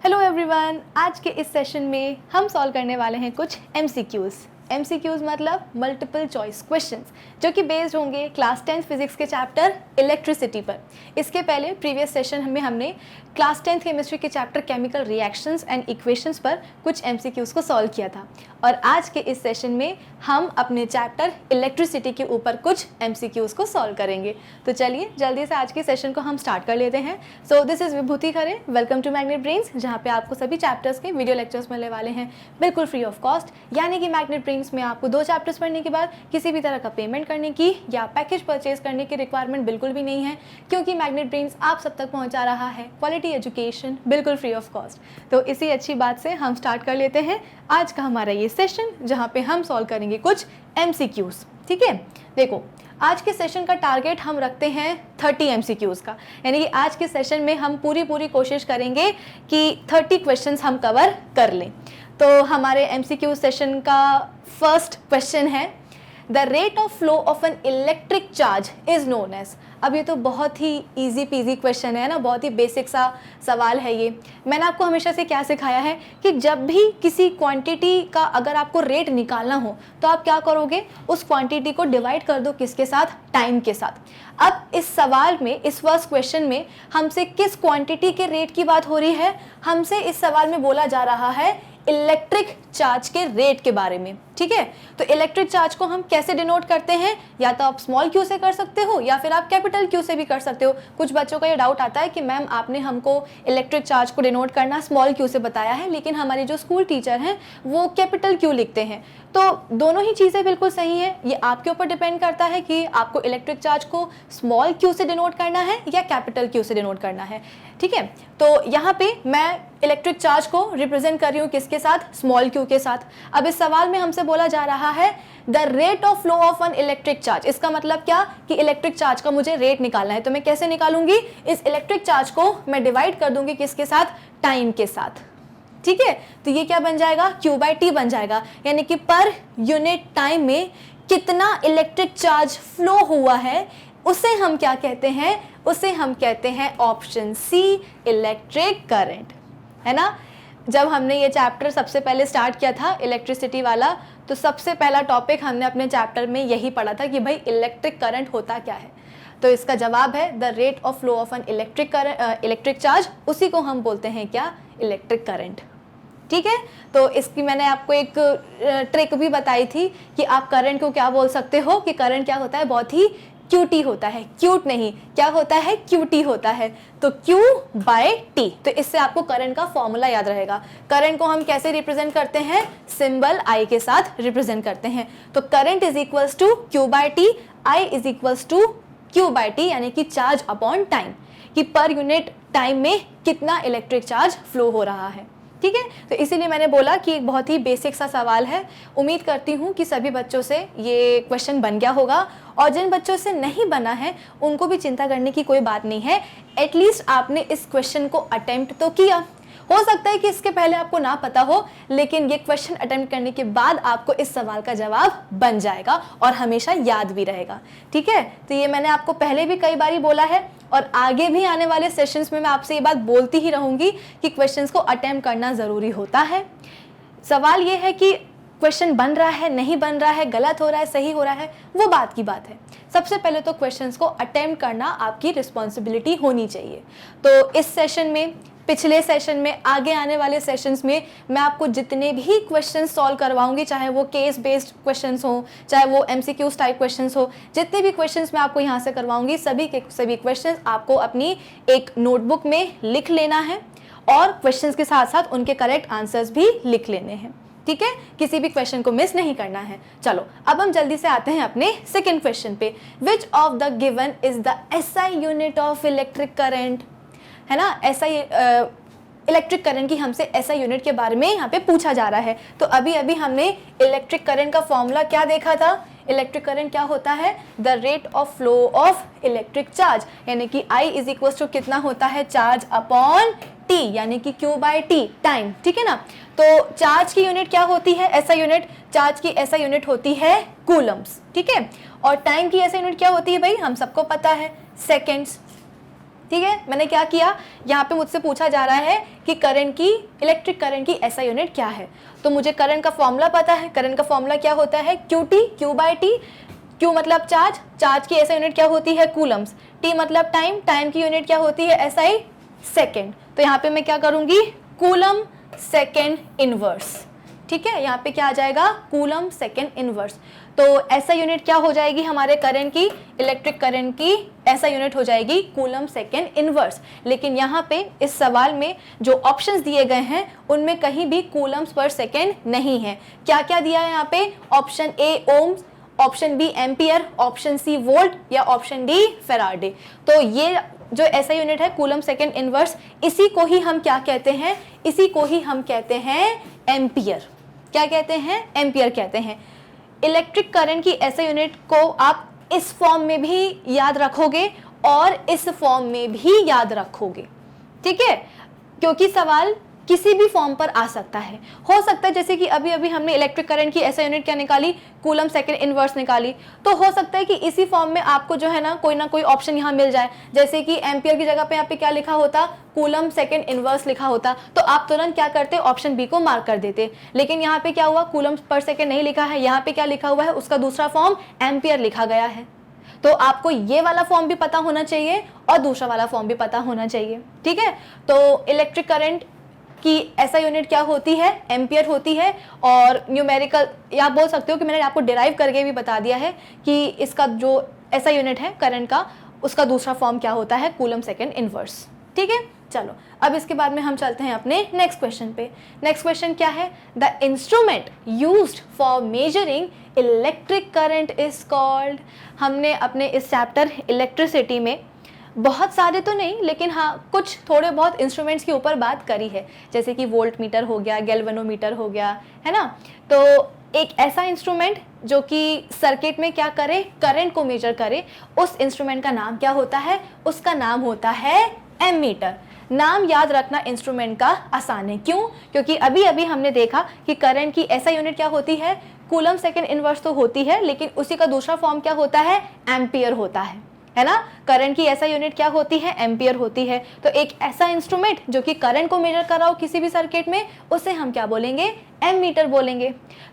Hello everyone, आज के इस सेशन में हम सॉल्व करने वाले हैं कुछ एमसीक्यूज़ मतलब मल्टीपल चॉइस क्वेश्चंस, जो कि बेस्ड होंगे क्लास 10th फिजिक्स के चैप्टर इलेक्ट्रिसिटी पर। इसके पहले प्रीवियस सेशन में हमने क्लास 10th केमिस्ट्री के chapter chemical reactions and equations पर कुछ एमसीक्यूज़ को सॉल्व किया था, और आज के इस सेशन में हम अपने चैप्टर इलेक्ट्रिसिटी के ऊपर कुछ एमसीक्यूज़ को सॉल्व करेंगे। तो चलिए जल्दी से आज के सेशन को हम स्टार्ट कर लेते हैं। So this is Vibhuti Khare, welcome to Magnet Brains, जहाँ पे आपको सभी चैप्टर्स के वीडियो लेक्चर्स मिलने वाले हैं बिल्कुल फ्री ऑफ कॉस्ट। यानी कि मैग्नेट ब्रेन्स में आपको 2 चैप्टर्स पढ़ने के बाद किसी भी तरह का पेमेंट करने की या पैकेज परचेज करने की रिक्वायरमेंट बिल्कुल भी नहीं है, क्योंकि मैग्नेट ब्रेन्स आप सब तक पहुँचा रहा है क्वालिटी एजुकेशन बिल्कुल फ्री ऑफ कॉस्ट। तो इसी अच्छी बात से हम स्टार्ट कर लेते हैं आज का हमारा ये सेशन, जहाँ पे हम सॉल्व करेंगे कुछ एमसीक्यूज़। ठीक है, देखो आज के सेशन का टारगेट हम रखते हैं 30 एमसीक्यूज़ का, यानी कि आज के सेशन में हम पूरी कोशिश करेंगे कि 30 क्वेश्चंस हम कवर कर लें। तो हमारे एमसीक्यू सेशन का फर्स्ट क्वेश्चन है, the rate of flow of an electric charge is known as. अब ये तो बहुत ही इजी पीजी क्वेश्चन है ना, बहुत ही बेसिक सा सवाल है ये। मैंने आपको हमेशा से क्या सिखाया है कि जब भी किसी क्वांटिटी का अगर आपको रेट निकालना हो तो आप क्या करोगे, उस क्वांटिटी को डिवाइड कर दो किसके साथ, टाइम के साथ। अब इस सवाल में, इस फर्स्ट क्वेश्चन में हमसे किस क्वांटिटी के रेट की बात हो रही है, हमसे इस सवाल में बोला जा रहा है इलेक्ट्रिक चार्ज के रेट के बारे में। ठीक है, तो इलेक्ट्रिक चार्ज को हम कैसे डिनोट करते हैं, या तो आप स्मॉल क्यू से कर सकते हो या फिर आप कैपिटल क्यू से भी कर सकते हो। कुछ बच्चों का ये डाउट आता है कि मैम आपने हमको इलेक्ट्रिक चार्ज को डिनोट करना स्मॉल क्यू से बताया है, लेकिन हमारे जो स्कूल टीचर हैं वो कैपिटल क्यू लिखते हैं। तो दोनों ही चीज़ें बिल्कुल सही है, ये आपके ऊपर डिपेंड करता है कि आपको इलेक्ट्रिक चार्ज को स्मॉल क्यू से डिनोट करना है या कैपिटल क्यू से डिनोट करना है। ठीक है, तो यहाँ पे मैं इलेक्ट्रिक चार्ज को रिप्रेजेंट कर रही हूँ किसके साथ, स्मॉल क्यू के साथ। अब इस सवाल में हमसे बोला जा रहा है the rate of flow of an electric charge. इसका मतलब क्या कि इलेक्ट्रिक चार्ज का मुझे रेट निकालना है। तो मैं कैसे निकालूंगी, इस इलेक्ट्रिक चार्ज को मैं डिवाइड कर दूंगी किसके साथ, टाइम के साथ। ठीक है, तो ये क्या बन जाएगा, Q/T बन जाएगा, यानी कि पर यूनिट टाइम में कितना इलेक्ट्रिक चार्ज फ्लो हुआ है, उसे हम क्या कहते हैं, उसे हम कहते हैं ऑप्शन सी, इलेक्ट्रिक करंट। है ना, जब हमने ये चैप्टर सबसे पहले स्टार्ट किया था इलेक्ट्रिसिटी वाला, तो सबसे पहला टॉपिक हमने अपने चैप्टर में यही पढ़ा था कि भाई इलेक्ट्रिक करंट होता क्या है। तो इसका जवाब है the rate of flow of an electric charge, उसी को हम बोलते हैं क्या, इलेक्ट्रिक करंट। ठीक है, तो इसकी मैंने आपको एक ट्रिक भी बताई थी कि आप करंट को क्या बोल सकते हो, कि करंट क्या होता है, बहुत ही क्यूटी होता है, क्यूट नहीं, क्या होता है, क्यूटी होता है। तो Q/T, तो इससे आपको करंट का फॉर्मूला याद रहेगा। करंट को हम कैसे रिप्रेजेंट करते हैं, सिंबल I के साथ रिप्रेजेंट करते हैं। तो current is equals to Q/T, I is equals to Q/T, यानी कि चार्ज अपॉन टाइम, कि पर यूनिट टाइम में कितना इलेक्ट्रिक चार्ज फ्लो हो रहा है। ठीक है, तो इसीलिए मैंने बोला कि एक बहुत ही बेसिक सा सवाल है। उम्मीद करती हूँ कि सभी बच्चों से ये क्वेश्चन बन गया होगा, और जिन बच्चों से नहीं बना है उनको भी चिंता करने की कोई बात नहीं है। एटलीस्ट आपने इस क्वेश्चन को अटेम्प्ट तो किया। हो सकता है कि इसके पहले आपको ना पता हो, लेकिन ये क्वेश्चन अटेम्प्ट करने के बाद आपको इस सवाल का जवाब बन जाएगा और हमेशा याद भी रहेगा। ठीक है, तो ये मैंने आपको पहले भी कई बार बोला है, और आगे भी आने वाले सेशंस में मैं आपसे ये बात बोलती ही रहूंगी कि क्वेश्चंस को अटेम्प्ट करना ज़रूरी होता है। सवाल ये है कि क्वेश्चन बन रहा है, नहीं बन रहा है, गलत हो रहा है, सही हो रहा है, वो बात की बात है। सबसे पहले तो क्वेश्चंस को अटेम्प्ट करना आपकी रिस्पॉन्सिबिलिटी होनी चाहिए। तो इस सेशन में, पिछले सेशन में, आगे आने वाले सेशंस में मैं आपको जितने भी क्वेश्चंस सॉल्व करवाऊंगी, चाहे वो केस बेस्ड क्वेश्चंस हो, चाहे वो एमसीक्यूज टाइप क्वेश्चंस हो, जितने भी क्वेश्चंस मैं आपको यहाँ से करवाऊंगी, सभी के सभी क्वेश्चंस आपको अपनी एक नोटबुक में लिख लेना है, और क्वेश्चंस के साथ साथ उनके करेक्ट आंसर्स भी लिख लेने हैं। ठीक है, किसी भी क्वेश्चन को मिस नहीं करना है। चलो अब हम जल्दी से आते हैं अपने सेकंड क्वेश्चन पे। विच of the given is the SI unit of electric current. है ना, एसआई इलेक्ट्रिक करंट की हमसे एसआई यूनिट के बारे में यहाँ पे पूछा जा रहा है। तो अभी अभी हमने इलेक्ट्रिक करंट का फॉर्मूला क्या देखा था, इलेक्ट्रिक करंट क्या होता है, the rate of flow of electric charge, यानी कि I इज इक्वल टू कितना होता है, चार्ज अपॉन T, यानी कि Q/T, टाइम। ठीक है ना, तो चार्ज की यूनिट क्या होती है, ऐसा यूनिट, चार्ज की ऐसा यूनिट होती है कूलम्स। ठीक है, और टाइम की ऐसा यूनिट क्या होती है भाई, हम सबको पता है, सेकेंड्स। ठीक है, मैंने क्या किया, यहाँ पे मुझसे पूछा जा रहा है कि करंट की, इलेक्ट्रिक करंट की SI यूनिट क्या है। तो मुझे करंट का फॉर्मूला पता है। करंट का फॉर्मूला क्या होता है, QT, Q/T। Q मतलब चार्ज, चार्ज की SI यूनिट क्या होती है, कूलम्स। T मतलब टाइम, टाइम की यूनिट क्या होती है, SI सेकेंड। तो यहाँ पे मैं क्या करूँगी, कूलम सेकेंड इनवर्स। ठीक है, यहाँ पे क्या आ जाएगा, कूलम सेकेंड इनवर्स। तो SI यूनिट क्या हो जाएगी हमारे करंट की, इलेक्ट्रिक करंट की SI यूनिट हो जाएगी कूलम सेकेंड इनवर्स। लेकिन यहाँ पे इस सवाल में जो ऑप्शंस दिए गए हैं उनमें कहीं भी कूलम्स पर सेकेंड नहीं है। क्या क्या दिया है यहाँ पे, option A ohms, option B ampere, option C volt या ऑप्शन D फेराडे। तो ये जो SI यूनिट है कूलम सेकेंड इनवर्स, इसी को ही हम क्या कहते हैं, इसी को ही हम कहते हैं एम्पियर। क्या कहते हैं, एम्पियर कहते हैं। इलेक्ट्रिक करंट की SI यूनिट को आप इस फॉर्म में भी याद रखोगे और इस फॉर्म में भी याद रखोगे। ठीक है, क्योंकि सवाल किसी भी फॉर्म पर आ सकता है। हो सकता है जैसे कि अभी अभी हमने इलेक्ट्रिक करंट की SI यूनिट क्या निकाली, कूलम सेकेंड इनवर्स निकाली, तो हो सकता है कि इसी फॉर्म में आपको जो है ना कोई ऑप्शन यहाँ मिल जाए। जैसे कि एम्पियर की जगह पे यहाँ पे क्या लिखा होता, कूलम सेकेंड इनवर्स लिखा होता, तो आप तुरंत क्या करते, ऑप्शन B को मार्क कर देते। लेकिन यहाँ पे क्या हुआ, कूलम पर सेकेंड नहीं लिखा है, यहाँ पे क्या लिखा हुआ है, उसका दूसरा फॉर्म एम्पियर लिखा गया है। तो आपको ये वाला फॉर्म भी पता होना चाहिए और दूसरा वाला फॉर्म भी पता होना चाहिए। ठीक है, तो इलेक्ट्रिक करंट कि SI यूनिट क्या होती है, एम्पियर होती है। और न्यूमेरिकल या आप बोल सकते हो कि मैंने आपको डिराइव करके भी बता दिया है कि इसका जो SI यूनिट है करंट का, उसका दूसरा फॉर्म क्या होता है, कूलम सेकेंड इनवर्स। ठीक है, चलो अब इसके बाद में हम चलते हैं अपने नेक्स्ट क्वेश्चन पे। नेक्स्ट क्वेश्चन क्या है, the instrument used for measuring electric current is called. हमने अपने इस चैप्टर इलेक्ट्रिसिटी में बहुत सारे तो नहीं लेकिन हाँ कुछ थोड़े बहुत इंस्ट्रूमेंट्स के ऊपर बात करी है, जैसे कि वोल्ट मीटर हो गया, गैल्वेनोमीटर हो गया, है ना। तो एक ऐसा इंस्ट्रूमेंट जो कि सर्किट में क्या करे, करंट को मेजर करे, उस इंस्ट्रूमेंट का नाम क्या होता है, उसका नाम होता है एमीटर। नाम याद रखना इंस्ट्रूमेंट का आसान है, क्यों, क्योंकि अभी अभी हमने देखा कि करंट की SI यूनिट क्या होती है, कूलम सेकेंड इनवर्स तो होती है, लेकिन उसी का दूसरा फॉर्म क्या होता है, एम्पियर होता है ना। करंट की SI यूनिट क्या होती है, एम्पियर होती है। तो एक ऐसा इंस्ट्रूमेंट जो कि करंट को मेजर कर रहा हो किसी भी सर्किट में, उसे हम क्या बोलेंगे, एमीटर बोलेंगे।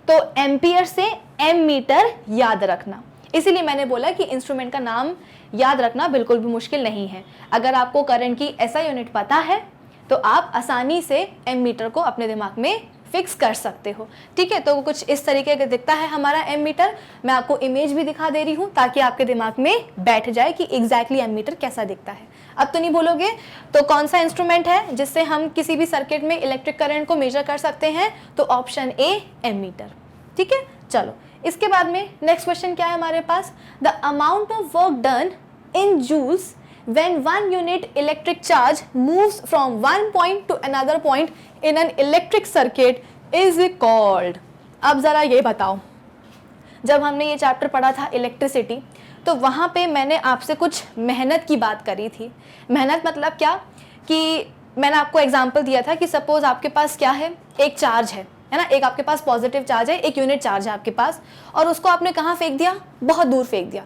तो एम्पियर से एमीटर याद रखना, इसीलिए मैंने बोला कि इंस्ट्रूमेंट का नाम याद रखना बिल्कुल भी मुश्किल नहीं है। अगर आपको करंट की SI यूनिट पता है तो आप आसानी से एमीटर को अपने दिमाग में फिक्स कर सकते हो। ठीक है, तो कुछ इस तरीके का दिखता है हमारा एमीटर। मैं आपको इमेज भी दिखा दे रही हूँ ताकि आपके दिमाग में बैठ जाए कि एग्जैक्टली एमीटर कैसा दिखता है। अब तो नहीं बोलोगे, तो कौन सा इंस्ट्रूमेंट है जिससे हम किसी भी सर्किट में इलेक्ट्रिक करंट को मेजर कर सकते हैं, तो ऑप्शन A एमीटर। ठीक है, चलो इसके बाद में नेक्स्ट क्वेश्चन क्या है हमारे पास, the amount of work done in joules when one unit electric charge moves from one point to another point in an electric circuit is called। अब ज़रा ये बताओ, जब हमने ये चैप्टर पढ़ा था इलेक्ट्रिसिटी, तो वहाँ पे मैंने आपसे कुछ मेहनत की बात करी थी। मेहनत मतलब क्या, कि मैंने आपको एग्जांपल दिया था कि सपोज आपके पास क्या है, एक चार्ज है ना, एक आपके पास पॉजिटिव चार्ज है, एक यूनिट चार्ज है आपके पास, और उसको आपने कहाँ फेंक दिया, बहुत दूर फेंक दिया।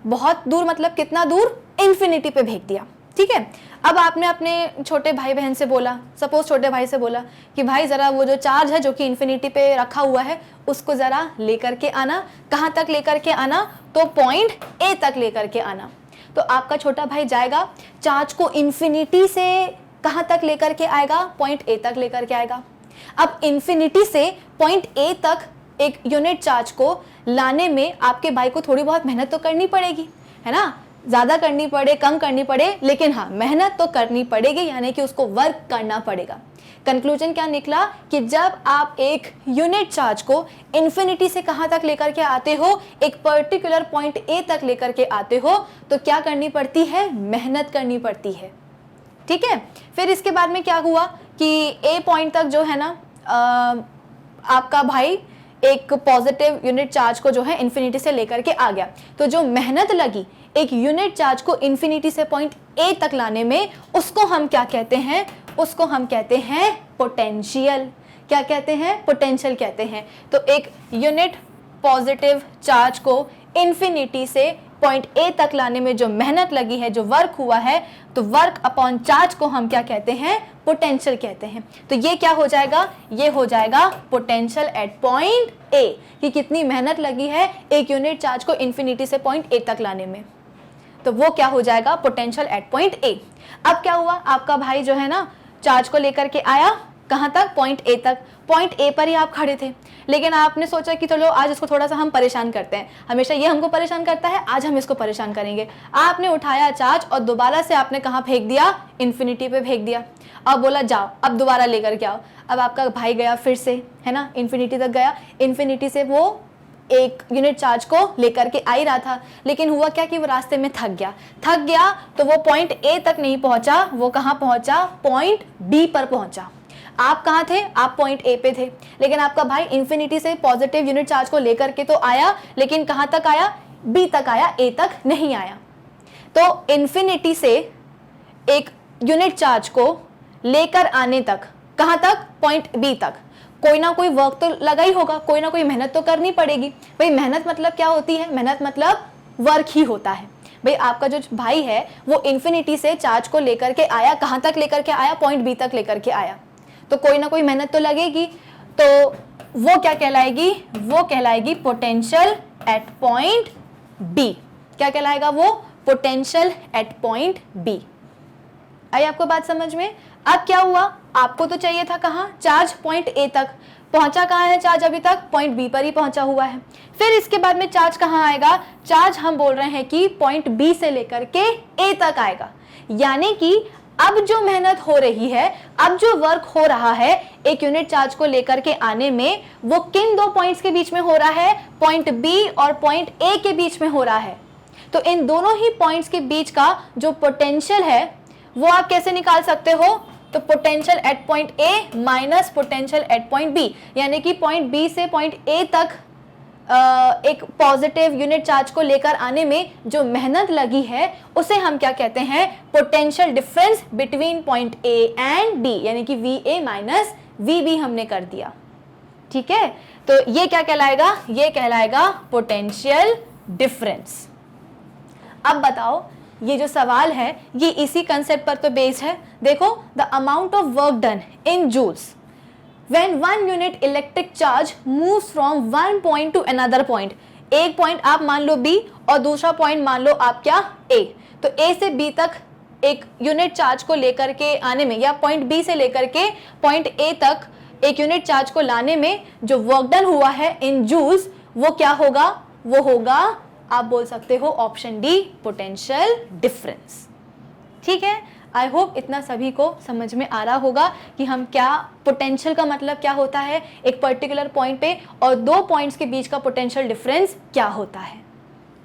बहुत दूर मतलब कितना दूर, इन्फिनिटी पे फेंक दिया। ठीक है, अब आपने अपने छोटे भाई बहन से बोला, सपोज छोटे भाई से बोला कि भाई ज़रा वो जो चार्ज है जो कि इन्फिनिटी पे रखा हुआ है उसको ज़रा लेकर के आना। कहाँ तक लेकर के आना, तो पॉइंट A तक लेकर के आना। तो आपका छोटा भाई जाएगा, चार्ज को इन्फिनिटी से कहाँ तक लेकर के आएगा, पॉइंट A तक लेकर के आएगा। अब इन्फिनिटी से पॉइंट A तक एक यूनिट चार्ज को लाने में आपके भाई को थोड़ी बहुत मेहनत तो करनी पड़ेगी, है ना। ज़्यादा करनी पड़े, कम करनी पड़े, लेकिन हाँ मेहनत तो करनी पड़ेगी, यानी कि उसको वर्क करना पड़ेगा। कंक्लूजन क्या निकला कि जब आप एक यूनिट चार्ज को इन्फिनिटी से कहाँ तक लेकर के आते हो, एक पर्टिकुलर पॉइंट A तक लेकर के आते हो, तो क्या करनी पड़ती है, मेहनत करनी पड़ती है। ठीक है, फिर इसके बाद में क्या हुआ कि A पॉइंट तक जो है ना आपका भाई एक पॉजिटिव यूनिट चार्ज को जो है इन्फिनिटी से लेकर के आ गया। तो जो मेहनत लगी एक यूनिट चार्ज को इन्फिनिटी से पॉइंट A तक लाने में, उसको हम क्या कहते हैं, उसको हम कहते हैं पोटेंशियल। क्या कहते हैं, पोटेंशियल कहते हैं। तो एक यूनिट पॉजिटिव चार्ज को इन्फिनिटी से पॉइंट A तक लाने में जो मेहनत लगी है, जो वर्क हुआ है, तो वर्क अपॉन चार्ज को हम क्या कहते हैं, पोटेंशियल कहते हैं। तो ये क्या हो जाएगा, ये हो जाएगा पोटेंशियल एट पॉइंट ए, कि कितनी मेहनत लगी है एक यूनिट चार्ज को इन्फिनिटी से पॉइंट ए तक लाने में। तो वो क्या हो जाएगा, पोटेंशियल एट पॉइंट ए। अब क्या हुआ, आपका भाई जो है ना चार्ज को लेकर के आया कहाँ तक, पॉइंट ए तक। पॉइंट ए पर ही आप खड़े थे, लेकिन आपने सोचा कि चलो आज इसको थोड़ा सा हम परेशान करते हैं, हमेशा ये हमको परेशान करता है, आज हम इसको परेशान करेंगे। आपने उठाया चार्ज और दोबारा से आपने कहाँ फेंक दिया, इन्फिनिटी पे फेंक दिया। अब बोला जाओ अब दोबारा लेकर के आओ। अब आपका भाई गया फिर से, है ना, इन्फिनिटी तक गया। इन्फिनिटी से वो एक यूनिट चार्ज को लेकर के आ ही रहा था, लेकिन हुआ क्या कि वो रास्ते में थक गया तो वो पॉइंट ए तक नहीं पहुंचा, वो कहाँ पहुंचा, पॉइंट बी पर पहुंचा। आप कहाँ थे, आप पॉइंट ए पे थे, लेकिन आपका भाई इन्फिनिटी से पॉजिटिव यूनिट चार्ज को लेकर के तो आया, लेकिन कहाँ तक आया, बी तक आया, ए तक नहीं आया। तो इन्फिनिटी से एक यूनिट चार्ज को लेकर आने तक, कहाँ तक, पॉइंट बी तक, कोई ना कोई वर्क तो लगा ही होगा, कोई ना कोई मेहनत तो करनी पड़ेगी। भाई मेहनत मतलब क्या होती है, मेहनत मतलब वर्क ही होता है। भाई आपका जो भाई है वो इन्फिनिटी से चार्ज को लेकर के आया, कहाँ तक लेकर के आया, पॉइंट बी तक लेकर के आया, तो कोई ना कोई मेहनत तो लगेगी। तो वो क्या कहलाएगी, वो कहलाएगी पोटेंशियल एट पॉइंट बी। क्या कहलाएगा वो, पोटेंशियल एट पॉइंट बी। आई आपको बात समझ में। अब क्या हुआ, आपको तो चाहिए था कहाँ, चार्ज पॉइंट ए तक, पहुंचा कहाँ है चार्ज, अभी तक पॉइंट बी पर ही पहुंचा हुआ है। फिर इसके बाद में चार्ज कहाँ आएगा, चार्ज हम बोल रहे हैं कि पॉइंट बी से लेकर के ए तक आएगा। यानी कि अब जो मेहनत हो रही है, अब जो वर्क हो रहा है एक यूनिट चार्ज को लेकर के आने में, वो किन दो पॉइंट्स के बीच में हो रहा है, पॉइंट बी और पॉइंट ए के बीच में हो रहा है। तो इन दोनों ही पॉइंट्स के बीच का जो पोटेंशियल है वो आप कैसे निकाल सकते हो, तो potential at point A minus potential at point B, यानी कि पॉइंट बी से पॉइंट ए तक एक पॉजिटिव यूनिट चार्ज को लेकर आने में जो मेहनत लगी है उसे हम क्या कहते हैं, potential difference between point A and B, यानी कि V A minus V B हमने कर दिया। ठीक है, तो ये क्या कहलाएगा, ये कहलाएगा पोटेंशियल डिफरेंस। अब बताओ, ये जो सवाल है ये इसी कंसेप्ट पर तो बेस्ड है। देखो, the amount of work done in joules when one unit electric charge moves from one point to another point, एक पॉइंट आप मान लो B और दूसरा पॉइंट मान लो आप क्या A, तो A से B तक एक यूनिट चार्ज को लेकर के आने में, या पॉइंट B से लेकर के पॉइंट A तक एक यूनिट चार्ज को लाने में जो वर्क डन हुआ है इन जूल्स, वो क्या होगा, वो होगा, आप बोल सकते हो ऑप्शन डी, पोटेंशियल डिफरेंस। ठीक है, आई होप इतना सभी को समझ में आ रहा होगा कि हम क्या, पोटेंशियल का मतलब क्या होता है एक पर्टिकुलर पॉइंट पे, और दो पॉइंट्स के बीच का पोटेंशियल डिफरेंस क्या होता है।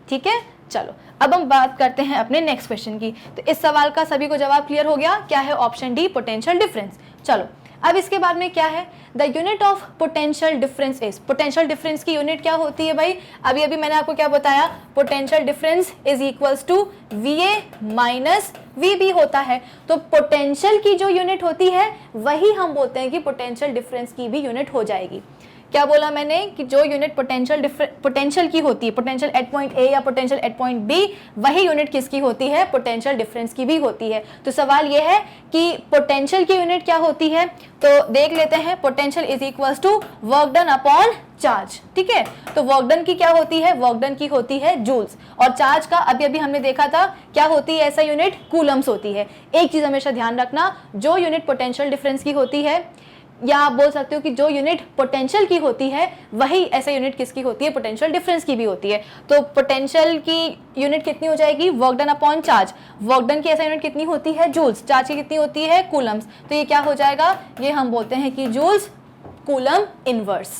ठीक है, चलो अब हम बात करते हैं अपने नेक्स्ट क्वेश्चन की। तो इस सवाल का सभी को जवाब क्लियर हो गया, क्या है, ऑप्शन डी, पोटेंशियल डिफरेंस। चलो अब इसके बाद में क्या है, the unit of potential difference is, potential difference की यूनिट क्या होती है भाई, अभी अभी मैंने आपको क्या बताया, potential difference is equals to V A minus V B होता है। तो पोटेंशियल की जो यूनिट होती है वही हम बोलते हैं कि पोटेंशियल डिफरेंस की भी यूनिट हो जाएगी। क्या बोला मैंने, कि जो यूनिट पोटेंशियल की होती है, पोटेंशियल एट पॉइंट ए या पोटेंशियल एट पॉइंट बी, वही यूनिट किसकी होती है, पोटेंशियल डिफरेंस की भी होती है। तो सवाल ये है कि पोटेंशियल की यूनिट क्या होती है, तो देख लेते हैं, potential is equals to work done upon charge. ठीक है, तो वर्क डन की क्या होती है, वर्क डन की होती है जूल्स, और चार्ज का अभी अभी हमने देखा था क्या होती है, ऐसा यूनिट कूलम्स होती है। एक चीज हमेशा ध्यान रखना, जो यूनिट पोटेंशियल डिफरेंस की होती है, या आप बोल सकते हो कि जो यूनिट पोटेंशियल की होती है वही ऐसा यूनिट किसकी होती है, पोटेंशियल डिफरेंस की भी होती है। तो पोटेंशियल की यूनिट कितनी हो जाएगी, work done upon charge, work done की ऐसा यूनिट कितनी होती है, जूल्स, चार्ज की कितनी होती है, कूलम्स। तो ये क्या हो जाएगा, ये हम बोलते हैं कि जूल्स कूलम इनवर्स।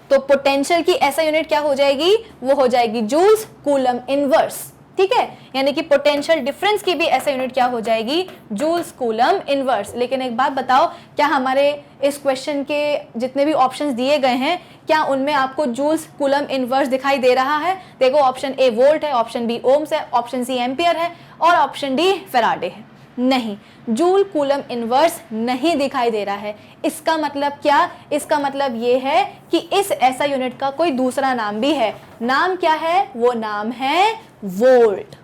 तो पोटेंशियल की ऐसा यूनिट क्या हो जाएगी, वो हो जाएगी जूल्स कूलम इनवर्स। ठीक है, यानी कि पोटेंशियल डिफरेंस की भी ऐसा यूनिट क्या हो जाएगी, जूल्स कूलम इनवर्स। लेकिन एक बात बताओ, क्या हमारे इस क्वेश्चन के जितने भी ऑप्शंस दिए गए हैं, क्या उनमें आपको जूल्स कूलम इनवर्स दिखाई दे रहा है? देखो, ऑप्शन ए वोल्ट है, ऑप्शन बी ओम्स है, ऑप्शन सी एम्पियर है, और ऑप्शन डी फैराडे है। नहीं, जूल कूलम इनवर्स नहीं दिखाई दे रहा है। इसका मतलब क्या, इसका मतलब ये है कि इस ऐसा यूनिट का कोई दूसरा नाम भी है। नाम क्या है, वो नाम है वोल्ट।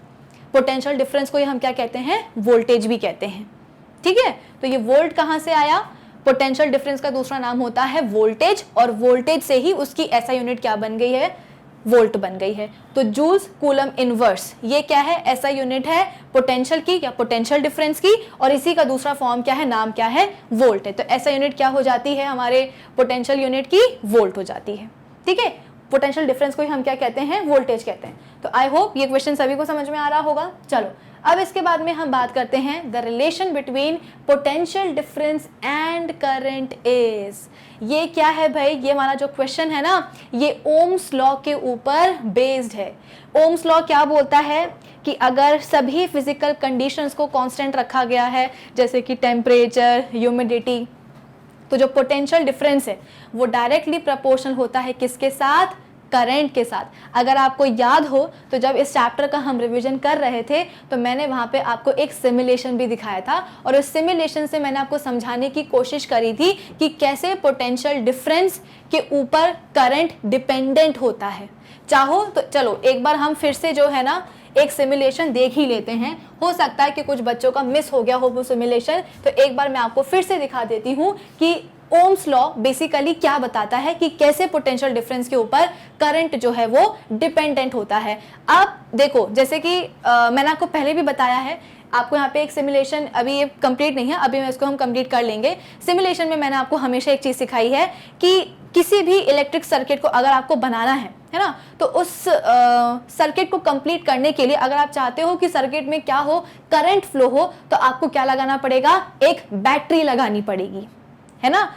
पोटेंशियल डिफरेंस को ही हम क्या कहते हैं, वोल्टेज भी कहते हैं। ठीक है, तो ये वोल्ट कहाँ से आया, पोटेंशियल डिफरेंस का दूसरा नाम होता है वोल्टेज, और वोल्टेज से ही उसकी ऐसा यूनिट क्या बन गई है, वोल्ट बन गई है। तो जूल्स कूलम इनवर्स ये क्या है, ऐसा यूनिट है पोटेंशियल की या पोटेंशियल डिफरेंस की, और इसी का दूसरा फॉर्म क्या है, नाम क्या है, वोल्ट है। तो ऐसा यूनिट क्या हो जाती है हमारे पोटेंशियल यूनिट की, वोल्ट हो जाती है। ठीक है, पोटेंशियल डिफरेंस को ही हम क्या कहते हैं, वोल्टेज कहते हैं। तो आई होप ये क्वेश्चन सभी को समझ में आ रहा होगा। चलो अब इसके बाद में हम बात करते हैं the relation between potential difference and current is. ये क्या है भाई, ये हमारा जो क्वेश्चन है ना, ये ओम्स लॉ के ऊपर बेस्ड है। ओम्स लॉ क्या बोलता है कि अगर सभी फिजिकल कंडीशंस को कांस्टेंट रखा गया है, जैसे कि टेम्परेचर, ह्यूमिडिटी, तो जो पोटेंशियल डिफरेंस है वो डायरेक्टली प्रोपोर्शनल होता है किसके साथ, करंट के साथ। अगर आपको याद हो तो जब इस चैप्टर का हम रिवीजन कर रहे थे तो मैंने वहाँ पे आपको एक सिमुलेशन भी दिखाया था, और उस सिमुलेशन से मैंने आपको समझाने की कोशिश करी थी कि कैसे पोटेंशियल डिफरेंस के ऊपर करंट डिपेंडेंट होता है। चाहो तो चलो एक बार हम फिर से जो है ना एक सिमुलेशन देख ही लेते हैं, हो सकता है कि कुछ बच्चों का मिस हो गया हो वो सिमुलेशन, तो एक बार मैं आपको फिर से दिखा देती हूँ कि ओम्स लॉ बेसिकली क्या बताता है कि कैसे पोटेंशियल डिफरेंस के ऊपर करंट जो है वो डिपेंडेंट होता है। अब देखो, जैसे कि मैंने आपको पहले भी बताया है, आपको यहाँ पे एक सिमुलेशन अभी ये कंप्लीट नहीं है, अभी मैं इसको हम कंप्लीट कर लेंगे। सिमुलेशन में मैंने आपको हमेशा एक चीज़ सिखाई है कि किसी भी इलेक्ट्रिक सर्किट को अगर आपको बनाना है ना, तो उस सर्किट को कंप्लीट करने के लिए अगर आप चाहते हो कि सर्किट में क्या हो, करंट फ्लो हो, तो आपको क्या लगाना पड़ेगा, एक बैटरी लगानी पड़ेगी, है ना।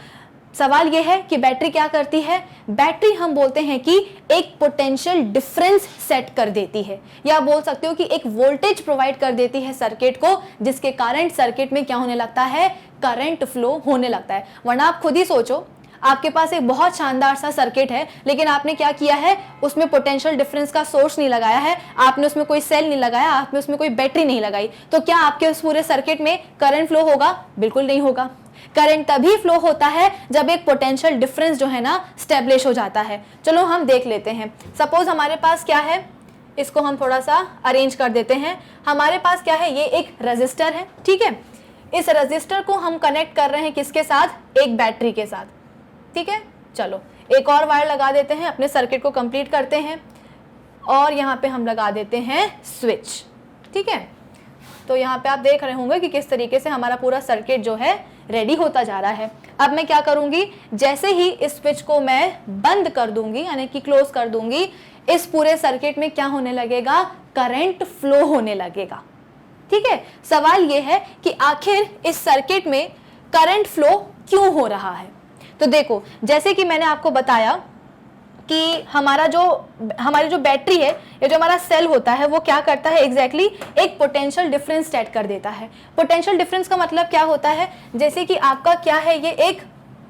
सवाल यह है कि बैटरी क्या करती है, बैटरी हम बोलते हैं कि एक पोटेंशियल डिफरेंस सेट कर देती है, या बोल सकते हो कि एक वोल्टेज प्रोवाइड कर देती है सर्किट को, जिसके कारण सर्किट में क्या होने लगता है, करंट फ्लो होने लगता है। वरना आप खुद ही सोचो, आपके पास एक बहुत शानदार सा सर्किट है, लेकिन आपने क्या किया है, उसमें पोटेंशियल डिफरेंस का सोर्स नहीं लगाया है, आपने उसमें कोई सेल नहीं लगाया, आपने उसमें कोई बैटरी नहीं लगाई, तो क्या आपके उस पूरे सर्किट में करंट फ्लो होगा, बिल्कुल नहीं होगा। करंट तभी फ्लो होता है जब एक पोटेंशियल डिफरेंस जो है ना स्टैब्लिश हो जाता है। चलो हम देख लेते हैं। सपोज हमारे पास क्या है, इसको हम थोड़ा सा अरेंज कर देते हैं। हमारे पास क्या है, ये एक रजिस्टर है, ठीक है। इस रजिस्टर को हम कनेक्ट कर रहे हैं किसके साथ, एक बैटरी के साथ, ठीक है। चलो एक और वायर लगा देते हैं, अपने सर्किट को कंप्लीट करते हैं, और यहाँ पे हम लगा देते हैं स्विच, ठीक है। तो यहाँ पे आप देख रहे होंगे कि किस तरीके से हमारा पूरा सर्किट जो है रेडी होता जा रहा है। अब मैं क्या करूंगी, जैसे ही इस स्विच को मैं बंद कर दूंगी, यानी कि क्लोज कर दूंगी, इस पूरे सर्किट में क्या होने लगेगा, करंट फ्लो होने लगेगा, ठीक है। सवाल यह है कि आखिर इस सर्किट में करंट फ्लो क्यों हो रहा है। तो देखो, जैसे कि मैंने आपको बताया कि हमारी जो बैटरी है या जो हमारा सेल होता है वो क्या करता है, एग्जैक्टली एक पोटेंशियल डिफरेंस सेट कर देता है। पोटेंशियल डिफरेंस का मतलब क्या होता है, जैसे कि आपका क्या है, ये एक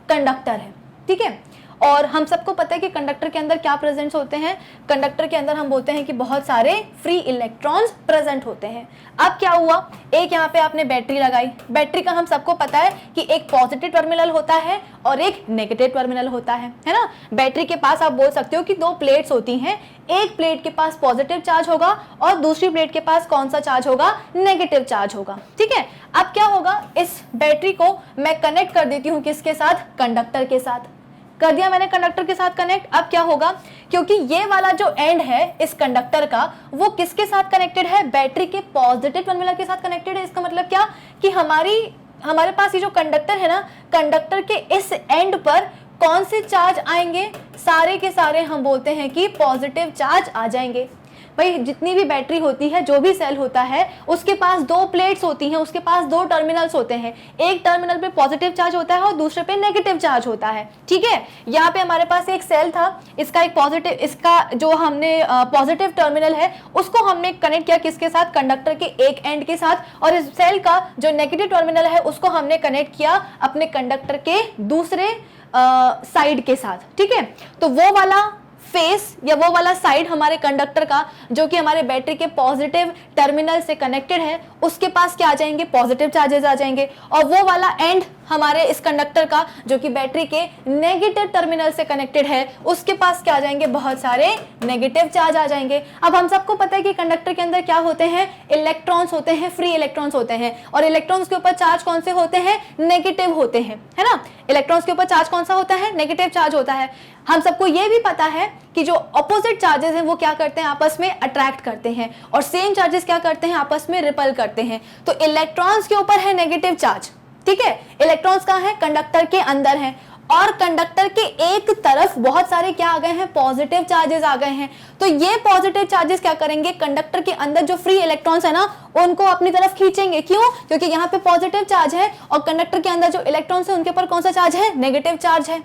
कंडक्टर है, ठीक है। और हम सबको पता है कि कंडक्टर के अंदर क्या प्रेजेंट होते हैं, कंडक्टर के अंदर हम बोलते हैं कि बहुत सारे फ्री इलेक्ट्रॉन्स प्रेजेंट होते हैं। अब क्या हुआ, एक यहाँ पे आपने बैटरी लगाई, बैटरी का हम सबको पता है कि एक पॉजिटिव टर्मिनल होता है और एक नेगेटिव टर्मिनल होता है ना। बैटरी के पास आप बोल सकते हो कि दो प्लेट्स होती हैं, एक प्लेट के पास पॉजिटिव चार्ज होगा और दूसरी प्लेट के पास कौन सा चार्ज होगा, नेगेटिव चार्ज होगा, ठीक है। अब क्या होगा, इस बैटरी को मैं कनेक्ट कर देती हूँ किसके साथ, कंडक्टर के साथ। कर दिया मैंने कंडक्टर के साथ कनेक्ट। अब क्या होगा, क्योंकि ये वाला जो एंड है इस कंडक्टर का वो किसके साथ कनेक्टेड है, बैटरी के पॉजिटिव टर्मिनल के साथ कनेक्टेड है। इसका मतलब क्या कि हमारे पास ये जो कंडक्टर है ना, कंडक्टर के इस एंड पर कौन से चार्ज आएंगे, सारे के सारे हम बोलते हैं कि पॉजिटिव चार्ज आ जाएंगे। भाई जितनी भी बैटरी होती है, जो भी सेल होता है, उसके पास दो प्लेट्स होती हैं, उसके पास दो टर्मिनल्स होते हैं, एक टर्मिनल पे पॉजिटिव चार्ज होता है और दूसरे पे नेगेटिव चार्ज होता है, ठीक है। यहाँ पे हमारे पास एक सेल था, इसका जो हमने पॉजिटिव टर्मिनल है उसको हमने कनेक्ट किया किसके साथ, कंडक्टर के एक एंड के साथ, और इस सेल का जो नेगेटिव टर्मिनल है उसको हमने कनेक्ट किया अपने कंडक्टर के दूसरे साइड के साथ, ठीक है। तो वो वाला फेस या वो वाला साइड हमारे कंडक्टर का जो कि हमारे बैटरी के पॉजिटिव टर्मिनल से कनेक्टेड है, उसके पास क्या आ जाएंगे, पॉजिटिव चार्जेस आ जाएंगे, और वो वाला एंड हमारे इस कंडक्टर का जो कि बैटरी के नेगेटिव टर्मिनल से कनेक्टेड है, उसके पास क्या आ जाएंगे, बहुत सारे नेगेटिव चार्ज आ जाएंगे। अब हम सबको पता है कि कंडक्टर के अंदर क्या होते हैं, इलेक्ट्रॉन्स होते हैं, फ्री इलेक्ट्रॉन्स होते हैं, और इलेक्ट्रॉन्स के ऊपर चार्ज कौन से होते हैं, नेगेटिव होते हैं, है ना। इलेक्ट्रॉन्स के ऊपर चार्ज कौन सा होता है, नेगेटिव चार्ज होता है। हम सबको ये भी पता है कि जो ऑपोजिट चार्जेस हैं वो क्या करते हैं, आपस में अट्रैक्ट करते हैं, और सेम चार्जेस क्या करते हैं, आपस में रिपल करते हैं। तो इलेक्ट्रॉन्स के ऊपर है नेगेटिव चार्ज, ठीक है। इलेक्ट्रॉन्स कहाँ है, कंडक्टर के अंदर है, और कंडक्टर के एक तरफ बहुत सारे क्या आ गए हैं, पॉजिटिव चार्जेस आ गए हैं। तो ये पॉजिटिव चार्जेस क्या करेंगे, कंडक्टर के अंदर जो फ्री इलेक्ट्रॉन्स है ना उनको अपनी तरफ खींचेंगे। क्यों, क्योंकि यहाँ पे पॉजिटिव चार्ज है, और कंडक्टर के अंदर जो इलेक्ट्रॉन्स है उनके ऊपर कौन सा चार्ज है, नेगेटिव चार्ज है,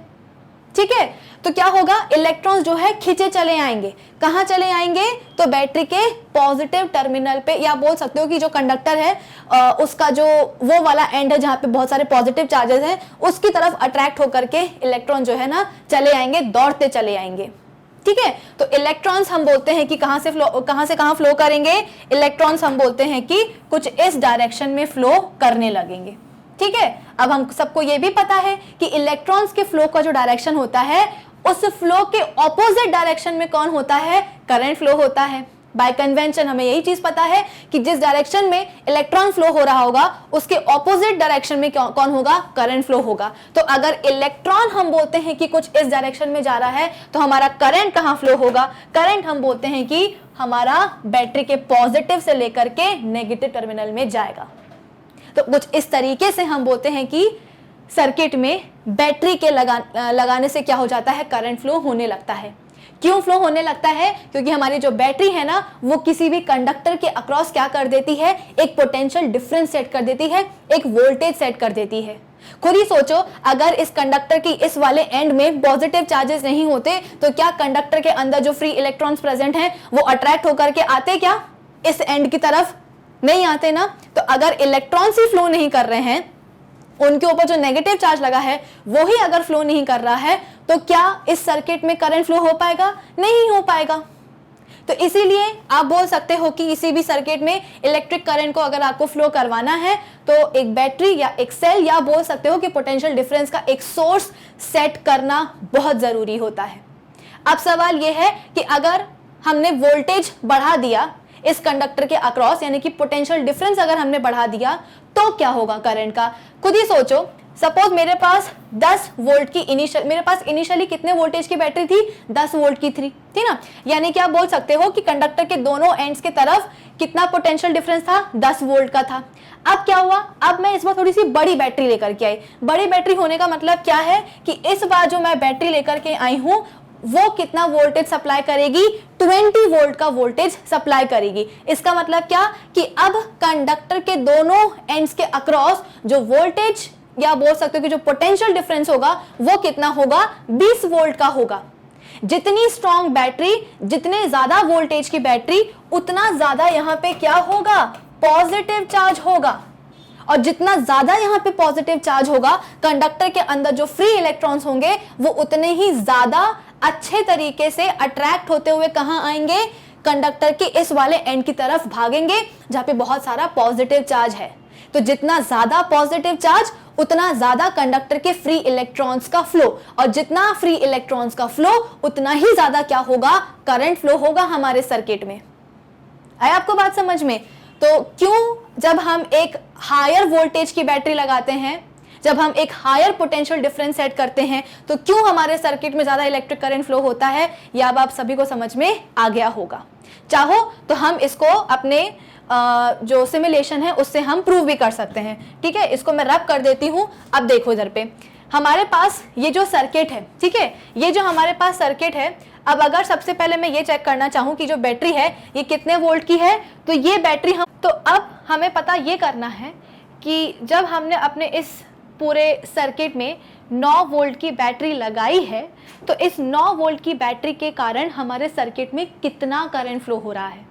ठीक है। तो क्या होगा, इलेक्ट्रॉन्स जो है खींचे चले आएंगे, कहां चले आएंगे, तो बैटरी के पॉजिटिव टर्मिनल पे, या बोल सकते हो कि जो कंडक्टर है उसका जो वो वाला एंड है जहां पे बहुत सारे पॉजिटिव चार्जेस हैं, उसकी तरफ अट्रैक्ट होकर के इलेक्ट्रॉन जो है ना चले आएंगे, दौड़ते चले आएंगे, ठीक है। तो इलेक्ट्रॉन्स हम बोलते हैं कि कहां से कहां फ्लो करेंगे, इलेक्ट्रॉन्स हम बोलते हैं कि कुछ इस डायरेक्शन में फ्लो करने लगेंगे, ठीक है। अब हम सबको ये भी पता है कि इलेक्ट्रॉन्स के फ्लो का जो डायरेक्शन होता है, उस फ्लो के ऑपोजिट डायरेक्शन में कौन होता है, करंट फ्लो होता है। बाय कन्वेंशन हमें यही चीज पता है कि जिस डायरेक्शन में इलेक्ट्रॉन फ्लो हो रहा होगा उसके ऑपोजिट डायरेक्शन में कौन होगा, करंट फ्लो होगा। तो अगर इलेक्ट्रॉन हम बोलते हैं कि कुछ इस डायरेक्शन में जा रहा है, तो हमारा करंट कहां फ्लो होगा, करंट हम बोलते हैं कि हमारा बैटरी के पॉजिटिव से लेकर के नेगेटिव टर्मिनल में जाएगा। तो कुछ इस तरीके से हम बोलते हैं कि सर्किट में बैटरी के लगाने से क्या हो जाता है, करंट फ्लो होने लगता है। क्यों फ्लो होने लगता है, क्योंकि हमारी जो बैटरी है ना वो किसी भी कंडक्टर के अक्रॉस क्या कर देती है, एक पोटेंशियल डिफरेंस सेट कर देती है, एक वोल्टेज सेट कर देती है। खुद ही सोचो, अगर इस कंडक्टर की इस वाले एंड में पॉजिटिव चार्जेस नहीं होते तो क्या कंडक्टर के अंदर जो फ्री इलेक्ट्रॉन्स प्रेजेंट हैं वो अट्रैक्ट होकर के आते क्या इस एंड की तरफ, नहीं आते ना। तो अगर इलेक्ट्रॉन्स ही फ्लो नहीं कर रहे हैं, उनके ऊपर जो नेगेटिव चार्ज लगा है वो ही अगर फ्लो नहीं कर रहा है, तो क्या इस सर्किट में करंट फ्लो हो पाएगा, नहीं हो पाएगा। तो इसीलिए आप बोल सकते हो कि किसी भी सर्किट में इलेक्ट्रिक करंट को अगर आपको फ्लो करवाना है तो एक बैटरी या एक सेल, या बोल सकते हो कि पोटेंशियल डिफरेंस का एक सोर्स सेट करना बहुत जरूरी होता है। अब सवाल यह है कि अगर हमने वोल्टेज बढ़ा दिया इस कंडक्टर के अक्रॉस, यानी कि पोटेंशियल डिफरेंस अगर हमने बढ़ा दिया, तो क्या होगा करंट का। खुद ही सोचो, सपोज मेरे पास 10 वोल्ट की इनिशियली कितने वोल्टेज की बैटरी थी, 10 वोल्ट की थी ना। यानी कि आप बोल सकते हो कि कंडक्टर के दोनों एंड्स के तरफ कितना पोटेंशियल डिफरेंस था, 10 वोल्ट का था। अब क्या हुआ, अब मैं इस बार थोड़ी सी बड़ी बैटरी लेकर के आई। बड़ी बैटरी होने का मतलब क्या है कि इस बार जो मैं बैटरी लेकर के आई हूं वो कितना वोल्टेज सप्लाई करेगी, 20 वोल्ट का वोल्टेज सप्लाई करेगी। इसका मतलब क्या कि अब कंडक्टर के दोनों एंड्स के अक्रॉस जो वोल्टेज, या बोल सकते हो कि जो पोटेंशियल डिफरेंस होगा वो कितना होगा, 20 वोल्ट का होगा। जितनी स्ट्रॉन्ग बैटरी, जितने ज्यादा वोल्टेज की बैटरी, उतना ज्यादा यहाँ पे क्या होगा, पॉजिटिव चार्ज होगा। और जितना ज्यादा यहाँ पे पॉजिटिव चार्ज होगा, कंडक्टर के अंदर जो फ्री इलेक्ट्रॉन्स होंगे वो उतने ही ज्यादा अच्छे तरीके से अट्रैक्ट होते हुए कहां आएंगे, कंडक्टर के इस वाले एंड की तरफ भागेंगे जहां पे बहुत सारा पॉजिटिव चार्ज है। तो जितना ज्यादा पॉजिटिव चार्ज, उतना ज्यादा कंडक्टर के फ्री इलेक्ट्रॉन्स का फ्लो, और जितना फ्री इलेक्ट्रॉन्स का फ्लो उतना ही ज्यादा क्या होगा, करंट फ्लो होगा हमारे सर्किट में। आया आपको बात समझ में। तो क्यों जब हम एक हायर वोल्टेज की बैटरी लगाते हैं, जब हम एक हायर पोटेंशियल डिफरेंस सेट करते हैं, तो क्यों हमारे सर्किट में ज्यादा इलेक्ट्रिक करंट फ्लो होता है, यह अब आप सभी को समझ में आ गया होगा। चाहो तो हम इसको अपने जो सिमुलेशन है उससे हम प्रूव भी कर सकते हैं, ठीक है। इसको मैं रब कर देती हूं। अब देखो इधर पे हमारे पास ये जो सर्किट है, ठीक है, ये जो हमारे पास सर्किट है, अब अगर सबसे पहले मैं ये चेक करना चाहूं कि जो बैटरी है ये कितने वोल्ट की है, तो ये बैटरी तो अब हमें पता ये करना है कि जब हमने अपने इस पूरे सर्किट में 9 वोल्ट की बैटरी लगाई है, तो इस 9 वोल्ट की बैटरी के कारण हमारे सर्किट में कितना करंट फ्लो हो रहा है।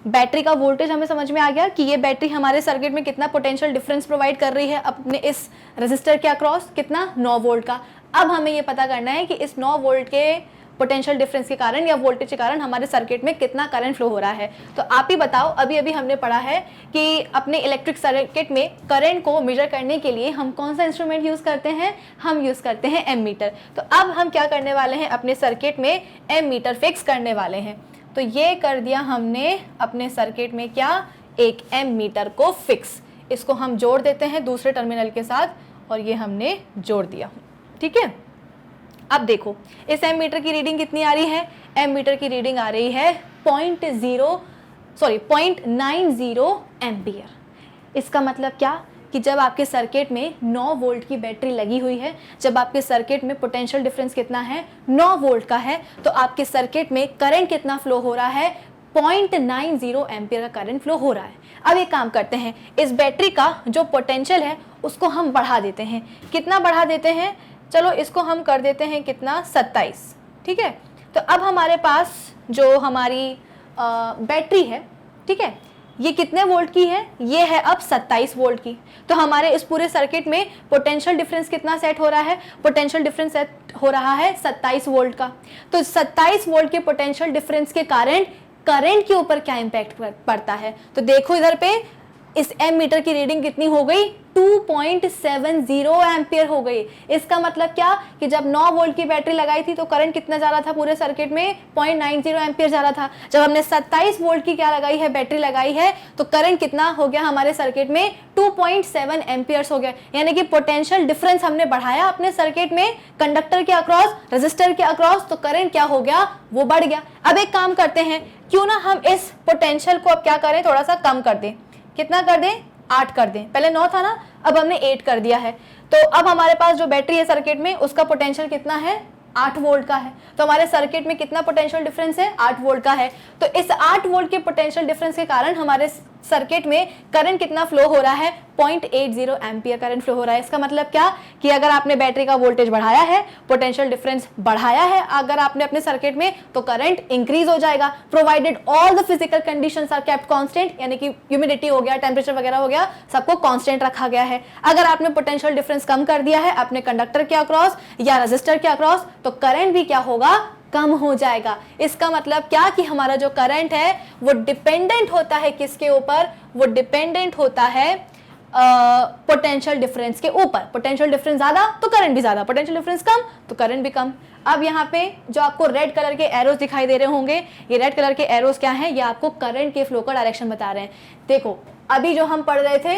बैटरी का वोल्टेज हमें समझ में आ गया कि ये बैटरी हमारे सर्किट में कितना पोटेंशियल डिफरेंस प्रोवाइड कर रही है अपने इस रेजिस्टर के अक्रॉस, कितना, 9 वोल्ट का। अब हमें ये पता करना है कि इस 9 वोल्ट के पोटेंशियल डिफरेंस के कारण या वोल्टेज के कारण हमारे सर्किट में कितना करंट फ्लो हो रहा है। तो आप ही बताओ, अभी अभी हमने पढ़ा है कि अपने इलेक्ट्रिक सर्किट में करंट को मेजर करने के लिए हम कौन सा इंस्ट्रूमेंट यूज़ करते हैं, हम यूज़ करते हैं एमीटर। तो अब हम क्या करने वाले हैं, अपने सर्किट में एमीटर फिक्स करने वाले हैं। तो ये कर दिया हमने अपने सर्किट में क्या, एक एमीटर को फिक्स। इसको हम जोड़ देते हैं दूसरे टर्मिनल के साथ और ये हमने जोड़ दिया, ठीक है। अब देखो इस एमीटर की रीडिंग कितनी आ रही है, एमीटर की रीडिंग आ रही है 0.90 एम्पियर। इसका मतलब क्या कि जब आपके सर्किट में 9 वोल्ट की बैटरी लगी हुई है, जब आपके सर्किट में पोटेंशियल डिफरेंस कितना है, 9 वोल्ट का है, तो आपके सर्किट में करंट कितना फ्लो हो रहा है, 0.90 एम्पियर का करंट फ्लो हो रहा है। अब एक काम करते हैं, इस बैटरी का जो पोटेंशियल है उसको हम बढ़ा देते हैं। कितना बढ़ा देते हैं, चलो इसको हम कर देते हैं कितना, 27, ठीक है। तो अब हमारे पास जो हमारी बैटरी है, ठीक है, ये कितने वोल्ट की है, ये है अब 27 वोल्ट की। तो हमारे इस पूरे सर्किट में पोटेंशियल डिफरेंस कितना सेट हो रहा है, पोटेंशियल डिफरेंस सेट हो रहा है 27 वोल्ट का। तो 27 वोल्ट के पोटेंशियल डिफरेंस के कारण करंट के ऊपर क्या इंपैक्ट पड़ता है। तो देखो इधर पे इस एमीटर की रीडिंग कितनी हो गई, 2.70 एम्पियर हो गई। इसका मतलब क्या कि जब 9 वोल्ट की बैटरी लगाई थी तो करंट कितना जा रहा था पूरे सर्किट में, 0.90 एम्पियर जा रहा था। जब हमने 27 वोल्ट की क्या लगाई है, बैटरी लगाई है, तो करंट कितना हो गया हमारे सर्किट में, 2.7 एम्पियर्स हो गया। यानी कि पोटेंशियल डिफरेंस हमने बढ़ाया अपने सर्किट में, कंडक्टर के अक्रॉस, रेजिस्टर के अक्रॉस, तो करंट क्या हो गया, वो बढ़ गया। अब एक काम करते हैं, क्यों ना हम इस पोटेंशियल को अब क्या करें, थोड़ा सा कम कर दें। कितना कर दें, 8 कर दें। पहले 9 था ना, अब हमने 8 कर दिया है। तो अब हमारे पास जो बैटरी है सर्किट में, उसका पोटेंशियल कितना है, 8 वोल्ट का है। तो हमारे सर्किट में कितना पोटेंशियल डिफरेंस है, 8 वोल्ट का है। तो इस 8 वोल्ट के पोटेंशियल डिफरेंस के कारण हमारे सर्किट में करंट कितना फ्लो हो रहा है, 0.80 एम्पियर करंट फ्लो हो रहा है। इसका मतलब क्या कि अगर आपने बैटरी का वोल्टेज बढ़ाया है, पोटेंशियल डिफरेंस बढ़ाया है अगर आपने अपने सर्किट में, तो करंट इंक्रीज हो जाएगा, provided all the physical conditions are kept constant. यानी कि ह्यूमिडिटी हो गया, टेंपरेचर वगैरह हो गया, सबको कांस्टेंट रखा गया है। अगर आपने पोटेंशियल डिफरेंस कम कर दिया है अपने कंडक्टर के अक्रॉस या रेजिस्टर के अक्रॉस, तो करंट भी क्या होगा, कम हो जाएगा। इसका मतलब क्या कि हमारा जो करंट है वो डिपेंडेंट होता है किसके ऊपर, वो डिपेंडेंट होता है पोटेंशियल डिफरेंस के ऊपर। पोटेंशियल डिफरेंस ज्यादा तो करंट भी ज्यादा, पोटेंशियल डिफरेंस कम तो करंट भी कम। अब यहाँ पे जो आपको रेड कलर के एरोस दिखाई दे रहे होंगे, ये रेड कलर के एरोस क्या हैं, ये आपको करंट के फ्लो का डायरेक्शन बता रहे हैं। देखो अभी जो हम पढ़ रहे थे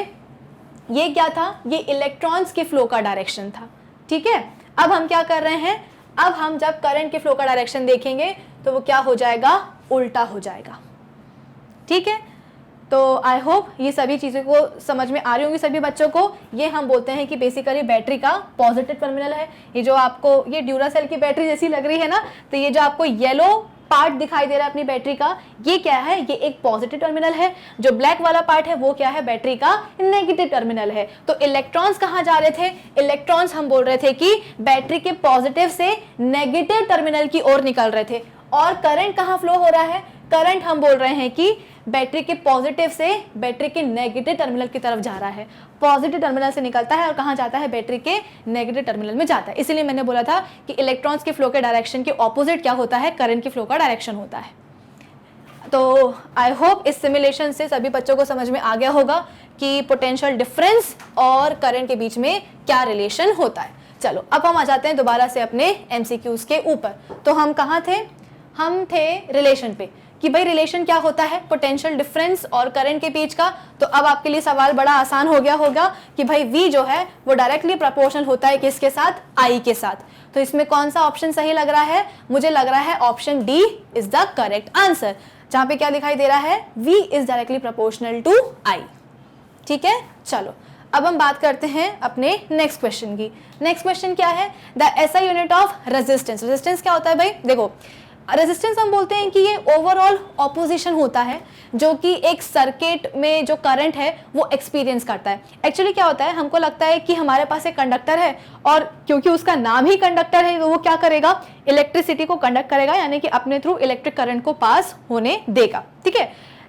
ये क्या था, ये इलेक्ट्रॉन्स के फ्लो का डायरेक्शन था, ठीक है। अब हम क्या कर रहे हैं, अब हम जब करंट के फ्लो का डायरेक्शन देखेंगे तो वो क्या हो जाएगा, उल्टा हो जाएगा, ठीक है। तो आई होप ये सभी चीज़ों को समझ में आ रही होंगी सभी बच्चों को। ये हम बोलते हैं कि बेसिकली बैटरी का पॉजिटिव टर्मिनल है। ये जो आपको ये ड्यूरासेल की बैटरी जैसी लग रही है ना, तो ये जो आपको येलो पार्ट दिखाई दे रहा है अपनी बैटरी का, ये क्या है, ये एक पॉजिटिव टर्मिनल है। जो ब्लैक वाला पार्ट है वो क्या है, बैटरी का नेगेटिव टर्मिनल है। तो इलेक्ट्रॉन्स कहाँ जा रहे थे, इलेक्ट्रॉन्स हम बोल रहे थे कि बैटरी के पॉजिटिव से नेगेटिव टर्मिनल की ओर निकल रहे थे। और करंट कहाँ फ्लो हो रहा है, करंट हम बोल रहे हैं कि बैटरी के पॉजिटिव से बैटरी के नेगेटिव टर्मिनल की तरफ जा रहा है। पॉजिटिव टर्मिनल से निकलता है और कहाँ जाता है, बैटरी के नेगेटिव टर्मिनल में जाता है। इसलिए मैंने बोला था कि इलेक्ट्रॉन्स के फ्लो के डायरेक्शन के ऑपोजिट क्या होता है, करंट के फ्लो का डायरेक्शन होता है। तो आई होप इस सिमुलेशन से सभी बच्चों को समझ में आ गया होगा कि पोटेंशियल डिफरेंस और करंट के बीच में क्या रिलेशन होता है। चलो अब हम आ जाते हैं दोबारा से अपने MCQs के ऊपर। तो हम कहाँ थे, हम थे रिलेशन पे कि भाई रिलेशन क्या होता है पोटेंशियल डिफरेंस और करंट के बीच का। तो अब आपके लिए सवाल बड़ा आसान हो गया होगा कि भाई V जो है वो डायरेक्टली प्रोपोर्शनल होता है किसके साथ, I के साथ। तो इसमें कौन सा ऑप्शन सही लग रहा है, मुझे लग रहा है option D is the correct answer, जहां पे क्या दिखाई दे रहा है, V is directly proportional to I, ठीक है। चलो अब हम बात करते हैं अपने नेक्स्ट क्वेश्चन की। नेक्स्ट क्वेश्चन क्या है, the SI unit of resistance. Resistance क्या होता है भाई, देखो रेजिस्टेंस हम बोलते हैं कि ये ओवरऑल ऑपोजिशन होता है जो कि एक सर्किट में जो करंट है वो एक्सपीरियंस करता है। एक्चुअली क्या होता है, हमको लगता है कि हमारे पास एक कंडक्टर है और क्योंकि उसका नाम ही कंडक्टर है तो वो क्या करेगा, इलेक्ट्रिसिटी को कंडक्ट करेगा, यानी कि अपने थ्रू इलेक्ट्रिक करंट को पास होने देगा, ठीक है।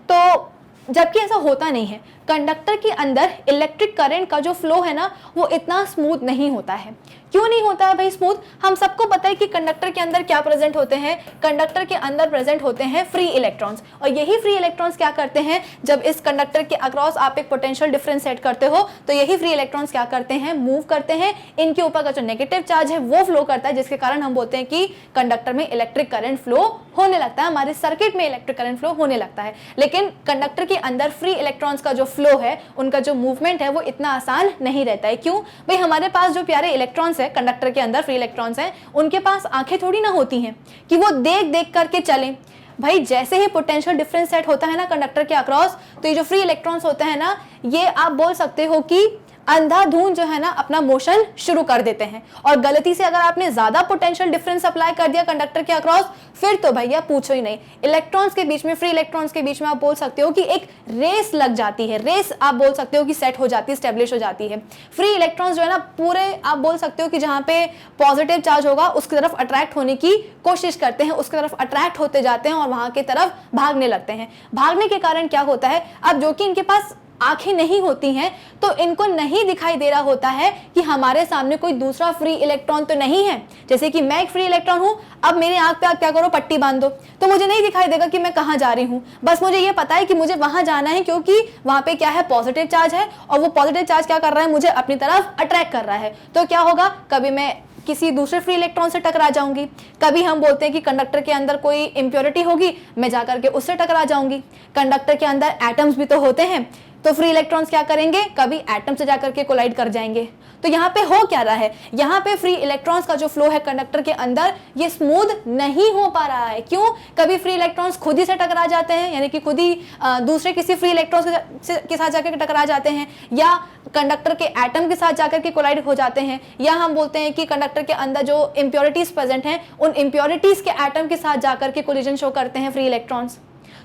तो जबकि ऐसा होता नहीं है। कंडक्टर के अंदर इलेक्ट्रिक करंट का जो फ्लो है ना वो इतना स्मूथ नहीं होता है। क्यों नहीं होता है भाई स्मूथ? हम सबको पता है कि कंडक्टर के अंदर क्या प्रेजेंट होते हैं, कंडक्टर के अंदर प्रेजेंट होते हैं फ्री इलेक्ट्रॉन्स, और यही फ्री इलेक्ट्रॉन्स क्या करते हैं, जब इस कंडक्टर के अक्रॉस आप एक पोटेंशियल डिफरेंस सेट करते हो तो यही फ्री इलेक्ट्रॉन्स क्या करते हैं, मूव करते हैं, इनके ऊपर का जो नेगेटिव चार्ज है वो फ्लो करता है, जिसके कारण हम बोलते हैं कि कंडक्टर में इलेक्ट्रिक करंट फ्लो होने लगता है, हमारे सर्किट में इलेक्ट्रिक करंट फ्लो होने लगता है। लेकिन कंडक्टर के अंदर फ्री इलेक्ट्रॉन्स का जो फ्लो है, उनका जो मूवमेंट है वो इतना आसान नहीं रहता है। क्यों भाई? हमारे पास जो प्यारे इलेक्ट्रॉन्स है कंडक्टर के अंदर, फ्री इलेक्ट्रॉन्स हैं, उनके पास आंखें थोड़ी ना होती हैं कि वो देख देख करके चलें। भाई जैसे ही पोटेंशियल डिफरेंस सेट होता है ना कंडक्टर के अक्रॉस, तो ये जो फ्री इलेक्ट्रॉन्स होते हैं ना, ये आप बोल सकते हो कि अंधाधुंध जो है ना अपना मोशन शुरू कर देते हैं, और गलती से अगर आपने ज्यादा पोटेंशियल डिफरेंस अप्लाई कर दिया कंडक्टर के अक्रॉस, फिर तो भैया पूछो ही नहीं, इलेक्ट्रॉन्स के बीच में, फ्री इलेक्ट्रॉन्स के बीच में आप बोल सकते हो कि एक रेस लग जाती है, रेस आप बोल सकते हो कि सेट हो जाती है, स्टेब्लिश हो जाती है। फ्री इलेक्ट्रॉन्स जो है ना पूरे आप बोल सकते हो कि जहां पे पॉजिटिव चार्ज होगा उसकी तरफ अट्रैक्ट होने की कोशिश करते हैं, उसकी तरफ अट्रैक्ट होते जाते हैं और वहां की तरफ भागने लगते हैं। भागने के कारण क्या होता है, अब जो कि इनके पास आंखें नहीं होती हैं तो इनको नहीं दिखाई दे रहा होता है कि हमारे सामने कोई दूसरा फ्री इलेक्ट्रॉन तो नहीं है। जैसे कि मैं एक फ्री इलेक्ट्रॉन हूं, अब मेरी आंख पे आप क्या करो, पट्टी बांध दो, तो मुझे नहीं दिखाई देगा कि मैं कहां जा रही हूं, बस मुझे ये पता है कि मुझे वहां जाना है, क्योंकि वहां पे क्या है, पॉजिटिव चार्ज है, और वो पॉजिटिव चार्ज क्या कर रहा है, मुझे अपनी तरफ अट्रैक्ट कर रहा है। तो क्या होगा, कभी मैं किसी दूसरे फ्री इलेक्ट्रॉन से टकरा जाऊंगी, कभी हम बोलते हैं कि कंडक्टर के अंदर कोई इंप्योरिटी होगी, मैं जाकर के उससे टकरा जाऊंगी। कंडक्टर के अंदर एटम्स भी तो होते हैं, तो फ्री इलेक्ट्रॉन्स क्या करेंगे, कभी एटम से जाकर के कोलाइड कर जाएंगे। तो यहाँ पे हो क्या रहा है, यहाँ पे फ्री इलेक्ट्रॉन्स का जो फ्लो है कंडक्टर के अंदर, ये स्मूथ नहीं हो पा रहा है। क्यों? कभी फ्री इलेक्ट्रॉन्स खुद ही से टकरा जाते हैं, यानी कि खुद ही दूसरे किसी फ्री इलेक्ट्रॉन्स के साथ जाकर के टकरा जाते हैं, या कंडक्टर के एटम के साथ जाकर के कोलाइड हो जाते हैं, या हम बोलते हैं कि कंडक्टर के अंदर जो इंप्योरिटीज प्रेजेंट हैं, उन इंप्योरिटीज के एटम के साथ जाकर के कोलिजन शो करते हैं फ्री इलेक्ट्रॉन्स।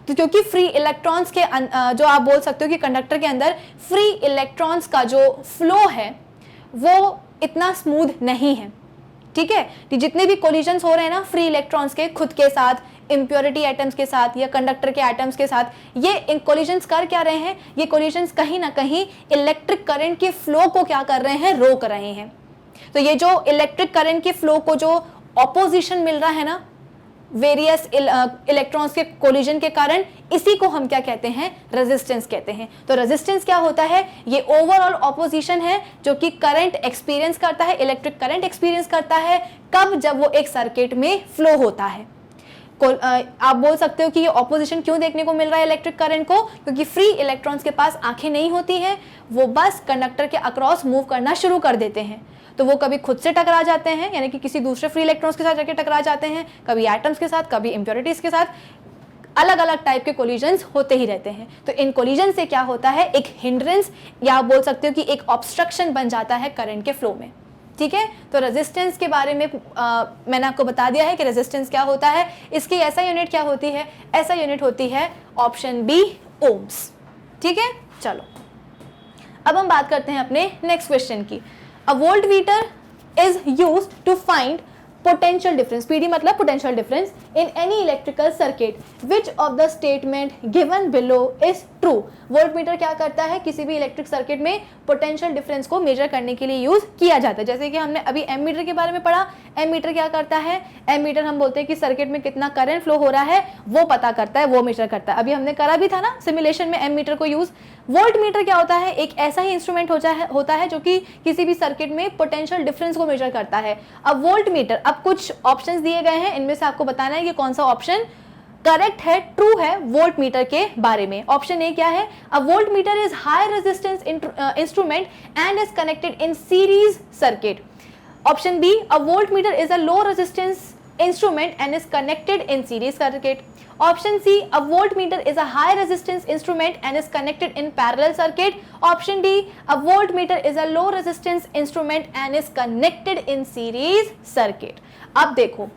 तो क्योंकि फ्री इलेक्ट्रॉन्स के जो आप बोल सकते हो कि कंडक्टर के अंदर फ्री इलेक्ट्रॉन्स का जो फ्लो है वो इतना स्मूथ नहीं है, ठीक है। तो जितने भी कोलिजन्स हो रहे हैं ना फ्री इलेक्ट्रॉन्स के खुद के साथ, इंप्योरिटी एटम्स के साथ, या कंडक्टर के एटम्स के साथ, ये कोलिजन्स कर क्या रहे हैं, ये कोलिजन्स कहीं ना कहीं इलेक्ट्रिक करंट के फ्लो को क्या कर रहे हैं, रोक रहे हैं। तो ये जो इलेक्ट्रिक करंट के फ्लो को जो ऑपोजिशन मिल रहा है ना वेरियस इलेक्ट्रॉन्स के कोलिजन के कारण, इसी को हम क्या कहते हैं, रेजिस्टेंस कहते हैं। तो रेजिस्टेंस क्या होता है, ये ओवरऑल ऑपोजिशन है जो कि करंट एक्सपीरियंस करता है, इलेक्ट्रिक करंट एक्सपीरियंस करता है, कब, जब वो एक सर्किट में फ्लो होता है। आप बोल सकते हो कि ये ऑपोजिशन क्यों देखने को मिल रहा है इलेक्ट्रिक करंट को, क्योंकि फ्री इलेक्ट्रॉन्स के पास आंखें नहीं होती हैं, वो बस कंडक्टर के अक्रॉस मूव करना शुरू कर देते हैं। तो वो कभी खुद से टकरा जाते हैं, यानी कि किसी दूसरे फ्री इलेक्ट्रॉन्स के साथ जाके टकरा जाते हैं, कभी एटम्स के साथ, कभी इंप्योरिटीज के साथ, अलग अलग टाइप के कोलिजन्स होते ही रहते हैं। तो इन कोलिजन से क्या होता है, एक हिंड्रेंस या आप बोल सकते हो कि एक ऑब्स्ट्रक्शन बन जाता है करंट के फ्लो में, ठीक है। तो रेजिस्टेंस के बारे में मैंने आपको बता दिया है कि रेजिस्टेंस क्या होता है, इसकी ऐसा यूनिट क्या होती है, ऐसा यूनिट होती है ऑप्शन बी, ओम्स, ठीक है। चलो अब हम बात करते हैं अपने नेक्स्ट क्वेश्चन की। A voltmeter is used to find potential difference, PD मतलब potential difference in any electrical circuit. Which of the statement given below is true? Voltmeter क्या करता है, किसी भी इलेक्ट्रिक सर्किट में पोटेंशियल डिफरेंस को मेजर करने के लिए यूज किया जाता है। जैसे कि हमने अभी एम मीटर के बारे में पढ़ा, एम मीटर क्या करता है, एम मीटर हम बोलते हैं कि सर्किट में कितना करंट फ्लो हो रहा है वो पता करता है, वो मेजर करता है। अभी हमने करा भी था ना सिमुलेशन में एम मीटर को यूज। वोल्ट मीटर क्या होता है, एक ऐसा ही इंस्ट्रूमेंट होता है जो कि किसी भी सर्किट में पोटेंशियल डिफरेंस को मेजर करता है। अब वोल्ट मीटर, अब कुछ ऑप्शंस दिए गए हैं, इनमें से आपको बताना है कि कौन सा ऑप्शन करेक्ट है, ट्रू है वोल्ट मीटर के बारे में। ऑप्शन ए क्या है, a volt meter is high resistance instrument and is connected in series circuit. Option B, a volt meter is a low resistance instrument and is connected in series circuit. Option C, a voltmeter is a high resistance instrument and is connected in parallel circuit. Option D, a voltmeter is a low resistance instrument and is connected in series circuit. अब देखो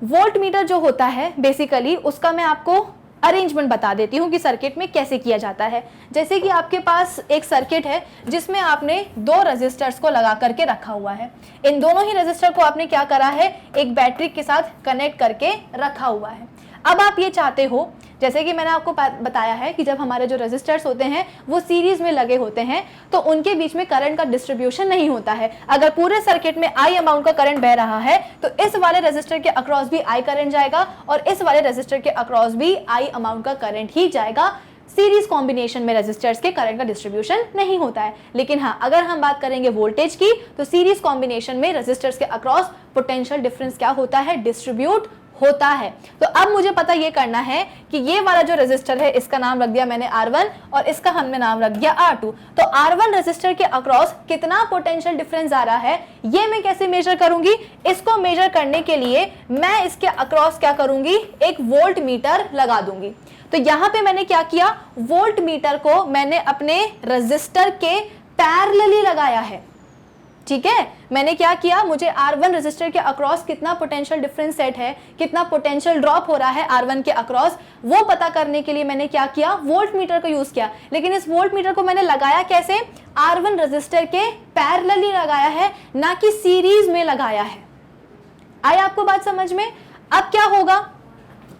voltmeter जो होता है basically उसका मैं आपको arrangement बता देती हूँ कि सर्किट में कैसे किया जाता है। जैसे कि आपके पास एक सर्किट है जिसमें आपने दो रेजिस्टर्स को लगा करके रखा हुआ है। इन दोनों ही रेजिस्टर को आपने क्या करा है, एक बैटरी के साथ कनेक्ट करके रखा हुआ है। अब आप ये चाहते हो, जैसे कि मैंने आपको बताया है कि जब हमारे जो रेजिस्टर्स होते हैं वो सीरीज में लगे होते हैं तो उनके बीच में करंट का डिस्ट्रीब्यूशन नहीं होता है। अगर पूरे सर्किट में आई अमाउंट का करंट बह रहा है तो इस वाले रेजिस्टर के अक्रॉस भी आई करंट जाएगा और इस वाले रेजिस्टर के अक्रॉस भी आई अमाउंट का करंट ही जाएगा। सीरीज कॉम्बिनेशन में रेजिस्टर्स के करंट का डिस्ट्रीब्यूशन नहीं होता है। लेकिन हाँ, अगर हम बात करेंगे वोल्टेज की तो सीरीज कॉम्बिनेशन में रेजिस्टर्स के अक्रॉस पोटेंशियल डिफरेंस क्या होता है, डिस्ट्रीब्यूट होता है। तो अब मुझे पता ये करना है कि ये वाला जो रेजिस्टर है इसका नाम रख दिया मैंने R1 और इसका हमने नाम रख दिया R2। तो R1 रेजिस्टर के अक्रॉस कितना पोटेंशियल डिफरेंस आ रहा है ये मैं कैसे मेजर करूंगी? इसको मेजर करने के लिए मैं इसके अक्रॉस क्या करूंगी, एक वोल्ट मीटर लगा दूंगी। तो यहां पे मैंने क्या किया, वोल्ट मीटर को मैंने अपने रेजिस्टर के पैरेलली लगाया है। ठीक है, मैंने क्या किया, मुझे R1 रेजिस्टर के अक्रॉस कितना पोटेंशियल डिफरेंस सेट है, कितना पोटेंशियल ड्रॉप हो रहा है R1 के अक्रॉस, वो पता करने के लिए मैंने क्या किया, वोल्ट मीटर को यूज किया। लेकिन इस वोल्ट मीटर को मैंने लगाया कैसे, R1 रेजिस्टर के पैरेलली लगाया है, ना कि सीरीज में लगाया है। आई आपको बात समझ में? अब क्या होगा,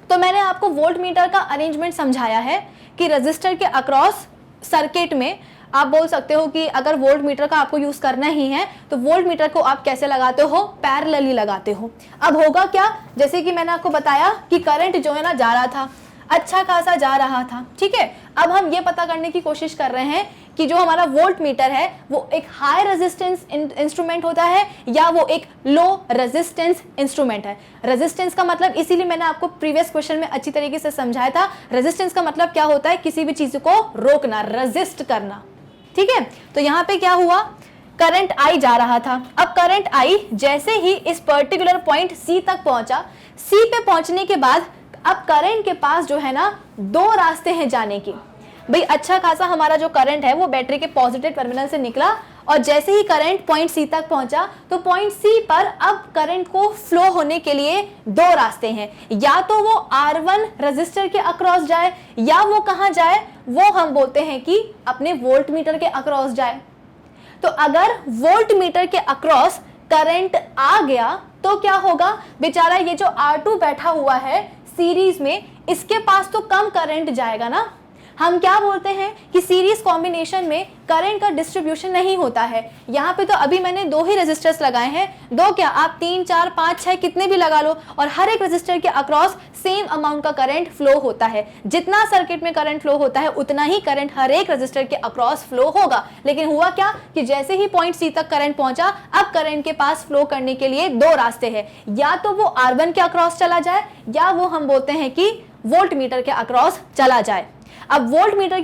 तो मैंने आपको वोल्ट मीटर का अरेंजमेंट समझाया है कि रेजिस्टर के अक्रॉस सर्किट में आप बोल सकते हो कि अगर वोल्ट मीटर का आपको यूज करना ही है तो वोल्ट मीटर को आप कैसे लगाते हो, पैरेलली लगाते हो। अब होगा क्या, जैसे कि मैंने आपको बताया कि करंट जो है ना जा रहा था, अच्छा खासा जा रहा था। ठीक है, अब हम ये पता करने की कोशिश कर रहे हैं कि जो हमारा वोल्ट मीटर है वो एक हाई रेजिस्टेंस इंस्ट्रूमेंट होता है या वो एक लो रेजिस्टेंस इंस्ट्रूमेंट है। रेजिस्टेंस का मतलब, इसीलिए मैंने आपको प्रीवियस क्वेश्चन में अच्छी तरीके से समझाया था, रेजिस्टेंस का मतलब क्या होता है, किसी भी चीज को रोकना, रेजिस्ट करना। ठीक है, तो यहाँ पे क्या हुआ, करंट आई जा रहा था। अब करंट आई जैसे ही इस पर्टिकुलर पॉइंट सी तक पहुंचा, सी पे पहुंचने के बाद अब करंट के पास जो है ना दो रास्ते हैं जाने की। भाई अच्छा खासा हमारा जो करंट है वो बैटरी के पॉजिटिव टर्मिनल से निकला और जैसे ही करंट पॉइंट सी तक पहुंचा तो पॉइंट सी पर अब करंट को फ्लो होने के लिए दो रास्ते हैं, या तो वो R1 रेजिस्टर के अक्रॉस जाए या वो कहां जाए, वो हम बोलते हैं कि अपने वोल्ट मीटर के अक्रॉस जाए। तो अगर वोल्ट मीटर के अक्रॉस करंट आ गया तो क्या होगा, बेचारा ये जो R2 बैठा हुआ है सीरीज में, इसके पास तो कम करंट जाएगा ना। हम क्या बोलते हैं कि सीरीज कॉम्बिनेशन में करंट का डिस्ट्रीब्यूशन नहीं होता है। यहाँ पे तो अभी मैंने दो ही रेजिस्टर्स लगाए हैं, दो क्या आप 3 4 5 6 कितने भी लगा लो, और हर एक रेजिस्टर के अक्रॉस सेम अमाउंट का करंट फ्लो होता है। जितना सर्किट में करंट फ्लो होता है उतना ही करंट हर एक रेजिस्टर के अक्रॉस फ्लो होगा। लेकिन हुआ क्या कि जैसे ही पॉइंट सी तक करंट पहुंचा, अब करंट के पास फ्लो करने के लिए दो रास्ते हैं, या तो वो R1 के अक्रॉस चला जाए या वो हम बोलते हैं कि वोल्ट मीटर के अक्रॉस चला जाए। अब वोल्ट मीटर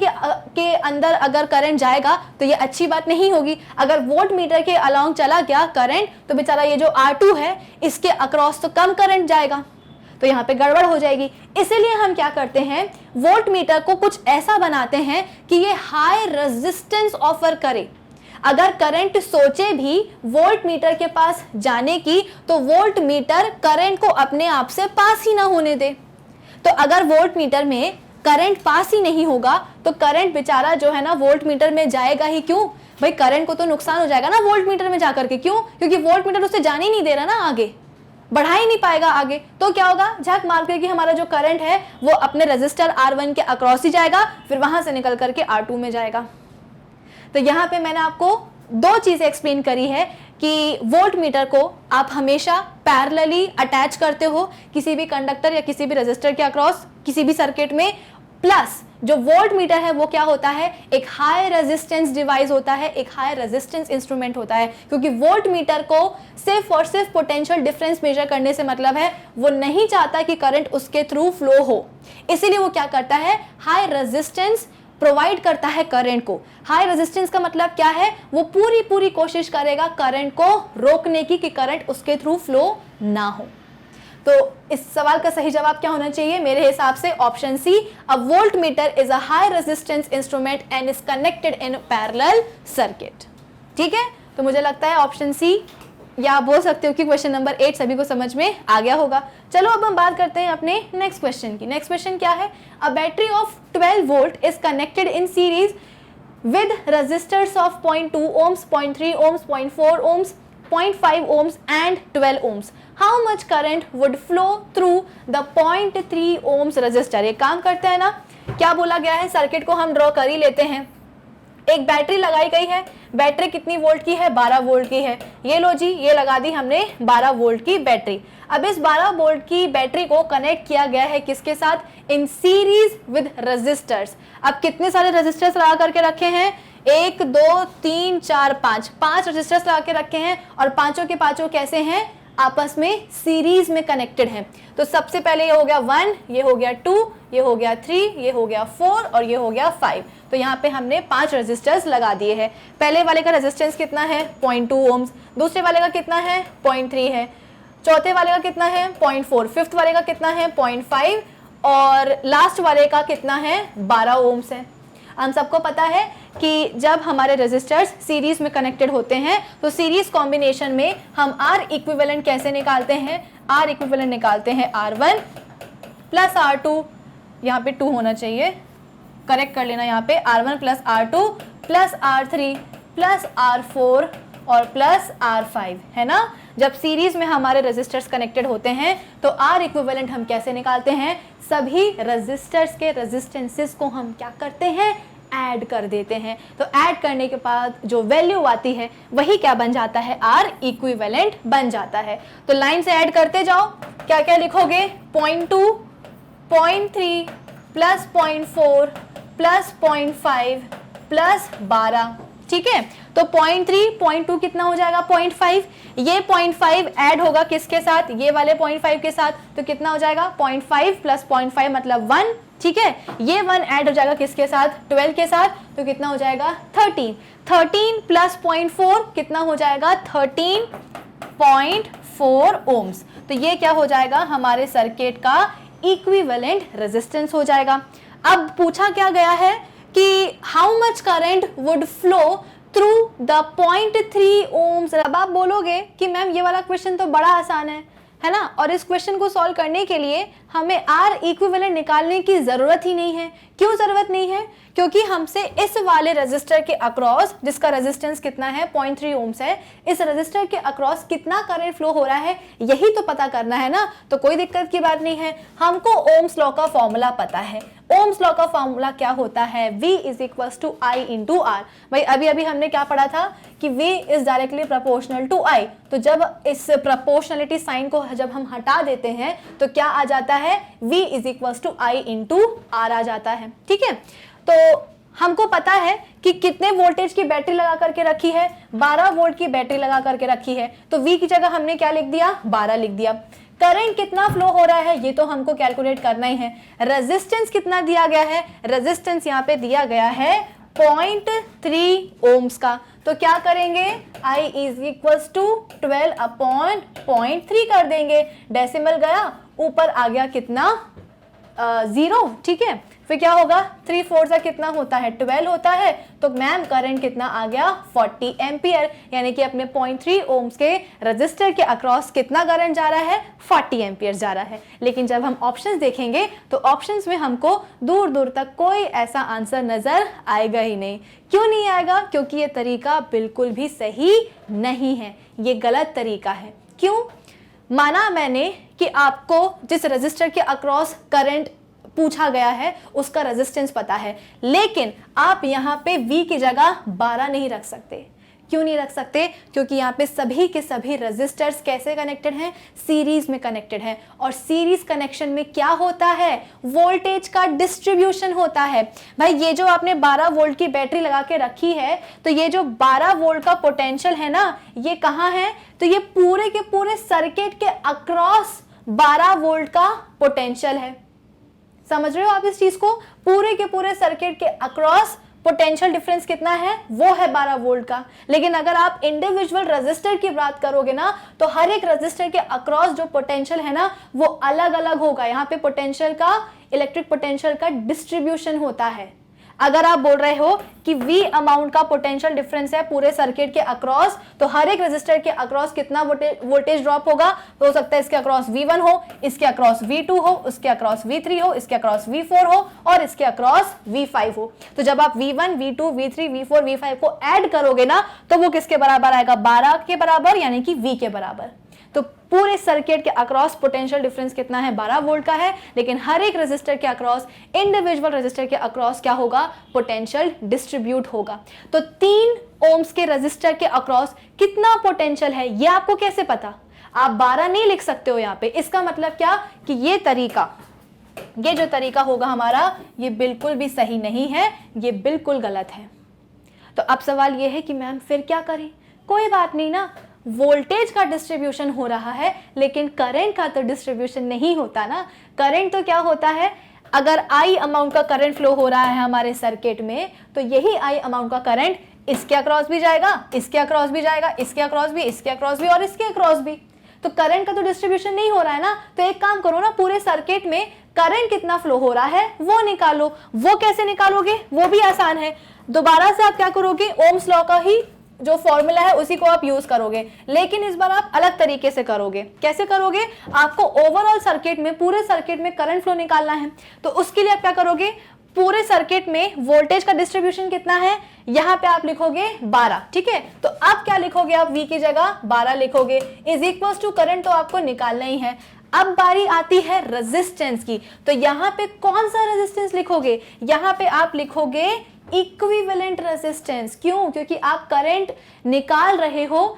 के अंदर अगर करंट जाएगा तो ये अच्छी बात नहीं होगी। अगर वोल्ट मीटर के अलोंग चला गया करंट तो बेचारा ये जो R2 है इसके अक्रॉस तो कम करंट जाएगा, तो यहाँ पे गड़बड़ हो जाएगी। इसीलिए हम क्या करते हैं, वोल्ट मीटर को कुछ ऐसा बनाते हैं कि ये हाई रेजिस्टेंस ऑफर करे। अगर करंट सोचे भी वोल्ट मीटर के पास जाने की तो वोल्ट मीटर करंट को अपने आप से पास ही ना होने दे। तो अगर वोल्ट मीटर में करंट पास ही नहीं होगा तो करंट बेचारा जो है ना वोल्ट मीटर में जाएगा ही क्यों, भाई करंट को तो नुकसान हो जाएगा ना वोल्ट मीटर में जाकर के। क्यों? क्योंकि वोल्ट मीटर उसे जाने ही नहीं दे रहा ना, आगे बढ़ा ही नहीं पाएगा आगे। तो क्या होगा, झक मार करके हमारा जो करंट है वो अपने रेजिस्टर R1 के अक्रॉस ही जाएगा, फिर वहां से निकल करके R2 में जाएगा। तो यहाँ पे मैंने आपको दो चीजें एक्सप्लेन करी है कि वोल्ट मीटर को आप हमेशा पैरेलली अटैच करते हो किसी भी कंडक्टर या किसी भी रेजिस्टर के अक्रॉस किसी भी सर्किट में। प्लस जो वोल्ट मीटर है वो क्या होता है, एक हाई रेजिस्टेंस डिवाइस होता है, एक हाई रेजिस्टेंस इंस्ट्रूमेंट होता है। क्योंकि वोल्ट मीटर को सिर्फ और सिर्फ पोटेंशियल डिफरेंस मेजर करने से मतलब है, वो नहीं चाहता कि करंट उसके थ्रू फ्लो हो, इसीलिए वो क्या करता है, हाई रेजिस्टेंस प्रोवाइड करता है करंट को। हाई रेजिस्टेंस का मतलब क्या है, वो पूरी कोशिश करेगा करंट को रोकने की कि करंट उसके थ्रू फ्लो ना हो। तो इस सवाल का सही जवाब क्या होना चाहिए मेरे हिसाब से, option C, a volt meter is a high resistance instrument and is connected in parallel circuit. ठीक है, तो मुझे लगता है ऑप्शन सी, या आप बोल सकते हो कि क्वेश्चन नंबर 8 सभी को समझ में आ गया होगा। चलो अब हम बात करते हैं अपने नेक्स्ट क्वेश्चन की। नेक्स्ट क्वेश्चन क्या है, a battery of 12 volt is connected in series with resistors of 0.2 ohms, 0.3 ohms, 0.4 ohms, 0.5 ohms and 12 ohms. How much current would flow through the 0.3 ohms resistor? एक काम करते हैं ना, क्या बोला गया है, सर्किट को हम ड्रॉ कर ही लेते हैं। एक बैटरी लगाई गई है, बैटरी कितनी वोल्ट की है, 12 वोल्ट की है। ये लो जी, ये लगा दी हमने 12 वोल्ट की बैटरी। अब इस 12 वोल्ट की बैटरी को कनेक्ट किया गया है किसके साथ, इन सीरीज विद रेजिस्टर्स। अब कितने सारे रेजिस्टर्स लगा करके रखे हैं, 1 2 3 4 5 रेजिस्टर्स लगा के रखे हैं, और पांचों के पांचों कैसे हैं, आपस में सीरीज में कनेक्टेड हैं। तो सबसे पहले ये हो गया 1, ये हो गया 2, ये हो गया 3, ये हो गया 4 और ये हो गया 5। तो यहाँ पे हमने 5 रेजिस्टर्स लगा दिए हैं। पहले वाले का रेजिस्टेंस कितना है, 0.2 ओम्स, दूसरे वाले का कितना है, 0.3 है, चौथे वाले का कितना है, 0.4, फिफ्थ वाले का कितना है, 0.5 और लास्ट वाले का कितना है, 12 ओम्स है। हम सबको पता है कि जब हमारे रेजिस्टर्स सीरीज में कनेक्टेड होते हैं तो सीरीज कॉम्बिनेशन में हम R इक्विवेलेंट कैसे निकालते हैं, R इक्विवेलेंट निकालते हैं R1 प्लस R2, यहाँ पे 2 होना चाहिए, करेक्ट कर लेना, यहाँ पे R1 plus R2 plus R3 plus R4 और प्लस R5 है ना। जब सीरीज में हमारे रेजिस्टर्स कनेक्टेड होते हैं तो R इक्विवेलेंट हम कैसे निकालते हैं, सभी रेजिस्टर्स के रेजिस्टेंसेस को हम क्या करते हैं, ऐड कर देते हैं। तो ऐड करने के बाद जो वैल्यू आती है वही क्या बन जाता है, R इक्विवेलेंट बन जाता है। तो लाइन से ऐड करते जाओ, क्या क्या लिखोगे, 0.2 0.3 प्लस 0.4 प्लस 0.5 प्लस 12, ठीक है। तो 0.3 0.2 कितना हो जाएगा, 0.5, ये 0.5 ऐड होगा किसके साथ, ये वाले 0.5 के साथ, तो कितना हो जाएगा 0.5 प्लस 0.5 मतलब 1, ठीक है। ये 1 ऐड हो जाएगा किसके साथ, 12 के साथ, तो कितना हो जाएगा 13, 13 प्लस 0.4 कितना हो जाएगा 13.4 ओम्स। तो ये क्या हो जाएगा, हमारे सर्किट का इक्विवेलेंट रेजिस्टेंस हो जाएगा। अब पूछा क्या गया है कि how much current would flow through the 0.3 ohms. अब आप बोलोगे कि मैम ये वाला क्वेश्चन तो बड़ा आसान है ना, और इस क्वेश्चन को सॉल्व करने के लिए हमें R इक्विवेलेंट निकालने की जरूरत ही नहीं है। क्यों जरूरत नहीं है, क्योंकि हमसे इस वाले रेजिस्टर के अक्रॉस, जिसका रेजिस्टेंस कितना है 0.3 ओम्स है, इस रेजिस्टर के अक्रॉस कितना करंट फ्लो हो रहा है यही तो पता करना है ना। तो कोई दिक्कत की बात नहीं है, हमको ओम्स लॉ का फॉर्मूला पता है। ओम्स लॉ का फॉर्मूला क्या होता है, V is equal to I into R। भाई अभी अभी हमने क्या पढ़ा था कि V is directly proportional to I। तो जब इस प्रोपोर्शनलिटी साइन को जब हम हटा देते हैं तो क्या आ जाता है, V is equal to I into R आ जाता है, ठीक है। तो हमको पता है कि कितने वोल्टेज की बैटरी लगा करके रखी है, 12 वोल्ट की बैटरी लगा करके रखी है, तो V की जगह हमने क्या लिख दिया, 12 लिख दिया। करंट कितना फ्लो हो रहा है ये तो हमको कैलकुलेट करना ही है। रेजिस्टेंस कितना दिया गया है, रेजिस्टेंस यहाँ पे दिया गया है 0.3 ओम्स का। तो क्या करेंगे, I is equal to 12 upon 0.3 कर देंगे, डेसिमल गया, ऊपर आ गया कितना 0, ठीक है। फिर क्या होगा, 3/4 का कितना होता है, 12 होता है। तो मैम करंट कितना आ गया 40 एम्पियर, यानी कि अपने 0.3 ओम्स के रेजिस्टर के अक्रॉस कितना करंट जा रहा है, 40 एम्पियर जा रहा है। लेकिन जब हम ऑप्शंस देखेंगे तो ऑप्शंस में हमको दूर दूर तक कोई ऐसा आंसर नजर आएगा ही नहीं। क्यों नहीं आएगा, क्योंकि ये तरीका बिल्कुल भी सही नहीं है, ये गलत तरीका है। क्यों, माना मैंने कि आपको जिस रेजिस्टर के अक्रॉस करंट पूछा गया है उसका रेजिस्टेंस पता है, लेकिन आप यहाँ पे V की जगह 12 नहीं रख सकते। क्यों नहीं रख सकते, क्योंकि यहाँ पे सभी के सभी रेजिस्टर्स कैसे कनेक्टेड हैं, सीरीज में कनेक्टेड हैं। और सीरीज कनेक्शन में क्या होता है, वोल्टेज का डिस्ट्रीब्यूशन होता है। भाई ये जो आपने 12 वोल्ट की बैटरी लगा के रखी है, तो ये जो 12 वोल्ट का पोटेंशियल है ना, ये कहाँ है, तो ये पूरे के पूरे सर्किट के अक्रॉस 12 वोल्ट का पोटेंशियल है। समझ रहे हो आप इस चीज को, पूरे के पूरे सर्किट के अक्रॉस पोटेंशियल डिफरेंस कितना है, वो है 12 वोल्ट का। लेकिन अगर आप इंडिविजुअल रेजिस्टर की बात करोगे ना, तो हर एक रेजिस्टर के अक्रॉस जो पोटेंशियल है ना वो अलग अलग होगा। यहाँ पे पोटेंशियल का, इलेक्ट्रिक पोटेंशियल का डिस्ट्रीब्यूशन होता है। अगर आप बोल रहे हो कि V अमाउंट का पोटेंशियल डिफरेंस है पूरे सर्किट के अक्रॉस, तो हर एक रेजिस्टर के अक्रॉस कितना वोल्टेज ड्रॉप होगा? तो हो सकता है इसके अक्रॉस V1 हो, इसके अक्रॉस V2 हो, उसके अक्रॉस V3 हो, इसके अक्रॉस V4 हो और इसके अक्रॉस V5 हो। तो जब आप V1, V2, V3, V4, V5 को ऐड करोगे ना, तो वो किसके बराबर आएगा? 12 के बराबर, यानी कि V के बराबर। तो पूरे सर्किट के अक्रॉस पोटेंशियल डिफरेंस कितना है? 12 वोल्ट का है, लेकिन हर एक रेजिस्टर के अक्रॉस, इंडिविजुअल रेजिस्टर के अक्रॉस क्या होगा? पोटेंशियल डिस्ट्रीब्यूट होगा। तो 3 ओम्स के रेजिस्टर के अक्रॉस कितना पोटेंशियल है, ये आपको कैसे पता? आप 12 नहीं लिख सकते हो यहाँ पे। इसका मतलब क्या कि ये जो तरीका होगा हमारा, ये बिल्कुल भी सही नहीं है, ये बिल्कुल गलत है। तो अब सवाल ये है कि मैम फिर क्या करें? कोई बात नहीं ना, वोल्टेज का डिस्ट्रीब्यूशन हो रहा है, लेकिन करंट का तो डिस्ट्रीब्यूशन नहीं होता ना। करंट तो क्या होता है? अगर I अमाउंट का करंट फ्लो हो रहा है हमारे सर्किट में, तो यही I अमाउंट का करंट इसके अक्रॉस भी जाएगा, इसके अक्रॉस भी जाएगा, इसके अक्रॉस भी, इसके अक्रॉस भी और इसके अक्रॉस भी। तो करंट का तो डिस्ट्रीब्यूशन नहीं हो रहा है ना। तो एक काम करो ना, पूरे सर्किट में करंट कितना फ्लो हो रहा है वो निकालो। वो कैसे निकालोगे? वो भी आसान है। दोबारा से आप क्या करोगे? ओम्स लॉ का ही जो फॉर्मूला है उसी को आप यूज करोगे, लेकिन इस बार आप अलग तरीके से करोगे। कैसे करोगे? आपको ओवरऑल सर्किट में, पूरे सर्किट में करंट फ्लो निकालना है। तो उसके लिए आप क्या करोगे? पूरे सर्किट में वोल्टेज का डिस्ट्रीब्यूशन कितना है, यहां पे आप लिखोगे 12, ठीक है। तो अब क्या लिखोगे? आप V की जगह 12 लिखोगे, इज इक्वल्स टू करंट तो आपको निकालना ही है। अब बारी आती है रेजिस्टेंस की। तो यहां पे कौन सा रेजिस्टेंस लिखोगे? यहां पे आप लिखोगे इक्विवेलेंट रेजिस्टेंस। क्यों? क्योंकि आप करंट निकाल रहे हो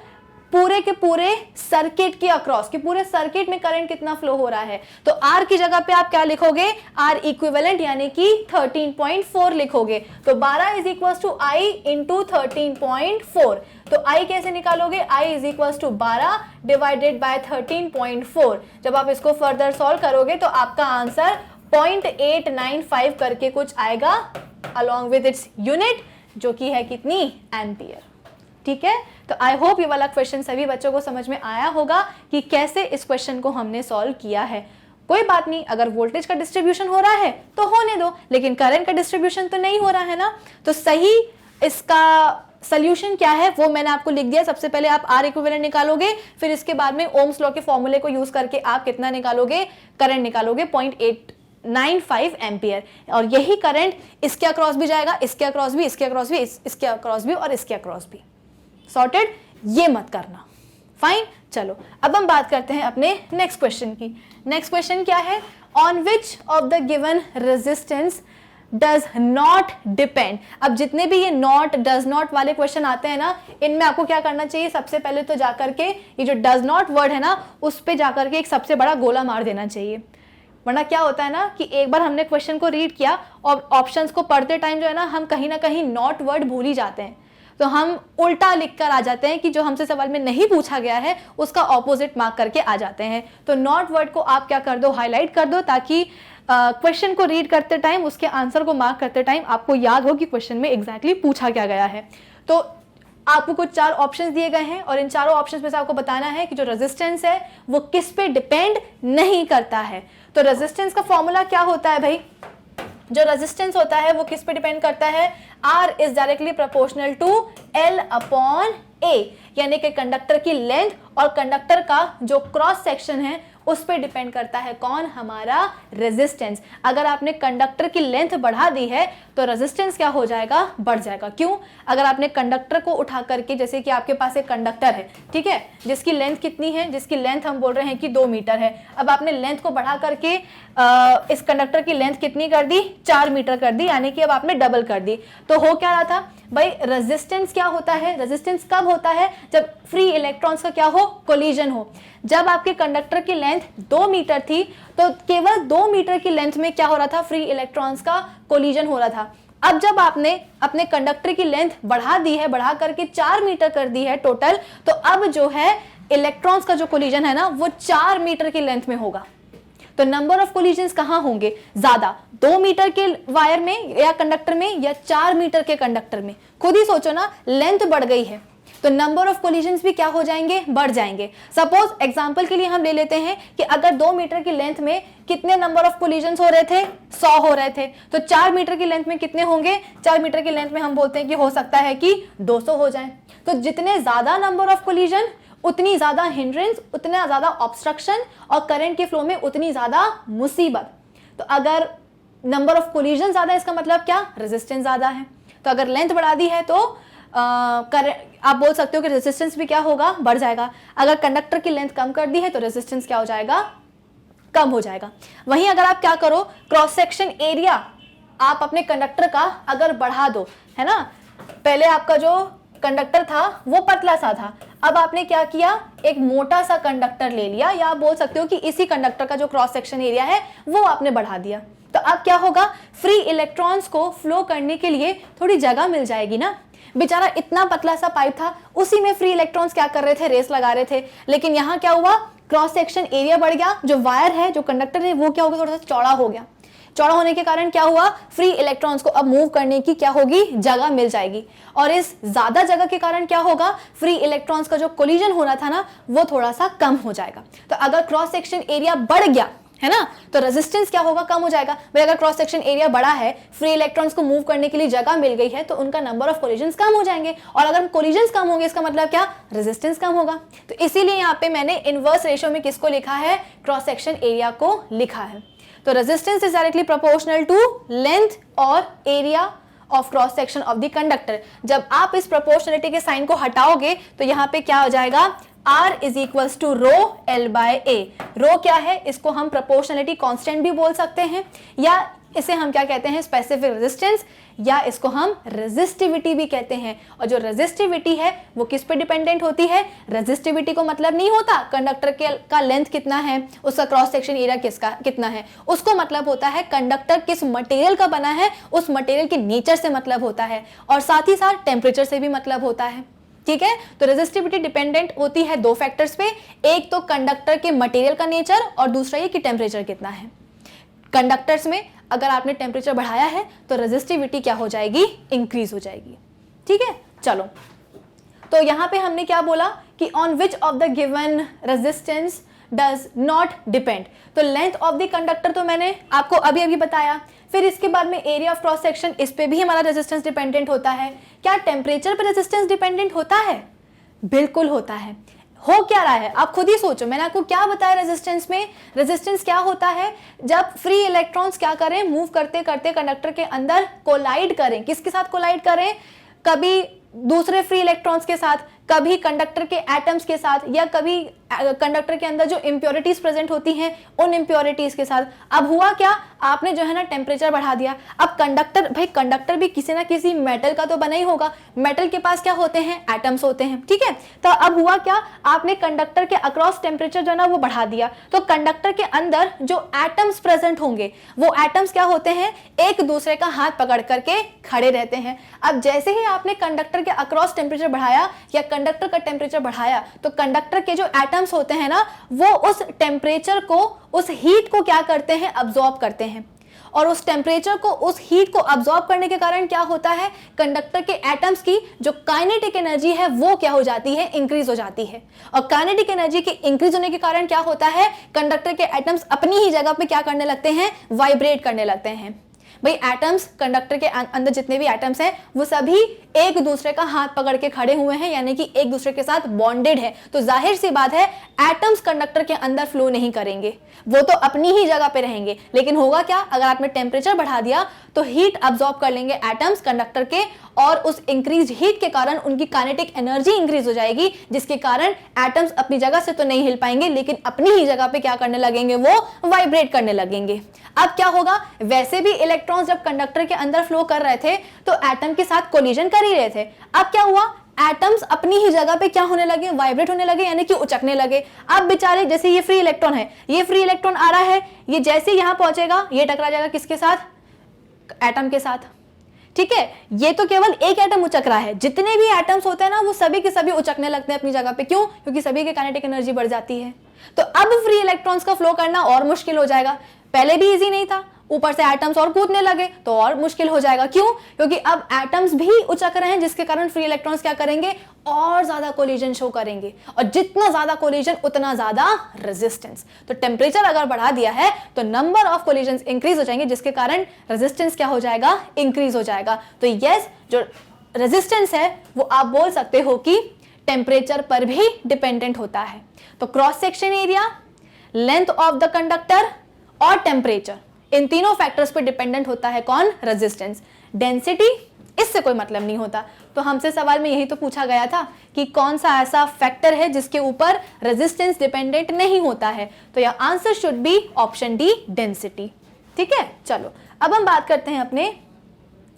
पूरे के पूरे सर्किट के अक्रॉस, कि पूरे सर्किट में करंट कितना फ्लो हो रहा है। तो R की जगह पे आप क्या लिखोगे? R इक्विवेलेंट यानी कि 13.4 लिखोगे। तो 12 is equal to I into 13.4। तो I कैसे निकालोगे? I is equal to 12 divided by 13.4। जब आप इसको फर्दर सॉल्व करोगे तो आपका आंसर 0.895 करके कुछ आएगा, अलॉन्ग विद इट्स यूनिट, जो कि है कितनी? एम्पियर। ठीक है। तो आई होप ये वाला क्वेश्चन सभी बच्चों को समझ में आया होगा कि कैसे इस क्वेश्चन को हमने सॉल्व किया है। कोई बात नहीं, अगर वोल्टेज का डिस्ट्रीब्यूशन हो रहा है तो होने दो, लेकिन करंट का डिस्ट्रीब्यूशन तो नहीं हो रहा है ना। तो सही इसका सोल्यूशन क्या है वो मैंने आपको लिख दिया। सबसे पहले आप R इक्विवेलेंट निकालोगे, फिर इसके बाद में ओम्स लॉ के फॉर्मूले को यूज करके आप कितना निकालोगे? करंट निकालोगे 0.895 एम्पियर। और यही करंट इसके अक्रॉस भी जाएगा, इसके अक्रॉस भी, इसके अक्रॉस भी, इसके अक्रॉस भी और इसके अक्रॉस भी। सॉर्टेड? ये मत करना। फाइन। चलो अब हम बात करते हैं अपने नेक्स्ट क्वेश्चन की। नेक्स्ट क्वेश्चन क्या है? On which of the given resistance does not depend. अब जितने भी ये नॉट, डज नॉट वाले क्वेश्चन आते हैं ना, इनमें आपको क्या करना चाहिए? सबसे पहले तो जाकर के ये जो डज नॉट वर्ड है ना, उस पे जाकर के एक सबसे बड़ा गोला मार देना चाहिए। वरना क्या होता है ना कि एक बार हमने क्वेश्चन को रीड किया और ऑप्शंस को पढ़ते टाइम जो है ना, हम कहीं ना कहीं नॉट वर्ड भूल ही जाते हैं। तो हम उल्टा लिख कर आ जाते हैं कि जो हमसे सवाल में नहीं पूछा गया है उसका ऑपोजिट मार्क करके आ जाते हैं। तो नॉट वर्ड को आप क्या कर दो? हाईलाइट कर दो, ताकि क्वेश्चन को रीड करते टाइम, उसके आंसर को मार्क करते टाइम आपको याद हो कि क्वेश्चन में एग्जैक्टली पूछा क्या गया है। तो आपको कुछ 4 ऑप्शंस दिए गए हैं और इन चारों ऑप्शंस में से आपको बताना है कि जो रेजिस्टेंस है वो किस पे डिपेंड नहीं करता है। तो रेजिस्टेंस का फॉर्मूला क्या होता है भाई? जो रेजिस्टेंस होता है वो किस पे डिपेंड करता है? R is directly proportional to L upon A, यानी कि कंडक्टर की लेंथ और कंडक्टर का जो क्रॉस सेक्शन है उस पे डिपेंड करता है कौन? हमारा रेजिस्टेंस। अगर आपने कंडक्टर की लेंथ बढ़ा दी है तो रेजिस्टेंस क्या हो जाएगा? बढ़ जाएगा। क्यों? अगर आपने कंडक्टर को उठा करके, जैसे कि आपके पास एक कंडक्टर है, ठीक है, जिसकी लेंथ कितनी है? जिसकी लेंथ हम बोल रहे हैं कि 2 मीटर है। अब आपने लेंथ को बढ़ा करके इस कंडक्टर की लेंथ कितनी कर दी? 4 मीटर कर दी, यानी कि अब आपने डबल कर दी। तो हो क्या रहा था भाई? रेजिस्टेंस क्या होता है? रेजिस्टेंस कब होता है? जब फ्री इलेक्ट्रॉन्स का क्या हो? कोलिजन हो। जब आपके कंडक्टर की लेंथ 2 मीटर थी तो केवल 2 मीटर की लेंथ में क्या हो रहा था? फ्री इलेक्ट्रॉन्स का कोलिजन हो रहा था। अब जब आपने अपने कंडक्टर की लेंथ बढ़ा दी है, बढ़ा करके 4 मीटर कर दी है टोटल, तो अब जो है इलेक्ट्रॉन्स का जो कोलिजन है ना, वो 4 मीटर की लेंथ में होगा। तो नंबर ऑफ कोलिजन्स कहां होंगे ज्यादा? 2 मीटर के वायर में या कंडक्टर में, या 4 मीटर के कंडक्टर में? खुद ही सोचो ना, लेंथ बढ़ गई है, तो नंबर ऑफ कोलिजन्स भी क्या हो जाएंगे, बढ़ जाएंगे। सपोज एग्जांपल के लिए हम ले लेते हैं कि अगर 2 मीटर की लेंथ में कितने नंबर ऑफ कोलिजन्स हो रहे थे, 100 हो रहे थे, तो 4 मीटर की लेंथ में कितने होंगे, 4 मीटर की लेंथ में हम बोलते हैं कि हो सकता है कि 200 हो जाए। तो जितने ज्यादा नंबर ऑफ कोलिजन उतनी ज्यादा हिंड्रेंस, उतना ज्यादा ऑब्स्ट्रक्शन और करंट के फ्लो में उतनी ज्यादा मुसीबत। तो अगर नंबर ऑफ कोलिजन ज्यादा है इसका मतलब क्या, रेजिस्टेंस ज्यादा है। तो अगर लेंथ बढ़ा दी है तो आप बोल सकते हो कि रेजिस्टेंस भी क्या होगा, बढ़ जाएगा। अगर कंडक्टर की लेंथ कम कर दी है तो रेजिस्टेंस क्या हो जाएगा, कम हो जाएगा। वहीं अगर आप क्या करो, क्रॉस सेक्शन एरिया आप अपने कंडक्टर का अगर बढ़ा दो, है ना, पहले आपका जो कंडक्टर था वो पतला सा था, अब आपने क्या किया, एक मोटा सा कंडक्टर ले लिया, या आप बोल सकते हो कि इसी कंडक्टर का जो क्रॉस सेक्शन एरिया है वो आपने बढ़ा दिया। तो अब क्या होगा, फ्री इलेक्ट्रॉन्स को फ्लो करने के लिए थोड़ी जगह मिल जाएगी ना। बेचारा इतना पतला सा पाइप था, उसी में फ्री इलेक्ट्रॉन्स क्या कर रहे थे, रेस लगा रहे थे। लेकिन यहाँ क्या हुआ, क्रॉस सेक्शन एरिया बढ़ गया, जो वायर है, जो कंडक्टर है, वो क्या हो गया, थोड़ा सा चौड़ा हो गया। चौड़ा होने के कारण क्या हुआ, फ्री इलेक्ट्रॉन्स को अब मूव करने की क्या होगी, जगह मिल जाएगी। और इस ज्यादा जगह के कारण क्या होगा, फ्री इलेक्ट्रॉन्स का जो कोलिजन होना था ना वो थोड़ा सा कम हो जाएगा। तो अगर क्रॉस सेक्शन एरिया बढ़ गया है ना, तो रेजिस्टेंस क्या होगा, कम हो जाएगा। भाई अगर क्रॉस सेक्शन एरिया बड़ा है, फ्री इलेक्ट्रॉन्स को मूव करने के लिए जगह मिल गई है, तो उनका नंबर ऑफ कोलिजन्स कम हो जाएंगे। और अगर कोलिजन्स कम होंगे इसका मतलब क्या, रेजिस्टेंस कम होगा। तो इसीलिए यहाँ पे मैंने इनवर्स रेशियो में किसको लिखा है, क्रॉस सेक्शन एरिया को लिखा है। तो resistance is directly proportional to length और area of cross section of the conductor. जब आप इस प्रोपोर्शनलिटी के साइन को हटाओगे तो यहाँ पे क्या हो जाएगा, R is equals to rho L by A। Rho क्या है, इसको हम प्रोपोर्शनलिटी कांस्टेंट भी बोल सकते हैं, या इसे हम क्या कहते हैं, स्पेसिफिक रेजिस्टेंस, या इसको हम रेजिस्टिविटी भी कहते हैं। और जो रेजिस्टिविटी है वो किस पे डिपेंडेंट होती है, रेजिस्टिविटी को मतलब नहीं होता कंडक्टर के का लेंथ कितना है, उसका क्रॉस सेक्शन एरिया किसका कितना है, उसको मतलब होता है कंडक्टर किस मटेरियल का बना है, उस मटेरियल के नेचर से मतलब होता है, और साथ ही साथ टेम्परेचर से भी मतलब होता है। ठीक है, तो रेजिस्टिविटी डिपेंडेंट होती है 2 फैक्टर्स पे, एक तो कंडक्टर के मटेरियल का नेचर और दूसरा ये कि टेम्परेचर कितना है। कंडक्टर्स में अगर आपने टेम्परेचर बढ़ाया है तो रेजिस्टिविटी क्या हो जाएगी, इंक्रीज हो जाएगी। ठीक है, चलो, तो यहां पे हमने क्या बोला कि on which of the given resistance does not depend. तो लेंथ ऑफ द कंडक्टर तो मैंने आपको अभी अभी बताया। फिर इसके बाद में एरिया ऑफ क्रॉस सेक्शन, इस पे भी हमारा रेजिस्टेंस डिपेंडेंट होता है। क्या टेम्परेचर पे रेजिस्टेंस डिपेंडेंट होता है, बिल्कुल होता है। हो क्या रहा है आप खुद ही सोचो, मैंने आपको क्या बताया रेजिस्टेंस में, रेजिस्टेंस क्या होता है, जब फ्री इलेक्ट्रॉन्स क्या करें, मूव करते करते कंडक्टर के अंदर कोलाइड करें। किसके साथ कोलाइड करें, कभी दूसरे फ्री इलेक्ट्रॉन्स के साथ, कभी कंडक्टर के एटम्स के साथ, या कभी कंडक्टर के अंदर जो इंप्योरिटीज प्रेजेंट होती हैं उन इंप्योरिटीज के साथ। अब हुआ क्या, आपने जो है ना टेम्परेचर बढ़ा दिया। अब कंडक्टर, भाई कंडक्टर भी किसी ना किसी मेटल का तो बना ही होगा, मेटल के पास क्या होते हैं, एटम्स होते हैं। ठीक है, तो अब हुआ क्या, आपने कंडक्टर के अक्रॉस टेम्परेचर जो है ना वो बढ़ा दिया, तो कंडक्टर के अंदर जो एटम्स प्रेजेंट होंगे वो एटम्स क्या होते हैं, एक दूसरे का हाथ पकड़ करके खड़े रहते हैं। अब जैसे ही आपने कंडक्टर के अक्रॉस टेम्परेचर बढ़ाया या कंडक्टर का टेम्परेचर बढ़ाया, तो कंडक्टर के जो एटम्स होते हैं ना वो उस टेम्परेचर को, उस हीट को क्या करते हैं, अब्सॉर्ब करते हैं। और उस टेम्परेचर को, उस हीट को अब्सॉर्ब करने के कारण क्या होता है, कंडक्टर के एटम्स की जो काइनेटिक एनर्जी है वो क्या हो जाती है, इंक्रीज हो जाती है। और काइनेटिक एनर्जी के इंक्रीज होने के कारण क्या होता है, कंडक्टर के एटम्स अपनी ही जगह पे क्या करने लगते हैं, वाइब्रेट करने लगते हैं। भाई एटम्स, कंडक्टर के अंदर जितने भी एटम्स हैं वो सभी एक दूसरे का हाथ पकड़ के खड़े हुए हैं, यानी कि एक दूसरे के साथ बॉन्डेड है। तो जाहिर सी बात है एटम्स कंडक्टर के अंदर फ्लो नहीं करेंगे, वो तो अपनी ही जगह पे रहेंगे। लेकिन होगा क्या, अगर आपने टेम्परेचर बढ़ा दिया तो हीट अब्सॉर्ब कर लेंगे एटम्स कंडक्टर के, और उस इंक्रीज हीट के कारण उनकी काइनेटिक एनर्जी इंक्रीज हो जाएगी, जिसके कारण एटम्स अपनी जगह से तो नहीं हिल पाएंगे, लेकिन अपनी ही जगह पे क्या करने लगेंगे, वो वाइब्रेट करने लगेंगे। अब क्या होगा, वैसे भी इलेक्ट्रॉन्स जब कंडक्टर के अंदर फ्लो कर रहे थे तो एटम के साथ कोलिजन कर ही रहे थे। अब क्या हुआ, एटम्स अपनी ही जगह पे क्या होने लगे, वाइब्रेट होने लगे, यानी कि उचकने लगे। अब बेचारे, जैसे ये फ्री इलेक्ट्रॉन है, ये फ्री इलेक्ट्रॉन आ रहा है, ये जैसे यहां पहुंचेगा ये टकरा जाएगा किसके साथ, एटम के साथ। ठीक है, ये तो केवल एक एटम उचक रहा है, जितने भी एटम्स होते हैं ना वो सभी के सभी उचकने लगते हैं अपनी जगह पे। क्यों, क्योंकि सभी की काइनेटिक एनर्जी बढ़ जाती है। तो अब फ्री इलेक्ट्रॉन्स का फ्लो करना और मुश्किल हो जाएगा। पहले भी इजी नहीं था, ऊपर से एटम्स और कूदने लगे तो और मुश्किल हो जाएगा। क्यों? क्योंकि अब एटम्स भी उचक रहे हैं, जिसके कारण फ्री इलेक्ट्रॉन्स क्या करेंगे, और ज्यादा कोलिजन शो करेंगे, और जितना ज्यादा कोलिजन उतना ज्यादा रेजिस्टेंस। तो टेम्परेचर अगर बढ़ा दिया है तो नंबर ऑफ कोलिजन इंक्रीज हो जाएंगे, जिसके कारण रेजिस्टेंस क्या हो जाएगा, इंक्रीज हो जाएगा। तो यस, जो रेजिस्टेंस है वो आप बोल सकते हो कि टेम्परेचर पर भी डिपेंडेंट होता है। तो cross section area, length of the conductor और टेम्परेचर, इन तीनों फैक्टर्स पर डिपेंडेंट होता है कौन, रेजिस्टेंस। डेंसिटी, इससे कोई मतलब नहीं होता। तो हमसे सवाल में यही तो पूछा गया था कि कौन सा ऐसा फैक्टर है जिसके ऊपर रेजिस्टेंस डिपेंडेंट नहीं होता है। तो यह answer should be option D, density. ठीक है, चलो अब हम बात करते हैं अपने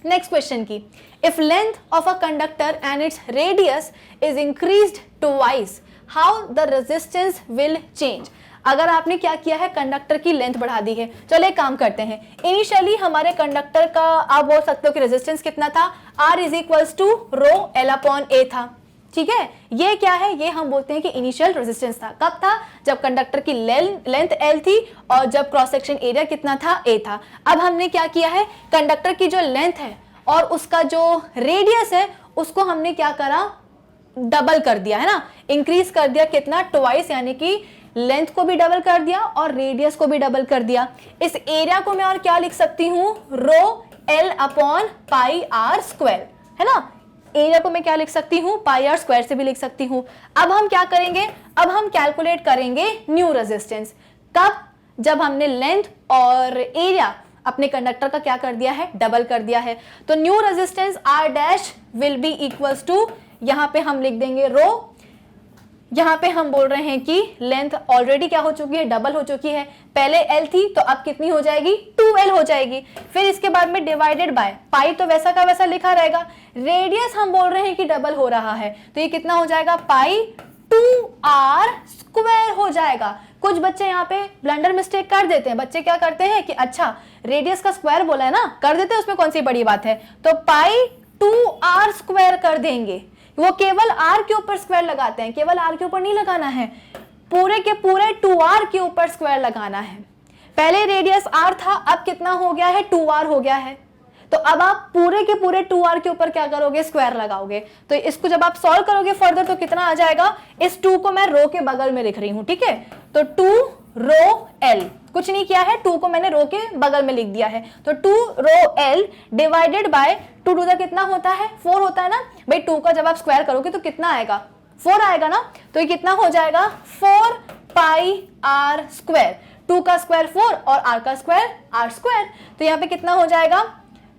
नेक्स्ट क्वेश्चन की। If length of a conductor and its radius is increased twice, how the resistance will change. अगर आपने क्या किया है, कंडक्टर की लेंथ बढ़ा दी है। चलो एक काम करते हैं, इनिशियली हमारे कंडक्टर का आप बोल सकते हो कि रेजिस्टेंस कितना था, R is equals to rho L upon A था। ठीक है, ये क्या है, ये हम बोलते हैं कि इनिशियल रेजिस्टेंस था। कब था, जब कंडक्टर की लेंथ L थी और जब क्रॉस सेक्शन एरिया कितना था, A था। अब हमने क्या किया है, कंडक्टर की जो लेंथ है और उसका जो रेडियस है उसको हमने क्या करा, डबल कर दिया है ना, इंक्रीज कर दिया। कितना, ट्वाइस, यानी कि लेंथ को भी डबल कर दिया और रेडियस को भी डबल कर दिया। इस एरिया को मैं और क्या लिख सकती हूं, रो L अपॉन पाई R स्क्वायर, है ना। एरिया को मैं क्या लिख सकती हूं, पाई R स्क्वायर से भी लिख सकती हूं। अब हम क्या करेंगे, अब हम कैलकुलेट करेंगे न्यू रेजिस्टेंस। कब, जब हमने लेंथ और एरिया अपने कंडक्टर का क्या कर दिया है, डबल कर दिया है। तो new resistance R dash will be equals to, यहां पे हम लिख देंगे रो, यहां पे हम बोल रहे हैं कि लेंथ ऑलरेडी क्या हो चुकी है, डबल हो चुकी है। पहले L थी तो अब कितनी हो जाएगी, 2L हो जाएगी। फिर इसके बाद में डिवाइडेड बाय पाई, तो वैसा का वैसा लिखा रहेगा। रेडियस हम बोल रहे हैं कि डबल हो रहा है, तो ये कितना हो जाएगा, पाई 2R स्क्वायर हो जाएगा। कुछ बच्चे यहाँ पे ब्लंडर मिस्टेक कर देते हैं। बच्चे क्या करते हैं कि अच्छा रेडियस का स्क्वायर बोला है ना, कर देते हैं, उसमें कौन सी बड़ी बात है। तो पाई 2R स्क्वायर कर देंगे। वो केवल R के ऊपर स्क्वायर लगाते हैं, केवल R के ऊपर नहीं लगाना है, पूरे के पूरे 2R के ऊपर स्क्वायर लगाना है। पहले रेडियस R था, अब कितना हो गया है, 2R हो गया है। तो अब आप पूरे के पूरे 2R के ऊपर क्या करोगे, स्क्वायर लगाओगे। तो इसको जब आप सॉल्व करोगे फर्दर तो कितना आ जाएगा, इस 2 को मैं रो के बगल में लिख रही हूं, ठीक है। तो 2 रो L, कुछ नहीं किया है, 2 को मैंने रो के बगल में लिख दिया है। तो 2 rho L divided by 2 to the कितना होता है, 4 होता है ना भाई। 2 का जब आप स्क्वायर करोगे तो कितना आएगा, 4 आएगा ना। तो ये कितना हो जाएगा, 4 पाई R स्क्वायर। 2 का स्क्वायर 4 और R का स्क्वायर R स्क्वायर। तो यहाँ पे कितना हो जाएगा,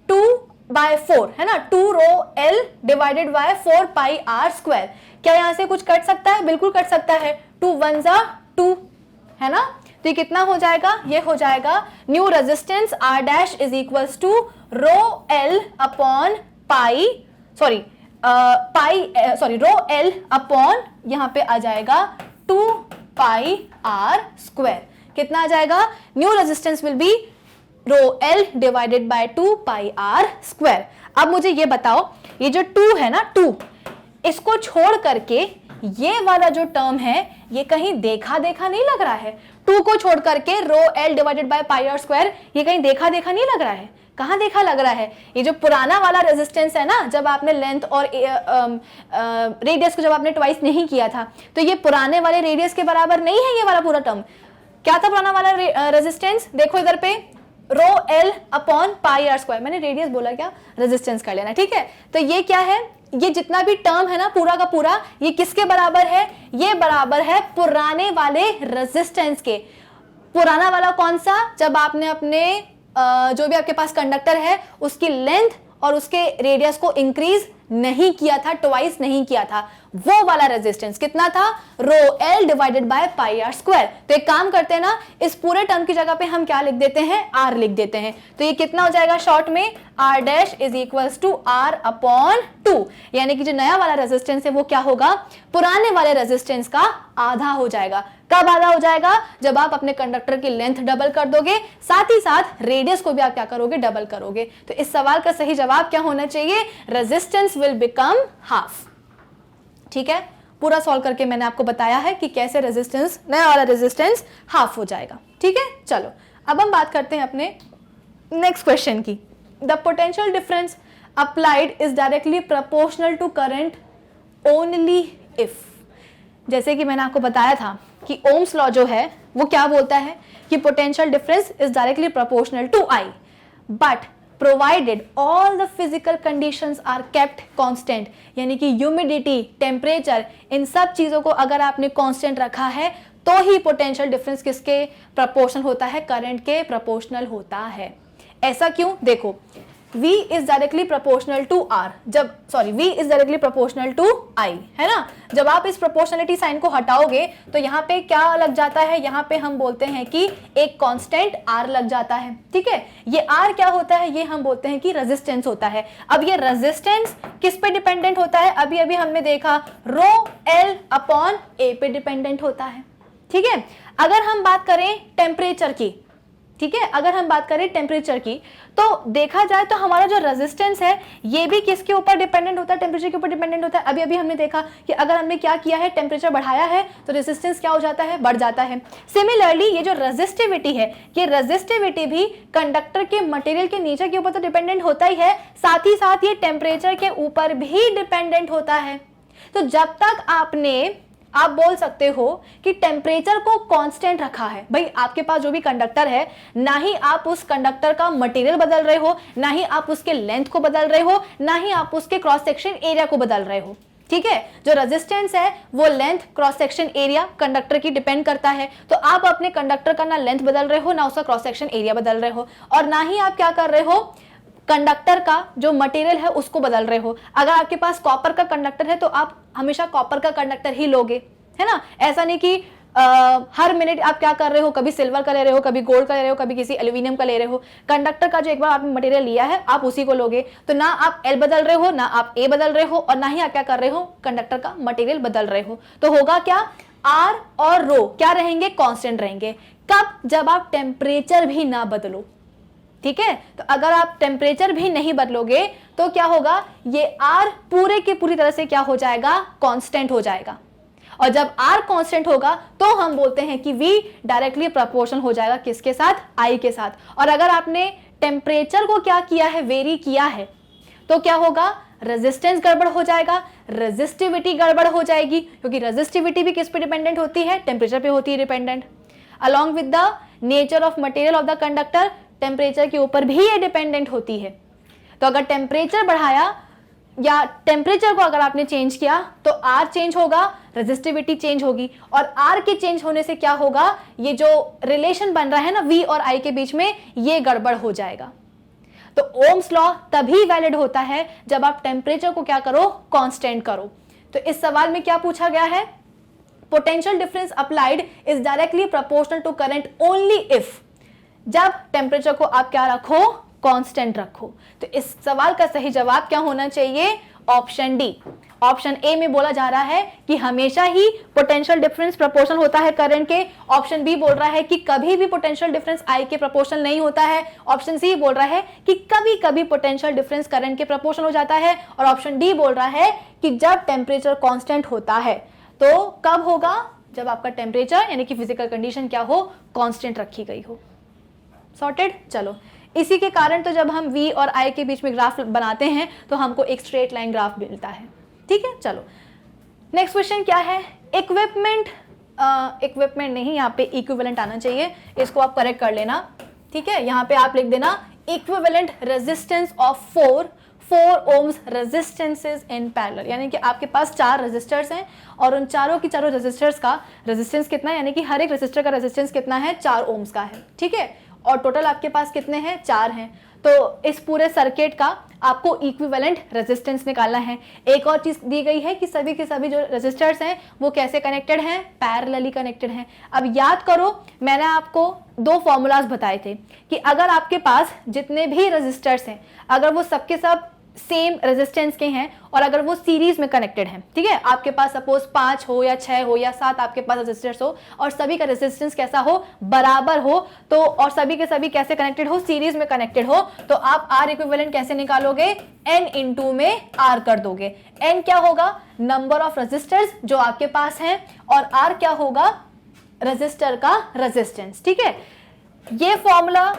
2 बाय 4, है ना। 2 रो L डिवाइडेड बाय 4 पाई R स्क्वायर। क्या यहाँ से कुछ कट सकता है, बिल्कुल कट सकता है। 2 1 जा 2, है ना। तो ये कितना हो जाएगा, ये हो जाएगा new resistance R dash is equals to rho L upon pi, rho L upon यहाँ पे आ जाएगा 2 पाई R स्क्वायर। कितना आ जाएगा, new resistance will be rho L divided by 2 pi R square. अब मुझे ये बताओ, ये जो 2 है ना, 2, इसको छोड़ करके ये वाला जो टर्म है ये कहीं देखा देखा नहीं लग रहा है। 2 को छोड़ करके रो L divided by pi R square, ये कहीं देखा देखा नहीं लग रहा है। कहाँ देखा लग रहा है, ये जो पुराना वाला रेजिस्टेंस है ना, जब आपने लेंथ और रेडियस को जब आपने ट्वाइस नहीं किया था, तो ये पुराने वाले रेडियस के बराबर नहीं है। ये वाला पूरा टर्म क्या था, पुराना वाला रेजिस्टेंस, देखो इधर पे रो L अपॉन पाई R स्क्वायर। मैंने रेडियस बोला क्या, रेजिस्टेंस कर लेना, ठीक है। तो ये क्या है, ये जितना भी टर्म है ना पूरा का पूरा, ये किसके बराबर है, ये बराबर है पुराने वाले रेजिस्टेंस के। पुराना वाला कौन सा, जब आपने अपने जो भी आपके पास कंडक्टर है उसकी लेंथ और उसके रेडियस को इंक्रीज नहीं किया था, ट्वाइस नहीं किया था, वो वाला रेजिस्टेंस कितना था, रो L divided by pi R square. तो एक काम करते हैं ना, इस पूरे टर्म की जगह पे हम क्या लिख देते हैं, R लिख देते हैं। तो ये कितना हो जाएगा शॉर्ट में, R dash is equals to R upon 2, यानी कि जो नया वाला रेजिस्टेंस है वो क्या होगा, पुराने वाले रेजिस्टेंस का आधा हो जाएगा। कब आधा हो जाएगा, जब आप अपने कंडक्टर की लेंथ डबल कर दोगे, साथ ही साथ रेडियस को भी आप क्या करोगे, डबल करोगे। तो इस सवाल का सही जवाब क्या होना चाहिए, रेजिस्टेंस विल बिकम हाफ। ठीक है, पूरा सॉल्व करके मैंने आपको बताया है कि कैसे रेजिस्टेंस, नया वाला रेजिस्टेंस हाफ हो जाएगा। ठीक है, चलो अब हम बात करते हैं अपने नेक्स्ट क्वेश्चन की, the potential difference applied is directly proportional to current only if, जैसे कि मैंने आपको बताया था कि ओम्स लॉ जो है वो क्या बोलता है कि potential difference is directly proportional to I, but provided all the physical conditions are kept constant, यानी कि ह्यूमिडिटी, टेम्परेचर, इन सब चीजों को अगर आपने कांस्टेंट रखा है तो ही पोटेंशियल डिफरेंस किसके प्रोपोर्शनल होता है, करंट के प्रोपोर्शनल होता है। ऐसा क्यों, देखो V is directly proportional to R, जब V is directly proportional to I, है ना। जब आप इस प्रोपोर्शनलिटी साइन को हटाओगे तो यहाँ पे क्या लग जाता है, यहाँ पे हम बोलते हैं कि एक कांस्टेंट R लग जाता है, ठीक है। ये R क्या होता है, ये हम बोलते हैं कि रेजिस्टेंस होता है। अब ये रेजिस्टेंस किस पे डिपेंडेंट होता है, अभी अभी हमने देखा रो L अपॉन A पे डिपेंडेंट होता है, ठीक है। अगर हम बात करें टेम्परेचर की, ठीक है, अगर हम बात करें टेम्परेचर की, तो देखा जाए तो हमारा जो रेजिस्टेंस है ये भी किसके ऊपर डिपेंडेंट होता है, टेम्परेचर के ऊपर डिपेंडेंट होता है। अभी अभी हमने देखा कि अगर हमने क्या किया है, टेम्परेचर बढ़ाया है तो रेजिस्टेंस क्या हो जाता है, बढ़ जाता है। सिमिलरली ये जो रेजिस्टिविटी है, ये रेजिस्टिविटी भी कंडक्टर के मटेरियल के नेचर के ऊपर तो डिपेंडेंट होता ही है, साथ ही साथ ये टेम्परेचर के ऊपर भी डिपेंडेंट होता है। तो जब तक आप बोल सकते हो कि टेम्परेचर को कांस्टेंट रखा है, भाई आपके पास जो भी कंडक्टर है, ना ही आप उस कंडक्टर का मटेरियल बदल रहे हो, ना ही आप उसके लेंथ को बदल रहे हो, ना ही आप उसके क्रॉस सेक्शन एरिया को बदल रहे हो, ठीक है। जो रेजिस्टेंस है वो length, cross section area conductor की डिपेंड करता है। तो आप अपने कंडक्टर का ना लेंथ बदल रहे हो, ना उसका क्रॉस सेक्शन एरिया बदल रहे हो, और ना ही आप क्या कर रहे हो, कंडक्टर का जो मटेरियल है उसको बदल रहे हो। अगर आपके पास कॉपर का कंडक्टर है तो आप हमेशा कॉपर का कंडक्टर ही लोगे, है ना। ऐसा नहीं कि हर मिनट आप क्या कर रहे हो, कभी सिल्वर का ले रहे हो, कभी गोल्ड का ले रहे हो, कभी किसी एल्यूमिनियम का ले रहे हो। कंडक्टर का जो एक बार आपने मटेरियल लिया है आप उसी को लोगे। तो ना आप एल बदल रहे हो, ना आप ए बदल रहे हो, और ना ही आप क्या कर रहे हो, कंडक्टर का मटेरियल बदल रहे हो। तो होगा क्या, आर और रो क्या रहेंगे, कांस्टेंट रहेंगे। कब, जब आप टेम्परेचर भी ना बदलो, ठीक है। तो अगर आप टेम्परेचर भी नहीं बदलोगे तो क्या होगा, ये R पूरे की पूरी तरह से क्या हो जाएगा, कांस्टेंट हो जाएगा। और जब R कांस्टेंट होगा तो हम बोलते हैं कि V डायरेक्टली प्रोपोर्शनल हो जाएगा किसके साथ, I के साथ। और अगर आपने टेम्परेचर को क्या किया है, वेरी किया है, तो क्या होगा, रेजिस्टेंस गड़बड़ हो जाएगा, रेजिस्टिविटी गड़बड़ हो जाएगी, क्योंकि रेजिस्टिविटी भी किस पे डिपेंडेंट होती है, टेम्परेचर पे होती है dependent. Along with the nature of material of the conductor, temperature के ऊपर भी ये डिपेंडेंट होती है। तो अगर टेम्परेचर बढ़ाया या टेम्परेचर को अगर आपने चेंज किया तो R चेंज होगा, रेजिस्टिविटी चेंज होगी, और R के चेंज होने से क्या होगा, ये जो रिलेशन बन रहा है ना V और I के बीच में, ये गड़बड़ हो जाएगा। तो ओम्स लॉ तभी वैलिड होता है जब आप टेम्परेचर को क्या करो, कांस्टेंट करो। तो इस सवाल में क्या पूछा गया है, potential difference applied is directly proportional to current only if, जब टेम्परेचर को आप क्या रखो, कांस्टेंट रखो। तो इस सवाल का सही जवाब क्या होना चाहिए, ऑप्शन डी। ऑप्शन ए में बोला जा रहा है कि हमेशा ही पोटेंशियल डिफरेंस प्रोपोर्शनल होता है करंट के। ऑप्शन बी बोल रहा है कि कभी भी पोटेंशियल डिफरेंस आई के प्रोपोर्शनल नहीं होता है। ऑप्शन सी बोल रहा है कि कभी कभी पोटेंशियल डिफरेंस करंट के प्रोपोर्शनल हो जाता है। और ऑप्शन डी बोल रहा है कि जब टेम्परेचर कांस्टेंट होता है। तो कब होगा, जब आपका टेम्परेचर यानी कि फिजिकल कंडीशन क्या हो, कांस्टेंट रखी गई हो। सॉर्टेड। चलो, इसी के कारण तो जब हम V और I के बीच में ग्राफ बनाते हैं तो हमको एक स्ट्रेट लाइन ग्राफ मिलता है, ठीक है। चलो, नेक्स्ट क्वेश्चन क्या है, इक्विपमेंट नहीं, यहाँ पे इक्विवेलेंट आना चाहिए, इसको आप करेक्ट कर लेना, ठीक है। यहाँ पे आप लिख देना equivalent resistance of 4 ohms resistances in parallel, यानी कि आपके पास 4 रेजिस्टर्स हैं और उन चारों की चारों रेजिस्टर्स का रेजिस्टेंस कितना है, यानी कि हर एक रेजिस्टर का रेजिस्टेंस कितना है, 4 ओम्स का है, ठीक है। और टोटल आपके पास कितने हैं, 4 हैं। तो इस पूरे सर्किट का आपको इक्विवेलेंट रेजिस्टेंस निकालना है। एक और चीज दी गई है कि सभी के सभी जो रेजिस्टर्स हैं वो कैसे कनेक्टेड हैं, पैरेलली कनेक्टेड हैं। अब याद करो, मैंने आपको 2 फॉर्मूलाज बताए थे कि अगर आपके पास जितने भी रेजिस्टर्स हैं, अगर वो सबके सब सेम रेजिस्टेंस के हैं और अगर वो सीरीज में कनेक्टेड हैं, ठीक है, आपके पास सपोज 5 हो या 6 हो या 7 आपके पास रेजिस्टर्स हो और सभी का रेजिस्टेंस कैसा हो, बराबर हो, तो और सभी के सभी कैसे कनेक्टेड हो, सीरीज में कनेक्टेड हो, तो आप R इक्विवेलेंट कैसे निकालोगे, N × में R कर दोगे। N क्या होगा, नंबर ऑफ रेजिस्टर्स जो आपके पास हैं, और R क्या होगा, रेजिस्टर का रेजिस्टेंस, ठीक है। ये फॉर्मूला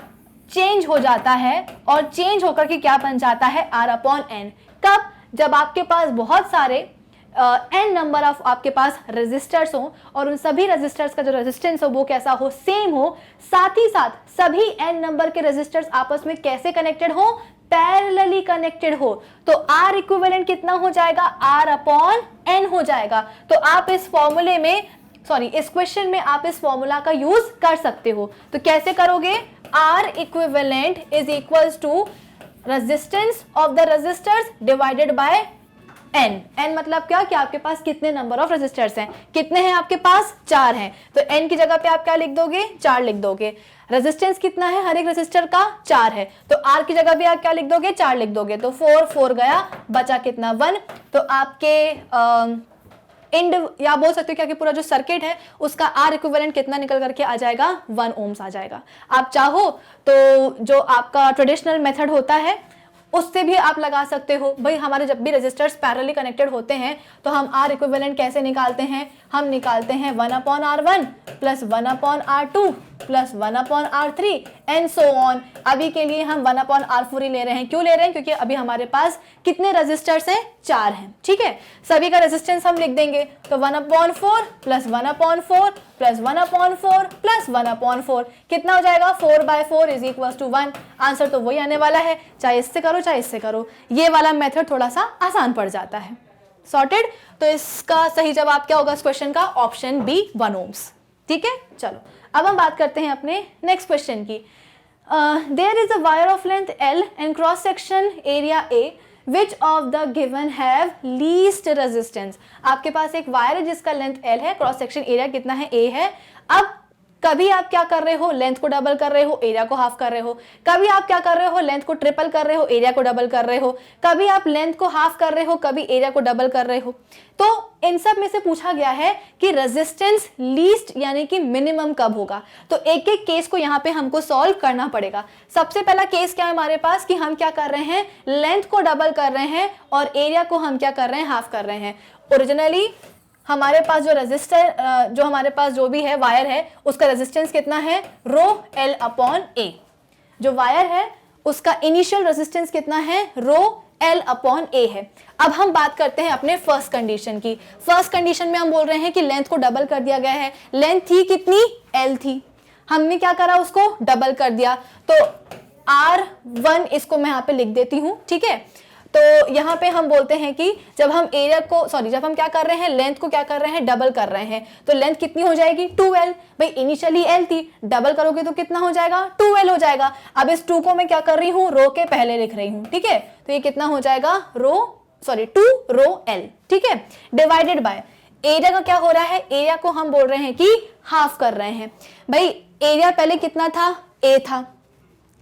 चेंज हो जाता है और चेंज होकर के क्या बन जाता है, R अपॉन n। कब? जब आपके पास बहुत सारे n नंबर ऑफ आपके पास रेजिस्टर्स हो और उन सभी रेजिस्टर्स का जो रेजिस्टेंस हो वो कैसा हो, सेम हो, साथ ही साथ सभी n नंबर के रेजिस्टर्स आपस में कैसे कनेक्टेड हो, पैरेलली कनेक्टेड हो। तो R इक्विवेलेंट कितना हो जाएगा, R अपॉन n हो जाएगा। तो आप इस फॉर्मूले में इस क्वेश्चन में आप इस फॉर्मूला का यूज कर सकते हो। तो कैसे करोगे, R equivalent is equals to resistance of the resistors divided by n। n मतलब क्या कि आपके पास कितने नंबर ऑफ रेजिस्टर्स हैं, कितने हैं आपके पास, 4 हैं। तो n की जगह पे आप क्या लिख दोगे, 4 लिख दोगे। रेजिस्टेंस कितना है हर एक रेजिस्टर का, 4 है। तो r की जगह पे आप क्या लिख दोगे, 4 लिख दोगे। तो 4 गया, बचा कितना, 1। तो आपके इंड या बोल सकते हो क्या कि पूरा जो सर्किट है उसका R इक्विवेलेंट कितना निकल करके आ जाएगा, 1 ओम्स आ जाएगा। आप चाहो तो जो आपका ट्रेडिशनल मेथड होता है उससे भी आप लगा सकते हो। भाई हमारे जब भी रेजिस्टर्स पैरेलली कनेक्टेड होते हैं तो हम R इक्विवेलेंट कैसे निकालते हैं, हम निकालते हैं 1 upon R1 plus 1 upon R2 plus 1 upon R3 and so on. अभी के लिए हम 1 अपॉन R4 ही ले रहे हैं। क्यों ले रहे हैं, क्योंकि अभी हमारे पास कितने रेजिस्टर्स हैं, 4 हैं। ठीक है, सभी का रेजिस्टेंस हम लिख देंगे। तो 1 upon 4 plus 1 upon 4 plus 1 upon 4 plus 1 upon 4 कितना हो जाएगा, 4/4 इज इक्वल टू 1। आंसर तो वही आने वाला है, चाहे इससे करो चाहे इससे करो। ये वाला मेथड थोड़ा सा आसान पड़ जाता है। सॉर्टेड। तो इसका सही जवाब क्या होगा इस क्वेश्चन का, ऑप्शन बी, 1 ओम्स। ठीक है, चलो अब हम बात करते हैं अपने नेक्स्ट क्वेश्चन की। There is a wire of length L and cross section area A which of the given have least resistance. आपके पास एक वायर है जिसका लेंथ L है, क्रॉस सेक्शन एरिया कितना है, A है। अब कभी आप क्या कर रहे हो, लेंथ को डबल कर रहे हो, एरिया को हाफ कर रहे हो। कभी आप क्या कर रहे हो, लेंथ को ट्रिपल कर रहे हो, एरिया को डबल कर रहे हो। कभी आप लेंथ को हाफ कर रहे हो, कभी एरिया को डबल कर रहे हो। तो इन सब में से पूछा गया है कि रेजिस्टेंस लीस्ट यानी कि मिनिमम कब होगा। तो एक एक केस को यहाँ पे हमको सॉल्व करना पड़ेगा। सबसे पहला केस क्या है हमारे पास कि हम क्या कर रहे हैं, लेंथ को डबल कर रहे हैं और एरिया को हम क्या कर रहे हैं, हाफ कर रहे हैं। ओरिजिनली हमारे पास जो रेजिस्टर जो हमारे पास जो भी है वायर है उसका रेजिस्टेंस कितना है, रो L अपॉन A। जो वायर है उसका इनिशियल रेजिस्टेंस कितना है, रो L अपॉन A है। अब हम बात करते हैं अपने फर्स्ट कंडीशन की। फर्स्ट कंडीशन में हम बोल रहे हैं कि लेंथ को डबल कर दिया गया है। लेंथ थी कितनी, L थी, हमने क्या करा, उसको डबल कर दिया। तो R1 इसको मैं यहाँ पे लिख देती हूँ। ठीक है, तो यहाँ पे हम बोलते हैं कि जब हम एरिया को जब हम क्या कर रहे हैं, लेंथ को क्या कर रहे हैं, डबल कर रहे हैं। तो लेंथ कितनी हो जाएगी, 2L। भाई इनिशियली L थी, डबल करोगे तो कितना हो जाएगा, 2L हो जाएगा। अब इस 2 को मैं क्या कर रही हूँ, रो के पहले लिख रही हूँ। ठीक है, तो ये कितना हो जाएगा, 2 रो L। ठीक है, डिवाइडेड बाय एरिया का क्या हो रहा है, एरिया को हम बोल रहे हैं कि हाफ कर रहे हैं। भाई एरिया पहले कितना था, A था,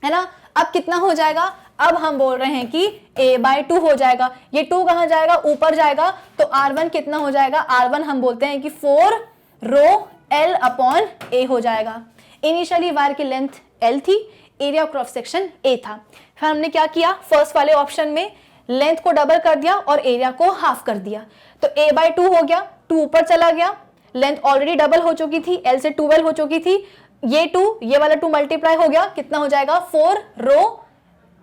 है ना। अब कितना हो जाएगा, अब हम बोल रहे हैं कि A/2 हो जाएगा। ये 2 कहाँ जाएगा, ऊपर जाएगा। तो R1 कितना हो जाएगा, R1 हम बोलते हैं कि 4 रो L अपॉन A हो जाएगा। इनिशियली वायर की लेंथ L थी, एरिया क्रॉस सेक्शन A था। फिर हमने क्या किया, फर्स्ट वाले ऑप्शन में लेंथ को डबल कर दिया और एरिया को हाफ कर दिया। तो A/2 हो गया, 2 ऊपर चला गया, लेंथ ऑलरेडी डबल हो चुकी थी, L से 2L हो चुकी थी। ये 2 ये वाला 2 मल्टीप्लाई हो गया, कितना हो जाएगा, 4 रो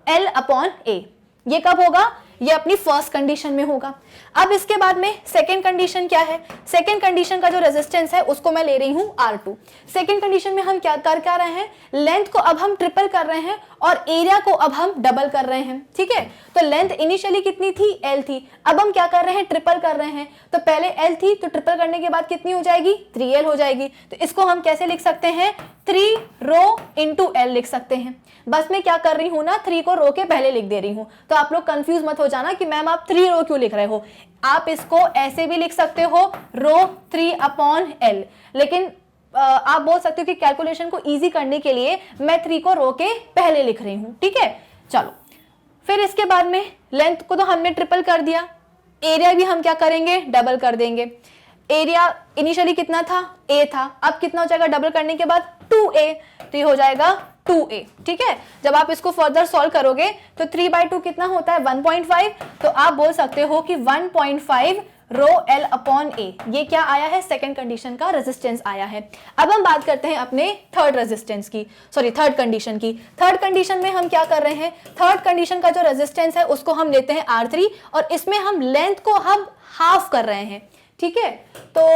L अपॉन A। ये कब होगा, ये अपनी फर्स्ट कंडीशन में होगा। अब इसके बाद में सेकंड कंडीशन क्या है, सेकंड कंडीशन का जो रेजिस्टेंस है उसको मैं ले रही हूं R2। सेकंड कंडीशन में हम क्या कर रहे हैं, लेंथ को अब हम ट्रिपल कर रहे हैं और एरिया को अब हम डबल कर रहे हैं। ठीक है, तो लेंथ इनिशियली कितनी थी, L थी, अब हम क्या कर रहे हैं, ट्रिपल कर रहे हैं। तो पहले L थी तो ट्रिपल करने के बाद कितनी हो जाएगी, 3L हो जाएगी। तो इसको हम कैसे लिख सकते हैं, 3 रो इंटू L लिख सकते हैं। बस मैं क्या कर रही हूँ ना, 3 को रो के पहले लिख दे रही हूँ। तो आप लोग कंफ्यूज मत हो जाना कि मैम आप 3 रो क्यों लिख रहे हो। आप इसको ऐसे भी लिख सकते हो, रो 3 अपॉन L। लेकिन आप बोल सकते हो कि कैलकुलेशन को इजी करने के लिए मैं 3 को रो के पहले लिख रही हूँ। ठीक है, चलो फिर इसके बाद में लेंथ को तो हमने ट्रिपल कर दिया, एरिया भी हम क्या करेंगे, डबल कर देंगे। एरिया इनिशियली कितना था, A था, अब कितना हो जाएगा डबल करने के बाद 2A। तो ये हो जाएगा 2A। ठीक है, जब आप इसको फर्दर सॉल्व करोगे तो 3/2 कितना होता है, 1.5। तो आप बोल सकते हो कि 1.5 रो एल अपॉन ए, ये क्या आया है, सेकंड कंडीशन का रेजिस्टेंस आया है। अब हम बात करते हैं अपने थर्ड रेजिस्टेंस की, सॉरी थर्ड कंडीशन की। थर्ड कंडीशन में हम क्या कर रहे हैं, थर्ड कंडीशन का जो रेजिस्टेंस है उसको हम लेते हैं R3 और इसमें हम लेंथ को हम हाफ कर रहे हैं, ठीक है। तो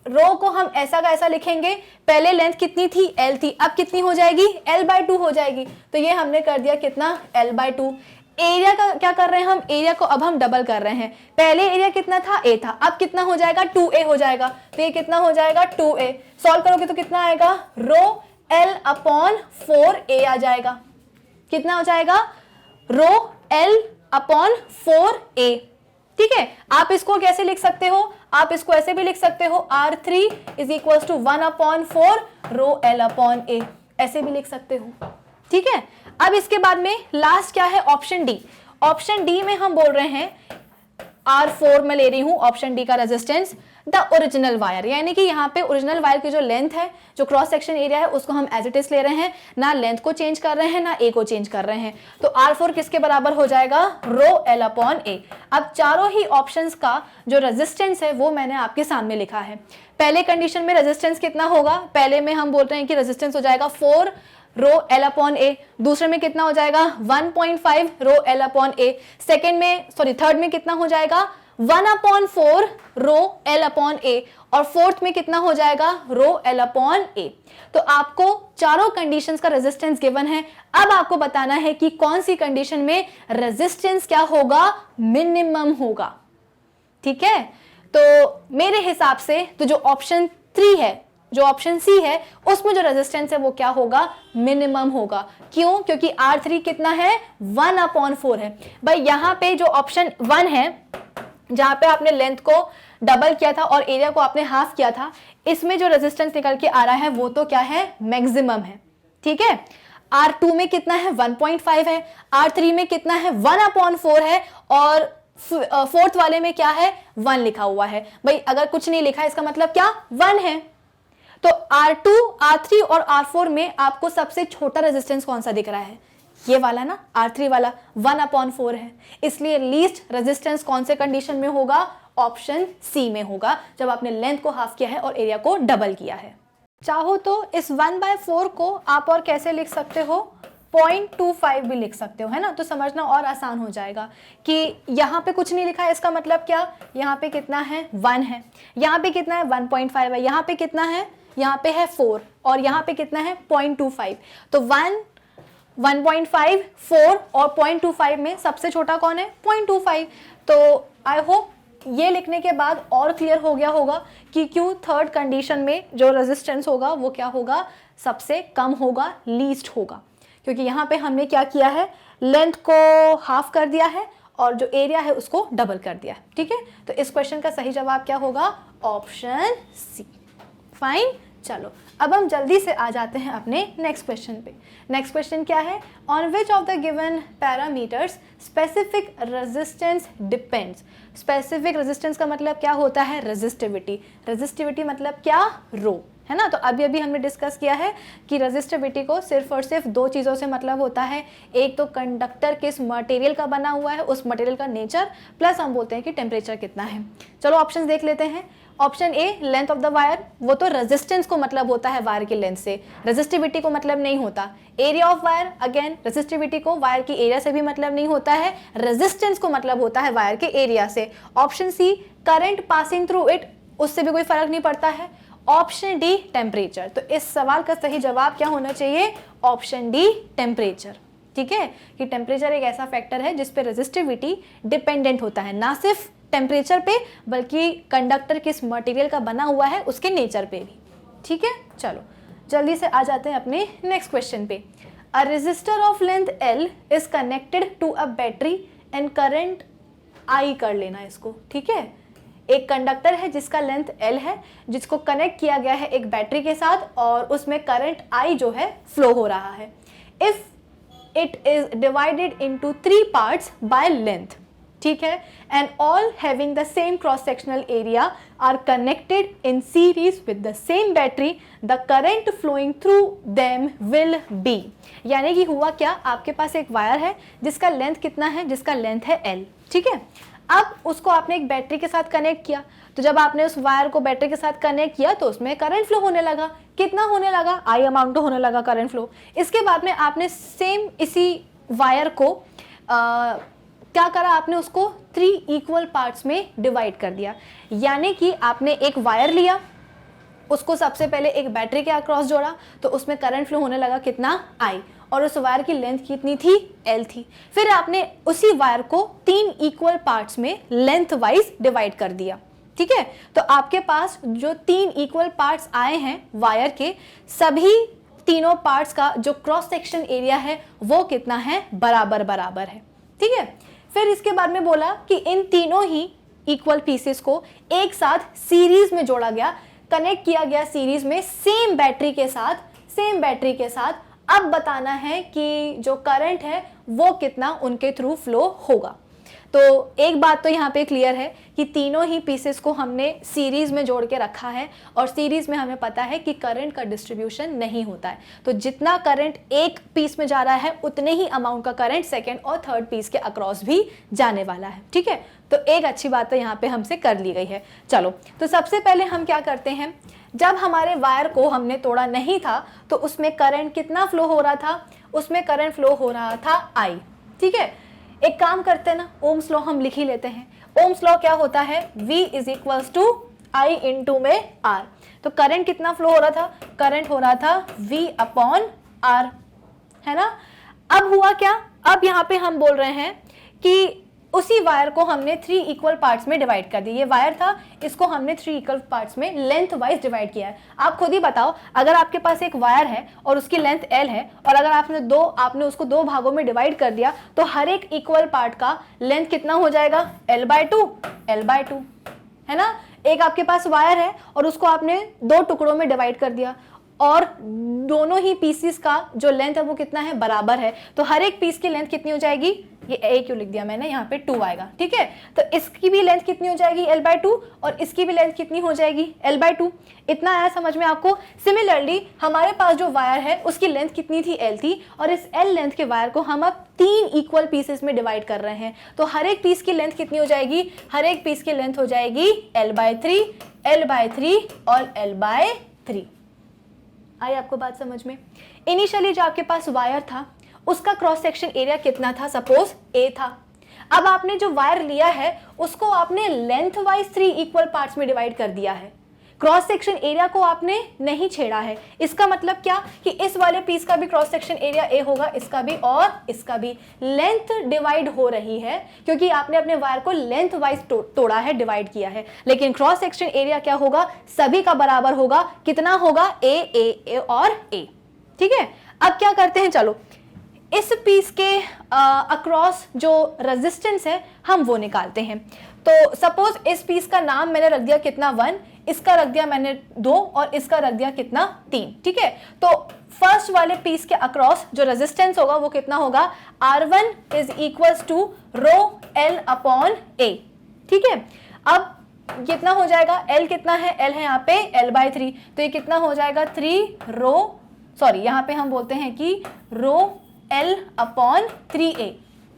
रो को हम ऐसा का ऐसा लिखेंगे, पहले लेंथ कितनी थी, L थी, अब कितनी हो जाएगी, L/2 हो जाएगी। तो ये हमने कर दिया कितना, L/2। एरिया का क्या कर रहे हैं हम, एरिया को अब हम डबल कर रहे हैं, पहले एरिया कितना था, A था, अब कितना हो जाएगा, 2A हो जाएगा। तो ये कितना हो जाएगा, 2A। सॉल्व करोगे तो कितना आएगा, रो L अपॉन 4A आ जाएगा। कितना हो जाएगा, रो L अपॉन 4A, ठीक है। आप इसको कैसे लिख सकते हो, आप इसको ऐसे भी लिख सकते हो, R3 is equal to 1/4 rho L upon A, ऐसे भी लिख सकते हो, ठीक है। अब इसके बाद में लास्ट क्या है, ऑप्शन डी। ऑप्शन डी में हम बोल रहे हैं R4 में ले रही हूं ऑप्शन डी का रेजिस्टेंस, द ओरिजिनल वायर, यानी कि यहाँ पे ओरिजिनल वायर की जो लेंथ है, जो क्रॉस सेक्शन एरिया है, उसको हम एज इट इज ले रहे हैं, ना लेंथ को चेंज कर रहे हैं ना ए को चेंज कर रहे हैं। तो R4 किसके बराबर हो जाएगा, रो L अपॉन ए। अब चारों ही ऑप्शंस का जो रेजिस्टेंस है वो मैंने आपके सामने लिखा है। पहले कंडीशन में रेजिस्टेंस कितना होगा, पहले में हम बोल रहे हैं कि रेजिस्टेंस हो जाएगा 4 रो L अपॉन ए, दूसरे में कितना हो जाएगा 1.5 रो L अपॉन ए, सेकेंड में सॉरी थर्ड में कितना हो जाएगा 1/4 रो L अपॉन ए, और फोर्थ में कितना हो जाएगा रो L अपॉन ए। तो आपको चारों कंडीशंस का रेजिस्टेंस गिवन है। अब आपको बताना है कि कौन सी कंडीशन में रेजिस्टेंस क्या होगा, मिनिमम होगा, ठीक है। तो मेरे हिसाब से तो जो ऑप्शन 3 है, जो ऑप्शन सी है, उसमें जो रेजिस्टेंस है वो क्या होगा, मिनिमम होगा। क्यों, क्योंकि R3 कितना है 1/4 है। भाई यहाँ पे जो ऑप्शन 1 है, जहां पे आपने लेंथ को डबल किया था और एरिया को आपने हाफ किया था, इसमें जो रेजिस्टेंस निकल के आ रहा है वो तो क्या है, मैक्सिमम है, ठीक है। R2 में कितना है 1.5 है, R3 में कितना है 1/4 है, और फोर्थ वाले में क्या है 1 लिखा हुआ है। भाई अगर कुछ नहीं लिखा है इसका मतलब क्या 1 है। तो R2, R3 और R4 में आपको सबसे छोटा रेजिस्टेंस कौन सा दिख रहा है, ये वाला ना, R3 वाला 1/4 है। इसलिए लीस्ट रेजिस्टेंस कौन से कंडीशन में होगा, ऑप्शन सी में होगा, जब आपने लेंथ को हाफ किया है और एरिया को डबल किया है। चाहो तो इस 1/4 को आप और कैसे लिख सकते हो, 0.25 भी लिख सकते हो, है ना। तो समझना और आसान हो जाएगा कि यहाँ पे कुछ नहीं लिखा है, इसका मतलब क्या, यहाँ पे कितना है 1 है, यहाँ पे कितना है 1.5 है, यहाँ पे कितना है, यहाँ पे है 4, और यहाँ पे कितना है 0.25। तो 1, 1.5, 4 और 0.25 में सबसे छोटा कौन है, 0.25। तो आई होप ये लिखने के बाद और क्लियर हो गया होगा कि क्यों थर्ड कंडीशन में जो रेजिस्टेंस होगा वो क्या होगा, सबसे कम होगा, लीस्ट होगा। क्योंकि यहाँ पे हमने क्या किया है, लेंथ को हाफ कर दिया है और जो एरिया है उसको डबल कर दिया है, ठीक है। तो इस क्वेश्चन का सही जवाब क्या होगा, ऑप्शन सी। फाइन, चलो अब हम जल्दी से आ जाते हैं अपने नेक्स्ट क्वेश्चन पे। नेक्स्ट क्वेश्चन क्या है, on which of the given parameters specific resistance depends. Specific resistance का मतलब क्या होता है, रेजिस्टिविटी। रेजिस्टिविटी मतलब क्या, रो, है ना। तो अभी अभी हमने डिस्कस किया है कि रेजिस्टिविटी को सिर्फ और सिर्फ 2 चीज़ों से मतलब होता है, एक तो कंडक्टर किस मटेरियल का बना हुआ है, उस मटेरियल का नेचर, प्लस हम बोलते हैं कि टेम्परेचर कितना है। चलो ऑप्शन देख लेते हैं। Option A length of the wire, वो तो रेजिस्टेंस को मतलब होता है वायर की लेंथ से, रेजिस्टिविटी को मतलब नहीं होता। Area of wire, again resistivity को वायर की एरिया से भी मतलब नहीं होता है, रेजिस्टेंस को मतलब होता है वायर के एरिया से। Option C current passing through it, उससे भी कोई फर्क नहीं पड़ता है। Option D temperature. तो इस सवाल का सही जवाब क्या होना चाहिए, ऑप्शन डी टेम्परेचर, ठीक है। कि टेम्परेचर एक ऐसा फैक्टर है जिस पे रेजिस्टिविटी डिपेंडेंट होता है, ना सिर्फ टेम्परेचर पे बल्कि कंडक्टर किस मटेरियल का बना हुआ है उसके नेचर पे भी, ठीक है। चलो जल्दी से आ जाते हैं अपने नेक्स्ट क्वेश्चन पे। A resistor of length L is connected to a battery and current I कर लेना इसको, ठीक है। एक कंडक्टर है जिसका लेंथ L है, जिसको कनेक्ट किया गया है एक बैटरी के साथ और उसमें करंट I जो है फ्लो हो रहा है। If it is divided into 3 parts by length, ठीक है, and all having the same cross sectional area are connected in series with the same battery, the current flowing through them will be. यानी कि हुआ क्या, आपके पास एक wire है जिसका लेंथ कितना है, जिसका लेंथ है L, ठीक है। अब उसको आपने एक बैटरी के साथ कनेक्ट किया, तो जब आपने उस वायर को बैटरी के साथ कनेक्ट किया तो उसमें करंट फ्लो होने लगा। कितना होने लगा? आई अमाउंट होने लगा करंट फ्लो। इसके बाद में आपने सेम इसी वायर को क्या करा, आपने उसको 3 इक्वल पार्ट्स में डिवाइड कर दिया। यानी कि आपने एक वायर लिया, उसको सबसे पहले एक बैटरी के अक्रॉस जोड़ा, तो उसमें करंट फ्लो होने लगा कितना? आई, और उस वायर की लेंथ कितनी थी? एल थी। फिर आपने उसी वायर को 3 इक्वल पार्ट्स में लेंथ वाइज डिवाइड कर दिया। ठीक है, तो आपके पास जो 3 इक्वल पार्ट्स आए हैं वायर के, सभी तीनों पार्ट्स का जो क्रॉस सेक्शन एरिया है वो कितना है? बराबर बराबर है। ठीक है, फिर इसके बाद में बोला कि इन तीनों ही इक्वल पीसेस को एक साथ सीरीज में जोड़ा गया, कनेक्ट किया गया सीरीज में सेम बैटरी के साथ। अब बताना है कि जो करंट है वो कितना उनके थ्रू फ्लो होगा। तो एक बात तो यहाँ पे क्लियर है कि तीनों ही पीसेस को हमने सीरीज में जोड़ के रखा है, और सीरीज में हमें पता है कि करंट का डिस्ट्रीब्यूशन नहीं होता है। तो जितना करंट एक पीस में जा रहा है उतने ही अमाउंट का करंट सेकेंड और थर्ड पीस के अक्रॉस भी जाने वाला है। ठीक है, तो एक अच्छी बात तो यहाँ पे हमसे कर ली गई है। चलो, तो सबसे पहले हम क्या करते हैं, जब हमारे वायर को हमने तोड़ा नहीं था तो उसमें करंट कितना फ्लो हो रहा था? उसमें करंट फ्लो हो रहा था आई। ठीक है, एक काम करते हैं ना, ओम्स लॉ हम लिख ही लेते हैं। ओम्स लॉ क्या होता है? V is equals to I into में R। तो करंट कितना फ्लो हो रहा था? करंट हो रहा था V अपॉन R, है ना। अब हुआ क्या? अब यहाँ पे हम बोल रहे हैं कि उसी वायर को हमने 3 इक्वल पार्ट्स में डिवाइड कर दी। ये वायर था, इसको हमने 3 इक्वल पार्ट्स में लेंथ वाइज डिवाइड किया है। आप खुद ही बताओ, अगर आपके पास एक वायर है और उसकी लेंथ L है, और अगर आपने उसको 2 भागों में डिवाइड कर दिया, तो हर एक इक्वल पार्ट का लेंथ कितना हो जाएगा? L/2, है ना। एक आपके पास वायर है और उसको आपने 2 टुकड़ों में डिवाइड कर दिया, और दोनों ही पीसेस का जो लेंथ है वो कितना है? बराबर है। तो हर एक पीस की लेंथ कितनी हो जाएगी? ये ए क्यों लिख दिया मैंने, यहाँ पे 2 आएगा। ठीक है, तो इसकी भी लेंथ कितनी हो जाएगी? L/2, और इसकी भी लेंथ कितनी हो जाएगी? L/2। इतना आया समझ में आपको? सिमिलरली हमारे पास जो वायर है उसकी लेंथ कितनी थी? L थी, और इस L लेंथ के वायर को हम अब 3 इक्वल पीसेस में डिवाइड कर रहे हैं। तो हर एक पीस की लेंथ कितनी हो जाएगी? हर एक पीस की लेंथ हो जाएगी L/3, L/3 और L/3। आई आपको बात समझ में? इनिशियली जो आपके पास वायर था उसका क्रॉस सेक्शन एरिया कितना था? सपोज A था। अब आपने जो वायर लिया है उसको आपने लेंथ वाइज 3 इक्वल पार्ट्स में डिवाइड कर दिया है, क्रॉस सेक्शन एरिया को आपने नहीं छेड़ा है। इसका मतलब क्या कि इस वाले पीस का भी क्रॉस सेक्शन एरिया A होगा, इसका भी और इसका भी। लेंथ डिवाइड हो रही है क्योंकि आपने अपने वायर को लेंथ वाइज तोड़ा है, डिवाइड किया है, लेकिन क्रॉस सेक्शन एरिया क्या होगा? सभी का बराबर होगा। कितना होगा? A और A। ठीक है, अब क्या करते हैं, चलो इस पीस के अक्रॉस जो रेजिस्टेंस है हम वो निकालते हैं। तो सपोज इस पीस का नाम मैंने रख दिया कितना? 1, इसका रख दिया मैंने 2, और इसका रख दिया कितना? 3। ठीक है, तो फर्स्ट वाले पीस के अक्रॉस जो रेजिस्टेंस होगा वो कितना होगा? R1 is equals to rho L upon A। ठीक है, अब कितना हो जाएगा? L कितना है? L है यहाँ पे L/3, तो ये कितना हो जाएगा? 3 रो, सॉरी यहाँ पे हम बोलते हैं कि रो L अपॉन 3A।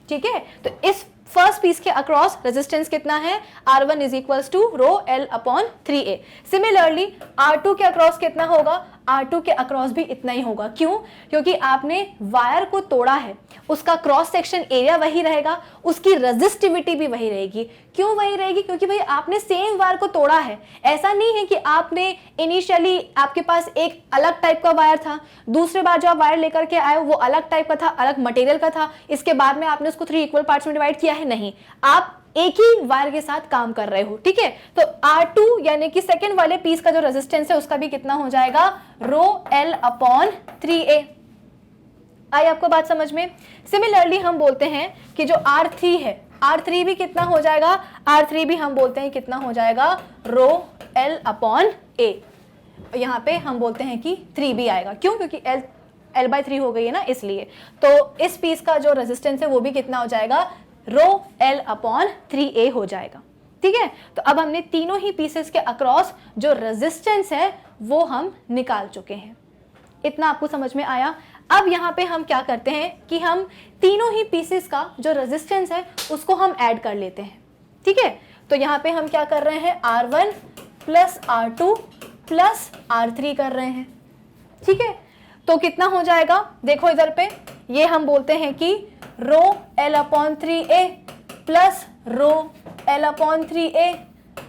ठीक है, तो इस फर्स्ट पीस के अक्रॉस रेजिस्टेंस कितना है? R1 is equals to rho L upon 3A। Similarly R2 के अक्रॉस कितना होगा? R2 के अक्रॉस भी इतना ही होगा। क्यों? क्योंकि आपने वायर को तोड़ा है, उसका क्रॉस सेक्शन एरिया वही रहेगा, उसकी रेजिस्टिविटी भी वही रहेगी। क्यों वही रहेगी? क्योंकि भाई आपने सेम वायर को तोड़ा है। ऐसा नहीं है कि आपने इनिशियली आपके पास एक अलग टाइप का वायर था, दूसरे बार जो आप वायर लेकर के आए वो अलग टाइप का था, अलग मटेरियल का था, इसके बाद में आपने उसको 3 इक्वल पार्ट्स में डिवाइड किया है। नहीं, आप एक ही वायर के साथ काम कर रहे हो। ठीक है, तो R2 यानी कि सेकेंड वाले पीस का जो रेजिस्टेंस है उसका भी कितना हो जाएगा? रो L अपॉन 3A। आई आपको बात समझ में? सिमिलरली हम बोलते हैं कि जो R3 है, R3 भी कितना हो जाएगा? R3 भी हम बोलते हैं कितना हो जाएगा? रो L अपॉन A। यहाँ पे हम बोलते हैं कि 3 भी आएगा। क्यों? क्योंकि L/3 हो गई है ना, इसलिए। तो इस पीस का जो रेजिस्टेंस है वो भी कितना हो जाएगा? रो L अपॉन 3A हो जाएगा। ठीक है, तो अब हमने तीनों ही पीसेस के अक्रॉस जो रेजिस्टेंस है वो हम निकाल चुके हैं। इतना आपको समझ में आया? अब यहाँ पे हम क्या करते हैं कि हम तीनों ही पीसेस का जो रेजिस्टेंस है उसको हम ऐड कर लेते हैं। ठीक है, तो यहाँ पे हम क्या कर रहे हैं, R1 plus R2 plus R3 कर रहे हैं। ठीक है, तो कितना हो जाएगा, देखो इधर पे, ये हम बोलते हैं कि रो L/3A प्लस रो L/3A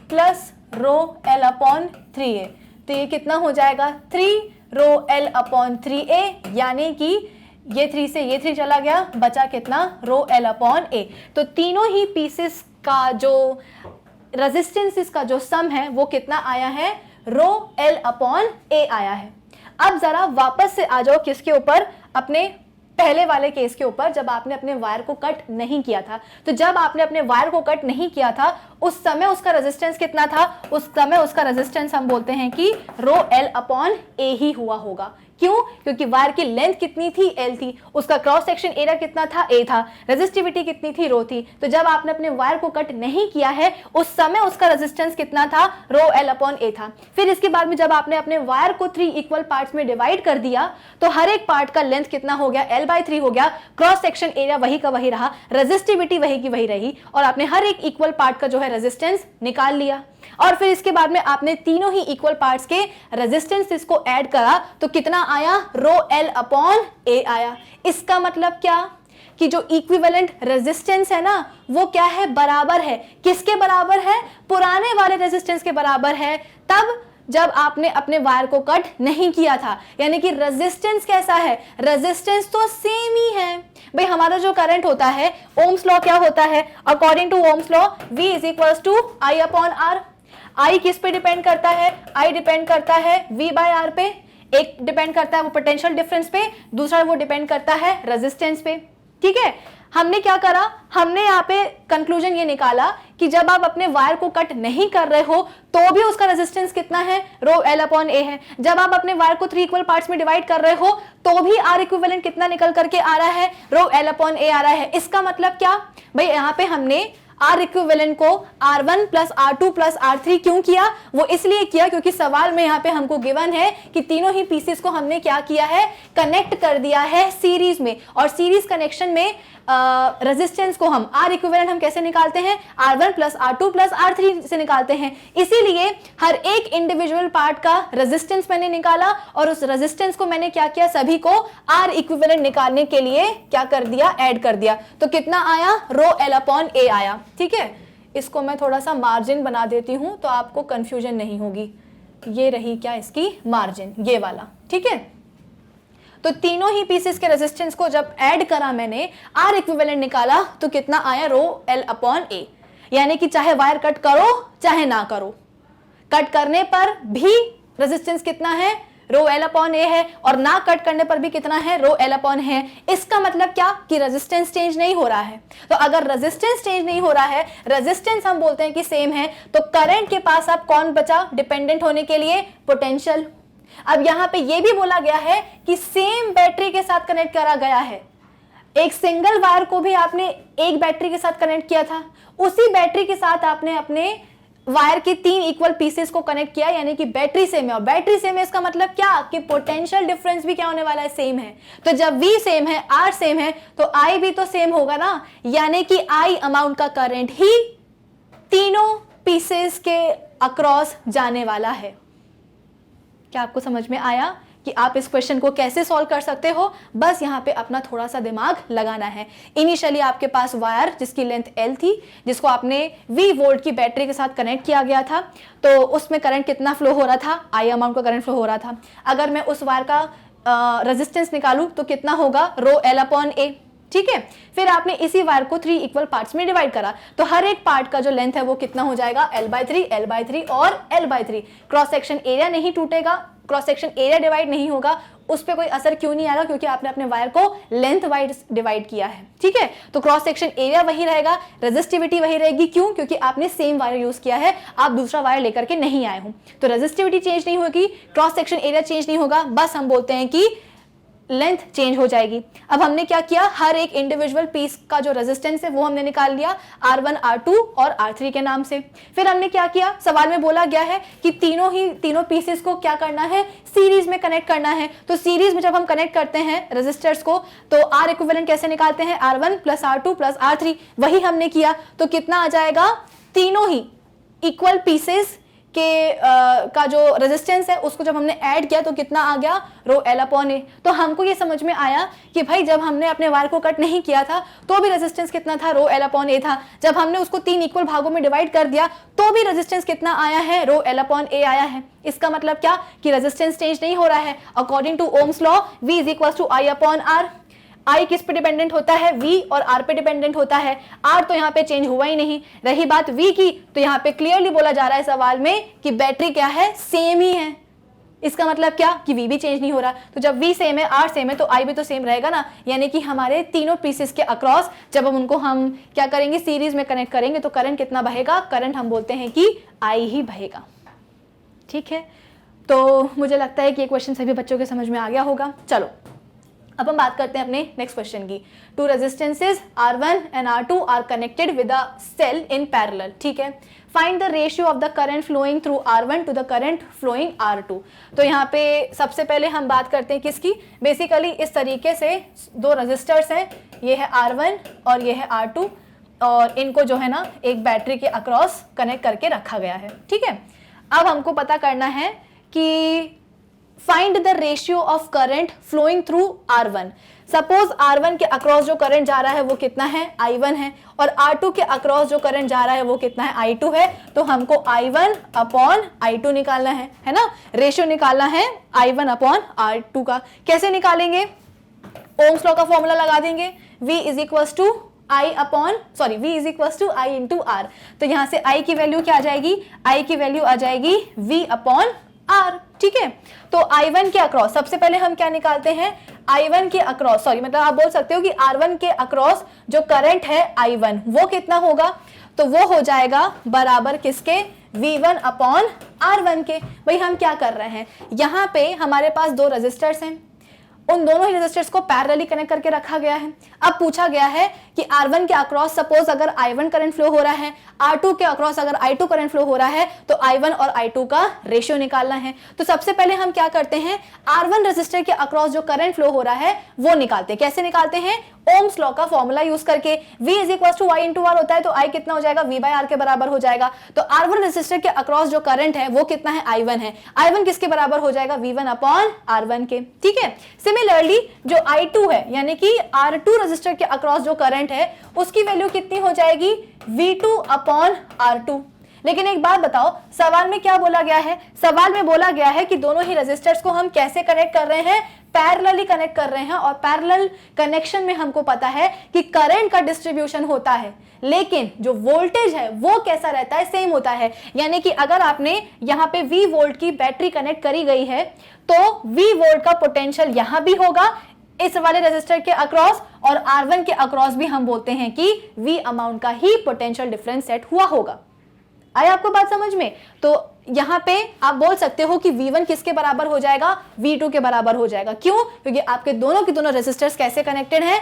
प्लस रो L/3A, तो ये कितना हो जाएगा, 3 रो L/3A, यानी कि ये 3 से ये 3 चला गया, बचा कितना, रो L/A। तो तीनों ही पीसेस का जो रेजिस्टेंस का जो सम है वो कितना आया है, रो L/A आया है। अब जरा वापस से आ जाओ किसके ऊपर, अपने पहले वाले केस के ऊपर, जब आपने अपने वायर को कट नहीं किया था। तो जब आपने अपने वायर को कट नहीं किया था उस समय उसका रेजिस्टेंस कितना था, उस समय उसका रेजिस्टेंस हम बोलते हैं कि रो L/A ही हुआ होगा। क्यों, क्योंकि वायर की लेंथ कितनी थी, L थी, उसका क्रॉस सेक्शन एरिया कितना था, A था, रेजिस्टिविटी कितनी थी, रो थी। तो जब आपने अपने वायर को कट नहीं किया है उस समय उसका रेजिस्टेंस कितना था, रो L/A था। फिर इसके बाद में जब आपने अपने वायर को 3 इक्वल पार्ट्स में डिवाइड कर दिया तो हर एक पार्ट का लेंथ कितना हो गया, L/3 हो गया, क्रॉस सेक्शन एरिया वही का वही रहा, रेजिस्टिविटी वही की वही रही, और आपने हर एक इक्वल पार्ट का जो है रेजिस्टेंस निकाल लिया। और फिर इसके बाद में आपने तीनों ही इक्वल पार्ट्स के रेजिस्टेंस को ऐड करा तो कितना आया, रो L/A आया। इसका मतलब क्या, कि जो इक्विवेलेंट रेजिस्टेंस है ना वो क्या है, बराबर है, किसके बराबर है, पुराने वाले रेजिस्टेंस के बराबर है, तब जब आपने अपने वायर को कट नहीं किया था। यानी कि रेजिस्टेंस कैसा है, रेजिस्टेंस तो सेम ही है भाई। हमारा जो करंट होता है, ओम्स लॉ क्या होता है, according to ohm's law V is to I/R। I किस पे डिपेंड करता है, I डिपेंड करता है V/R पे, एक डिपेंड करता है वो पोटेंशियल डिफरेंस पे, दूसरा वो डिपेंड करता है रेजिस्टेंस पे। ठीक है, हमने क्या करा, हमने यहाँ पे कंक्लूजन ये निकाला कि जब आप अपने वायर को कट नहीं कर रहे हो तो भी उसका रेजिस्टेंस कितना है, रो L/A है। जब आप अपने वायर को 3 इक्वल पार्ट्स में डिवाइड कर रहे हो तो भी R इक्विवेलेंट कितना निकल करके आ रहा है, रो L/A आ रहा है। इसका मतलब क्या भाई, यहाँ पे हमने R इक्विवेलेंट को R1 plus R2 plus R3 क्यों किया, वो इसलिए किया क्योंकि सवाल में यहाँ पे हमको गिवन है कि तीनों ही पीसेस को हमने क्या किया है, कनेक्ट कर दिया है सीरीज में। और सीरीज कनेक्शन में रेजिस्टेंस को हम R इक्विवेलेंट हम कैसे निकालते हैं, R1 plus R2 plus R3 से निकालते हैं। इसीलिए हर एक इंडिविजुअल पार्ट का रेजिस्टेंस मैंने निकाला और उस रेजिस्टेंस को मैंने क्या किया, सभी को R इक्विवेलेंट निकालने के लिए क्या कर दिया, ऐड कर दिया। तो कितना आया, रो L/A आया। ठीक है, इसको मैं थोड़ा सा मार्जिन बना देती हूं तो आपको कंफ्यूजन नहीं होगी। ये रही क्या इसकी मार्जिन, ये वाला। ठीक है, तो तीनों ही पीसेस के रेजिस्टेंस को जब ऐड करा मैंने, R इक्विवेलेंट निकाला तो कितना आया, रो L/A। यानी कि चाहे वायर कट करो चाहे ना करो, कट करने पर भी रेजिस्टेंस कितना है, रो L/A है, और ना कट करने पर भी कितना है, रो L/A है। इसका मतलब क्या, कि रेजिस्टेंस चेंज नहीं हो रहा है। तो अगर रेजिस्टेंस चेंज नहीं हो रहा है, रेजिस्टेंस हम बोलते हैं कि सेम है, तो करंट के पास अब कौन बचा डिपेंडेंट होने के लिए, पोटेंशियल। अब यहां पे ये भी बोला गया है कि सेम बैटरी के साथ कनेक्ट करा गया है। एक सिंगल वायर को भी आपने एक बैटरी के साथ कनेक्ट किया था, उसी बैटरी के साथ आपने अपने वायर के 3 इक्वल पीसेस को कनेक्ट किया, यानी कि बैटरी सेम है। और बैटरी सेम है इसका मतलब क्या, कि पोटेंशियल डिफरेंस भी क्या होने वाला है, सेम है। तो जब V सेम है, R सेम है, तो I भी तो सेम होगा ना, यानी कि I अमाउंट का करंट ही तीनों पीसेस के अक्रॉस जाने वाला है। क्या आपको समझ में आया कि आप इस क्वेश्चन को कैसे सॉल्व कर सकते हो? बस यहाँ पे अपना थोड़ा सा दिमाग लगाना है। इनिशियली आपके पास वायर जिसकी लेंथ L थी, जिसको आपने V वोल्ट की बैटरी के साथ कनेक्ट किया गया था, तो उसमें करंट कितना फ्लो हो रहा था, I अमाउंट का करंट फ्लो हो रहा था। अगर मैं उस वायर का रेजिस्टेंस निकालूं तो कितना होगा, रो L/A। ठीक है, फिर आपने इसी वायर को 3 इक्वल पार्ट्स में डिवाइड करा, तो हर एक पार्ट का जो लेंथ है वो कितना हो जाएगा, L/3, L/3 और L/3। क्रॉस सेक्शन एरिया नहीं टूटेगा, क्रॉस सेक्शन एरिया डिवाइड नहीं होगा, उस पर कोई असर क्यों नहीं आएगा, क्योंकि आपने अपने वायर को लेंथ वाइज डिवाइड किया है। ठीक है, तो क्रॉस सेक्शन एरिया वही रहेगा, रेजिस्टिविटी वही रहेगी। क्यों, क्योंकि आपने सेम वायर यूज किया है, आप दूसरा वायर लेकर के नहीं आए हो। तो रेजिस्टिविटी चेंज नहीं होगी, क्रॉस सेक्शन एरिया चेंज नहीं होगा, बस हम बोलते हैं कि लेंथ चेंज हो जाएगी। अब हमने क्या किया, हर एक इंडिविजुअल पीस का जो रेजिस्टेंस है वो हमने निकाल लिया, R1, R2 और R3 के नाम से। फिर हमने क्या किया, सवाल में बोला गया है कि तीनों पीसेस को क्या करना है, सीरीज में कनेक्ट करना है। तो सीरीज में जब हम कनेक्ट करते हैं रेजिस्टर्स को, तो R इक्विवेलेंट कैसे निकालते हैं, R1 plus R2 plus R3, वही हमने किया। तो कितना आ जाएगा, तीनों ही इक्वल पीसेस के का जो रेजिस्टेंस है उसको जब हमने ऐड किया तो कितना आ गया, रो एल अपॉन ए। तो हमको ये समझ में आया कि भाई जब हमने अपने वायर को कट नहीं किया था तो भी रेजिस्टेंस कितना था, रो एल अपॉन ए था। जब हमने उसको 3 इक्वल भागों में डिवाइड कर दिया तो भी रेजिस्टेंस कितना आया है, रो एल अपॉन ए आया है। इसका मतलब क्या कि रेजिस्टेंस चेंज नहीं हो रहा है। According to ohm's law V is equal to I upon R. I किस पे डिपेंडेंट होता है, V, और R पे डिपेंडेंट होता है। R तो यहाँ पे चेंज हुआ ही नहीं। रही बात V की, तो यहाँ पे क्लियरली बोला जा रहा है सवाल में कि बैटरी क्या है, सेम ही है। इसका मतलब क्या कि V भी चेंज नहीं हो रहा। तो जब V सेम है, R सेम है, तो I भी तो सेम रहेगा ना। यानी कि हमारे तीनों पीसेस के अक्रॉस जब हम उनको हम क्या करेंगे, सीरीज में कनेक्ट करेंगे तो करंट कितना बहेगा, करंट हम बोलते हैं कि I ही बहेगा। ठीक है, तो मुझे लगता है कि ये क्वेश्चन सभी बच्चों के समझ में आ गया होगा। चलो अब हम बात करते हैं अपने नेक्स्ट क्वेश्चन की। Two resistances R1 and R2 are connected with a cell in parallel. ठीक है, find the ratio of the current flowing through R1 to the current flowing R2। तो यहाँ पे सबसे पहले हम बात करते हैं किसकी, बेसिकली इस तरीके से दो रेजिस्टर्स हैं, ये है R1 और ये है R2, और इनको जो है ना एक बैटरी के अक्रॉस कनेक्ट करके रखा गया है। ठीक है, अब हमको पता करना है कि find the ratio of current flowing through R1। Suppose R1 के अक्रॉस जो करंट जा रहा है वो कितना है, I1 है, और R2 के अक्रॉस जो करंट जा रहा है वो कितना है, I2 है। तो हमको I1 अपॉन I2 निकालना है ना, रेशियो निकालना है I1 अपॉन R2 का। कैसे निकालेंगे, ओम्स लॉ का फॉर्मूला लगा देंगे, V is equals to V is equals to I into R। तो यहाँ से I की वैल्यू क्या आ जाएगी, I की वैल्यू आ जाएगी V अपॉन R। ठीक है, तो I1 के अक्रॉस सबसे पहले हम क्या निकालते हैं, I1 के अक्रॉस मतलब आप बोल सकते हो कि R1 के अक्रॉस जो करंट है I1 वो कितना होगा, तो वो हो जाएगा बराबर किसके, V1 अपॉन R1 के। भाई हम क्या कर रहे हैं, यहाँ पे हमारे पास दो रेजिस्टर्स हैं, उन दोनों ही रेजिस्टर्स को पैरेलली कनेक्ट करके रखा गया है। अब पूछा गया है कि R1 के अक्रॉस सपोज अगर I1 करंट फ्लो हो रहा है, R2 के अक्रॉस अगर I2 करंट फ्लो हो रहा है, तो I1 और I2 का रेशियो निकालना है। तो सबसे पहले हम क्या करते हैं, R1 रेजिस्टर के अक्रॉस जो करंट फ्लो हो रहा है वो निकालते हैं। कैसे निकालते हैं, ओम्स लॉ का फॉर्मूला यूज करके। V is equal to I into R होता है, तो I कितना हो जाएगा, V बाय R के बराबर हो जाएगा। तो R1 रेजिस्टर के अक्रॉस जो करंट है वो कितना है, I1 है। I1 किसके बराबर हो जाएगा, V1 अपॉन R1 के। ठीक है, सिमिलरली जो I2 है यानी कि R2 रेजिस्टर के अक्रॉस जो करंट है उसकी वैल्यू कितनी हो जाएगी, V2 अपॉन R2। लेकिन एक बात बताओ, सवाल में क्या बोला गया है, सवाल में बोला गया है कि दोनों ही रेजिस्टर्स को हम कैसे कनेक्ट कर रहे हैं, पैरेलली कनेक्ट कर रहे हैं। और पैरेलल कनेक्शन में हमको पता है कि करंट का डिस्ट्रीब्यूशन होता है, लेकिन जो वोल्टेज है वो कैसा रहता है, सेम होता है। यानी कि अगर आपने यहाँ पे V वोल्ट की बैटरी कनेक्ट करी गई है तो V वोल्ट का पोटेंशियल यहाँ भी होगा इस वाले रेजिस्टर के अक्रॉस, और R1 के अक्रॉस भी हम बोलते हैं कि V अमाउंट का ही पोटेंशियल डिफरेंस सेट हुआ होगा। आया आपको बात समझ में? तो यहाँ पे आप बोल सकते हो कि V1 किसके बराबर हो जाएगा, V2 के बराबर हो जाएगा। क्यों? क्योंकि आपके दोनों के दोनों रेजिस्टर्स कैसे कनेक्टेड हैं,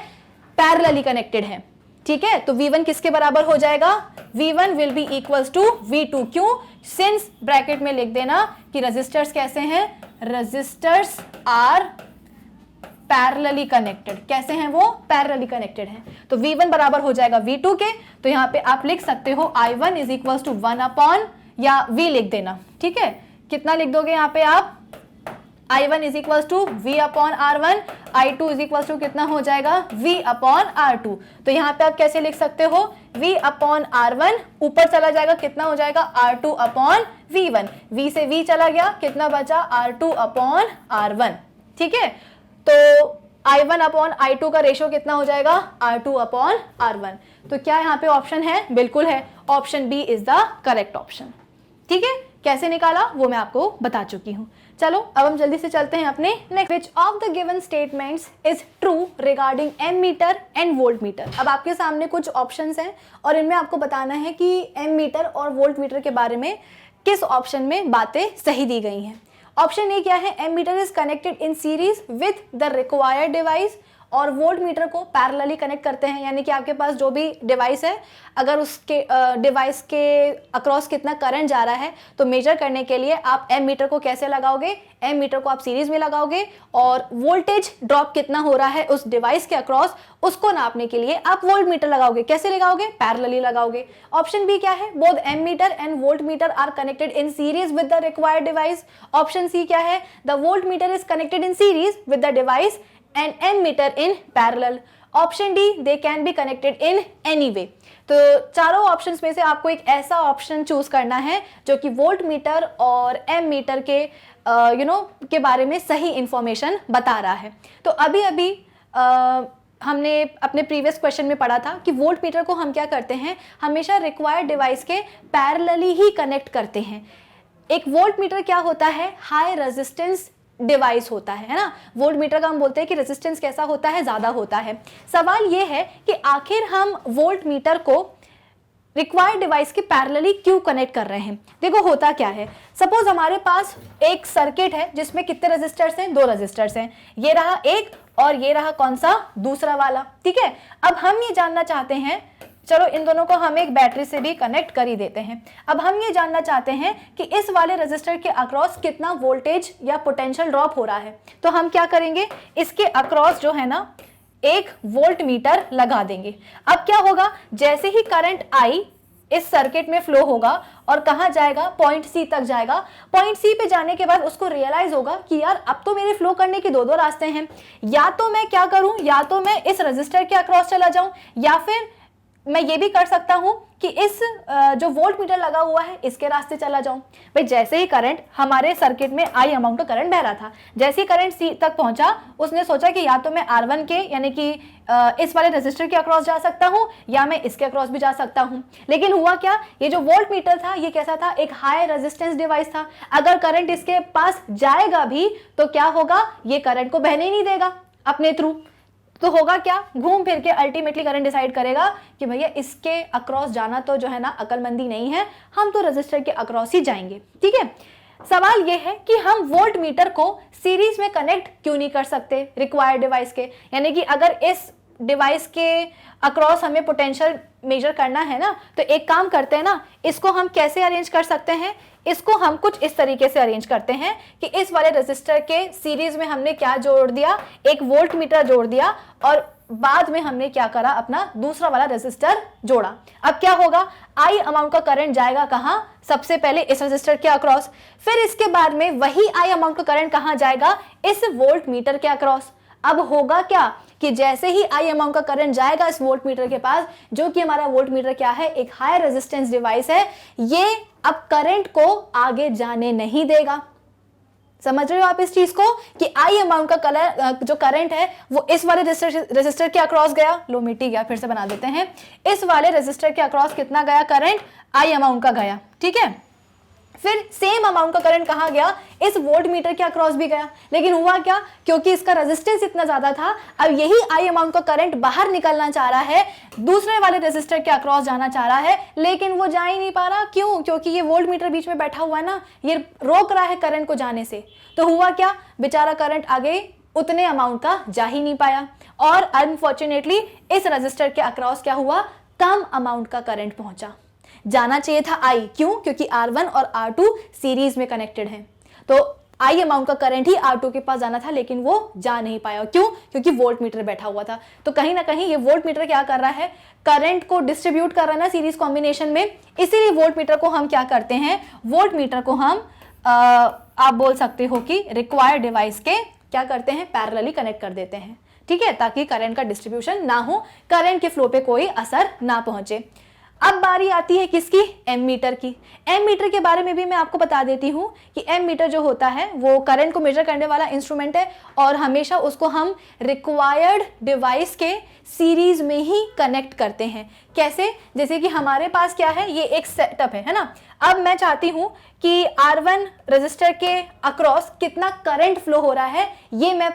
पैरेलली कनेक्टेड हैं। ठीक है, तो V1 किसके बराबर हो जाएगा, V1 will be equals to V2। क्यों? सिंस ब्रैकेट में लिख देना कि रेजिस्टर्स कैसे हैं, रेजिस्टर्स आर पैरेलली कनेक्टेड। कैसे हैं वो, पैरेलली कनेक्टेड हैं। तो V1 बराबर हो जाएगा V2 के। तो यहाँ पे आप लिख सकते हो I1 is equals to 1 upon, या V लिख देना। ठीक है, कितना लिख दोगे यहाँ पे आप, I1 is equals to V upon R1, I2 is equals to कितना हो जाएगा, V अपॉन R2। तो यहाँ पे आप कैसे लिख सकते हो, V अपॉन R1 ऊपर चला जाएगा, कितना हो जाएगा, R2 अपॉन V1। V से V चला गया, कितना बचा, R2 अपॉन R1। ठीक है, तो I1 अपॉन I2 का रेशियो कितना हो जाएगा, R2 अपॉन R1। तो क्या यहाँ पे ऑप्शन है, बिल्कुल है, option B is the correct option. ठीक है, कैसे निकाला वो मैं आपको बता चुकी हूँ। चलो अब हम जल्दी से चलते हैं अपने next. Which of the given statements is true regarding ammeter and voltmeter. अब आपके सामने कुछ ऑप्शंस हैं और इनमें आपको बताना है कि एम मीटर और वोल्ट मीटर के बारे में किस ऑप्शन में बातें सही दी गई हैं। ऑप्शन ए क्या है, ammeter is connected in series with the required device, और वोल्ट मीटर को पैरेलली कनेक्ट करते हैं, यानी कि आपके पास जो भी डिवाइस है अगर उसके डिवाइस के अक्रॉस कितना करंट जा रहा है तो मेजर करने के लिए आप एम मीटर को कैसे लगाओगे, एम मीटर को आप सीरीज में लगाओगे और वोल्टेज ड्रॉप कितना हो रहा है उस डिवाइस के अक्रॉस उसको नापने के लिए आप वोल्ट मीटर लगाओगे। कैसे लगाओगे? पैरेलली लगाओगे। ऑप्शन बी क्या है? Both ammeter and voltmeter are connected in series with the required device. Option C क्या है? The volt meter is connected in series with the device and ammeter in parallel. Option D, they can be connected in any way. तो चारों options में से आपको एक ऐसा option choose करना है जो कि वोल्ट मीटर और एम मीटर के के बारे में सही इंफॉर्मेशन बता रहा है। तो अभी अभी हमने अपने प्रीवियस क्वेश्चन में पढ़ा था कि वोल्ट मीटर को हम क्या करते हैं, हमेशा रिक्वायर्ड डिवाइस के पैरेलली ही कनेक्ट करते हैं। एक वोल्ट मीटर क्या होता है? हाई रेजिस्टेंस डिवाइस होता है ना। वोल्ट मीटर का हम बोलते हैं कि रेजिस्टेंस कैसा होता है? ज्यादा होता है। सवाल ये है कि आखिर हम वोल्ट मीटर को रिक्वायर्ड डिवाइस के पैरेलली क्यों कनेक्ट कर रहे हैं? देखो होता क्या है, सपोज हमारे पास एक सर्किट है जिसमें कितने रेजिस्टर्स हैं? 2 रेजिस्टर्स हैं। ये रहा एक और ये रहा कौन सा? दूसरा वाला। ठीक है, अब हम ये जानना चाहते हैं, चलो इन दोनों को हम एक बैटरी से भी कनेक्ट कर ही देते हैं। अब हम ये जानना चाहते हैं कि इस वाले रेजिस्टर के अक्रॉस कितना वोल्टेज या पोटेंशियल ड्रॉप हो रहा है। तो हम क्या करेंगे, इसके अक्रॉस जो है ना एक वोल्ट मीटर लगा देंगे। अब क्या होगा, जैसे ही करंट आई इस सर्किट में फ्लो होगा और कहां जाएगा? पॉइंट सी तक जाएगा। पॉइंट सी पे जाने के बाद उसको रियलाइज होगा कि यार अब तो मेरे फ्लो करने के 2 रास्ते हैं, या तो मैं क्या करूं, या तो मैं इस रेजिस्टर के अक्रॉस चला जाऊं या फिर मैं ये भी कर सकता हूं कि इस जो वोल्ट मीटर लगा हुआ है इसके रास्ते चला जाऊं। भाई जैसे ही करंट हमारे सर्किट में आई अमाउंट का करंट बह रहा था, जैसे ही करंट सी तक पहुंचा उसने सोचा कि या तो मैं R1 के यानी कि इस वाले रेजिस्टर के अक्रॉस जा सकता हूं या मैं इसके अक्रॉस भी जा सकता हूं। लेकिन हुआ क्या, ये जो वोल्ट मीटर था ये कैसा था? एक हाई रेजिस्टेंस डिवाइस था। अगर करंट इसके पास जाएगा भी तो क्या होगा, ये करंट को बहने नहीं देगा अपने थ्रू। तो होगा क्या, घूम फिर के अल्टीमेटली करंट डिसाइड करेगा कि भैया इसके अक्रॉस जाना तो जो है ना अकलमंदी नहीं है, हम तो रेजिस्टर के अक्रॉस ही जाएंगे। ठीक है, सवाल यह है कि हम वोल्ट मीटर को सीरीज में कनेक्ट क्यों नहीं कर सकते रिक्वायर्ड डिवाइस के, यानी कि अगर इस डिवाइस के अक्रॉस हमें पोटेंशियल मेजर करना है ना, तो एक काम करते हैं ना, इसको हम कैसे अरेंज कर सकते हैं, इसको हम कुछ इस तरीके से अरेंज करते हैं कि इस वाले रेजिस्टर के सीरीज में हमने क्या जोड़ दिया, एक वोल्ट मीटर जोड़ दिया और बाद में हमने क्या करा, अपना दूसरा वाला रेजिस्टर जोड़ा। अब क्या होगा, आई अमाउंट का करंट जाएगा कहां, सबसे पहले इस रेजिस्टर के अक्रॉस, फिर इसके बाद में वही आई अमाउंट का करंट कहां जाएगा, इस वोल्ट मीटर के अक्रॉस। अब होगा क्या कि जैसे ही आई अमाउंट का करंट जाएगा इस वोल्ट मीटर के पास, जो कि हमारा वोल्ट मीटर क्या है, एक हाई रेजिस्टेंस डिवाइस है, ये अब करंट को आगे जाने नहीं देगा। समझ रहे हो आप इस चीज को कि आई अमाउंट का जो करंट है वो इस वाले रेजिस्टर के अक्रॉस गया, लो मिट्टी गया, फिर से बना देते हैं, इस वाले रेजिस्टर के अक्रॉस कितना गया करंट, आई अमाउंट का गया। ठीक है, फिर सेम अमाउंट का करंट कहां गया, इस वोल्ट मीटर के अक्रॉस भी गया। लेकिन हुआ क्या, क्योंकि इसका रेजिस्टेंस इतना ज्यादा था, अब यही आई अमाउंट का करंट बाहर निकलना चाह रहा है, दूसरे वाले रेजिस्टर के अक्रॉस जाना चाह रहा है, लेकिन वो जा ही नहीं पा रहा। क्यों? क्योंकि ये वोल्ट मीटर बीच में बैठा हुआ है ना, ये रोक रहा है करंट को जाने से। तो हुआ क्या, बेचारा करंट आगे उतने अमाउंट का जा ही नहीं पाया और अनफॉर्चुनेटली इस रेजिस्टर के अक्रॉस क्या हुआ, कम अमाउंट का करंट पहुंचा। जाना चाहिए था आई, क्यों? क्योंकि R1 और R2 सीरीज में कनेक्टेड हैं, तो आई अमाउंट का करंट ही R2 के पास जाना था, लेकिन वो जा नहीं पाया। क्यों? क्योंकि वोल्ट मीटर बैठा हुआ था। तो कहीं ना कहीं ये वोल्ट मीटर क्या कर रहा है, करंट को डिस्ट्रीब्यूट कर रहा है ना सीरीज कॉम्बिनेशन में, इसीलिए वोल्ट मीटर को हम क्या करते हैं, वोल्ट मीटर को हम आप बोल सकते हो कि रिक्वायर्ड डिवाइस के क्या करते हैं, पैरेलली कनेक्ट कर देते हैं। ठीक है, ताकि करंट का डिस्ट्रीब्यूशन ना हो, करंट के फ्लो पे कोई असर ना पहुंचे। अब बारी आती है किसकी, एम मीटर की। एम मीटर के बारे में भी मैं आपको बता देती हूँ कि एम मीटर जो होता है वो करंट को मेजर करने वाला इंस्ट्रूमेंट है और हमेशा उसको हम रिक्वायर्ड डिवाइस के सीरीज में ही कनेक्ट करते हैं। कैसे? जैसे कि हमारे पास क्या है, ये एक सेटअप है ना। अब मैं चाहती हूँ कि R1 रेजिस्टर के अक्रॉस कितना करंट फ्लो हो रहा है ये मैं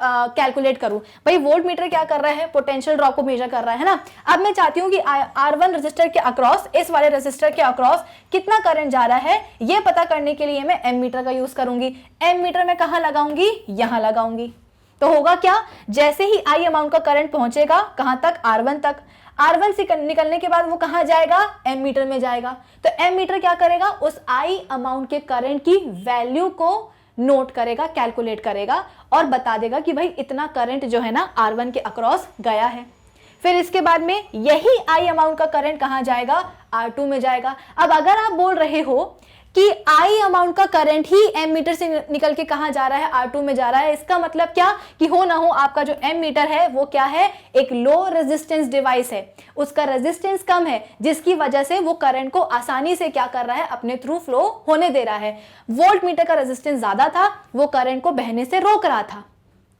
कैलकुलेट करूं। भाई वोल्ट मीटर क्या कर रहा है, पोटेंशियल ड्रॉप को मेजर कर रहा है ना। अब मैं चाहती हूं कि R1 रेजिस्टर के अक्रॉस, इस वाले रेजिस्टर के अक्रॉस कितना करंट जा रहा है, ये पता करने के लिए मैं एम मीटर का यूज करूंगी। एम मीटर मैं कहां लगाऊंगी, यहां लगाऊंगी। तो होगा क्या, जैसे ही आई अमाउंट का करंट पहुंचेगा कहां तक, R1 तक, R1 से निकलने के बाद वो कहां जाएगा, एम मीटर में जाएगा। तो एम मीटर क्या करेगा, उस आई अमाउंट के करंट की वैल्यू को नोट करेगा, कैलकुलेट करेगा और बता देगा कि भाई इतना करंट जो है ना R1 के अक्रॉस गया है। फिर इसके बाद में यही आई अमाउंट का करंट कहां जाएगा, R2 में जाएगा। अब अगर आप बोल रहे हो कि आई अमाउंट का करंट ही एम मीटर से निकल के कहां जा रहा है, R2 में जा रहा है, इसका मतलब क्या कि हो ना हो आपका जो एम मीटर है वो क्या है, एक लो रेजिस्टेंस डिवाइस है, उसका रेजिस्टेंस कम है, जिसकी वजह से वो करंट को आसानी से क्या कर रहा है, अपने थ्रू फ्लो होने दे रहा है। वोल्ट मीटर का रेजिस्टेंस ज्यादा था, वो करंट को बहने से रोक रहा था,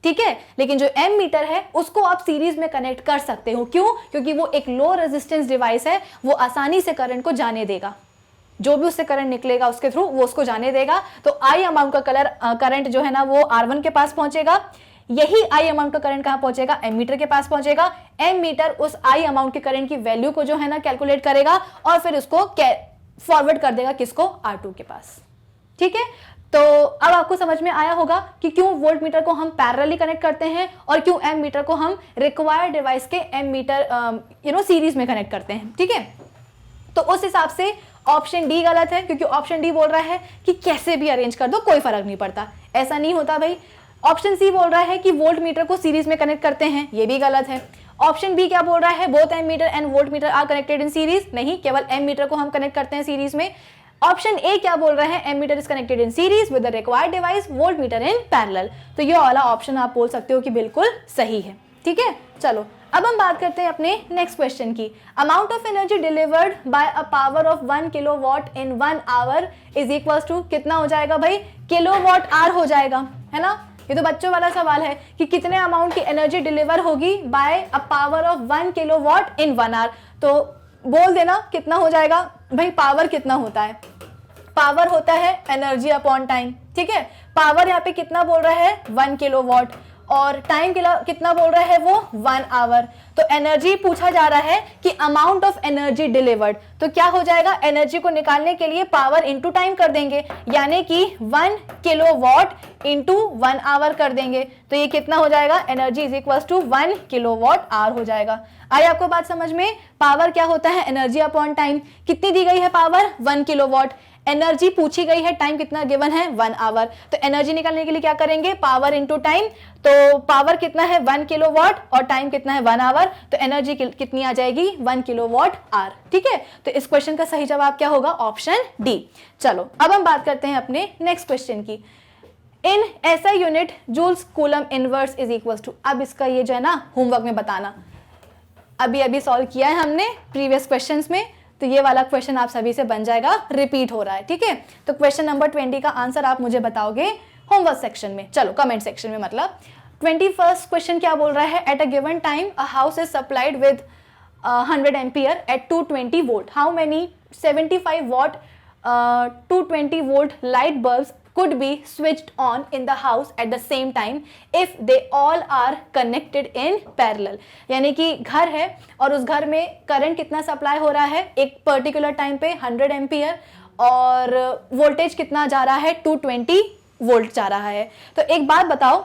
ठीक है। लेकिन जो एम मीटर है उसको आप सीरीज में कनेक्ट कर सकते हो, क्यों, क्योंकि वो एक लो रेजिस्टेंस डिवाइस है, वो आसानी से करंट को जाने देगा, जो भी उससे करंट निकलेगा उसके थ्रू वो उसको जाने देगा। तो आई अमाउंट का करंट जो है ना वो R1 के पास पहुंचेगा, यही आई अमाउंट का करंट कहां पहुंचेगा, एम मीटर के पास पहुंचेगा। एम मीटर उस आई अमाउंट के करंट की वैल्यू को जो है ना कैलकुलेट करेगा और फिर उसको फॉरवर्ड कर देगा किसको, R2 के पास, ठीक है। तो अब आपको समझ में आया होगा कि क्यों वोल्ट मीटर को हम पैरेलली कनेक्ट करते हैं और क्यों एम मीटर को हम रिक्वायर्ड डिवाइस के एम मीटर सीरीज में कनेक्ट करते हैं, ठीक है। तो उस हिसाब से ऑप्शन डी गलत है, क्योंकि ऑप्शन डी बोल रहा है कि कैसे भी अरेंज कर दो कोई फर्क नहीं पड़ता, ऐसा नहीं होता भाई। ऑप्शन सी बोल रहा है कि वोल्ट मीटर को सीरीज में कनेक्ट करते हैं, ये भी गलत है। ऑप्शन बी क्या बोल रहा है, both ammeter and voltmeter are connected in series, नहीं, केवल एम मीटर को हम कनेक्ट करते हैं सीरीज में। ऑप्शन ए क्या बोल रहे हैं, ammeter is connected in series with the required device, voltmeter in parallel. तो ये वाला ऑप्शन आप बोल सकते हो कि बिल्कुल सही है, ठीक है। चलो अब हम बात करते हैं अपने नेक्स्ट क्वेश्चन की। Amount of energy delivered by a power of 1 kilowatt in 1 hour is equal to, कितना हो जाएगा भाई, किलोवाट आर हो जाएगा, है ना। ये तो बच्चों वाला सवाल है कि कितने अमाउंट की एनर्जी डिलीवर होगी by a power of 1 kilowatt in 1 hour, तो बोल देना कितना हो जाएगा भाई। पावर कितना होता है, पावर होता है एनर्जी अपॉन टाइम, ठीक है। पावर यहाँ पे कितना बोल रहा है, 1 किलोवाट, और टाइम कितना बोल रहा है वो, 1 आवर। तो एनर्जी पूछा जा रहा है कि अमाउंट ऑफ एनर्जी डिलीवर्ड, तो क्या हो जाएगा, एनर्जी को निकालने के लिए पावर इंटू टाइम कर देंगे, यानी कि 1 किलोवाट इंटू 1 आवर कर देंगे। तो ये कितना हो जाएगा, energy is equal to 1 kilowatt hour हो जाएगा। आई आपको बात समझ में, पावर क्या होता है, एनर्जी अपॉन टाइम। कितनी दी गई है पावर, 1 किलोवाट, एनर्जी पूछी गई है, टाइम कितना गिवन है, 1 आवर। तो एनर्जी निकालने के लिए क्या करेंगे, पावर इंटू टाइम। तो पावर कितना है, 1 किलोवाट, और टाइम कितना है, 1 आवर। तो एनर्जी कितनी आ जाएगी, 1 किलोवाट आवर, ठीक है। तो इस क्वेश्चन का सही जवाब क्या होगा, ऑप्शन डी। चलो अब हम बात करते हैं अपने नेक्स्ट क्वेश्चन की। In SI unit joules coulomb inverse is equal to, अब इसका ये जो है ना होमवर्क में बताना, अभी सॉल्व किया है हमने प्रीवियस क्वेश्चंस में, तो ये वाला क्वेश्चन आप सभी से बन जाएगा, रिपीट हो रहा है, ठीक है। तो क्वेश्चन नंबर 20 का आंसर आप मुझे बताओगे होमवर्क सेक्शन में, चलो कमेंट सेक्शन में। मतलब 21st क्वेश्चन क्या बोल रहा है, at a given time a house is supplied with 100 ampere at 220 volt, how many 75 watt 220 volt light bulbs could be switched on in the house at the same time if they all are connected in parallel। यानी कि घर है और उस घर में current कितना supply हो रहा है एक पर्टिकुलर टाइम पे, 100 एम्पियर, और वोल्टेज कितना जा रहा है, 220 वोल्ट जा रहा है। तो एक बात बताओ,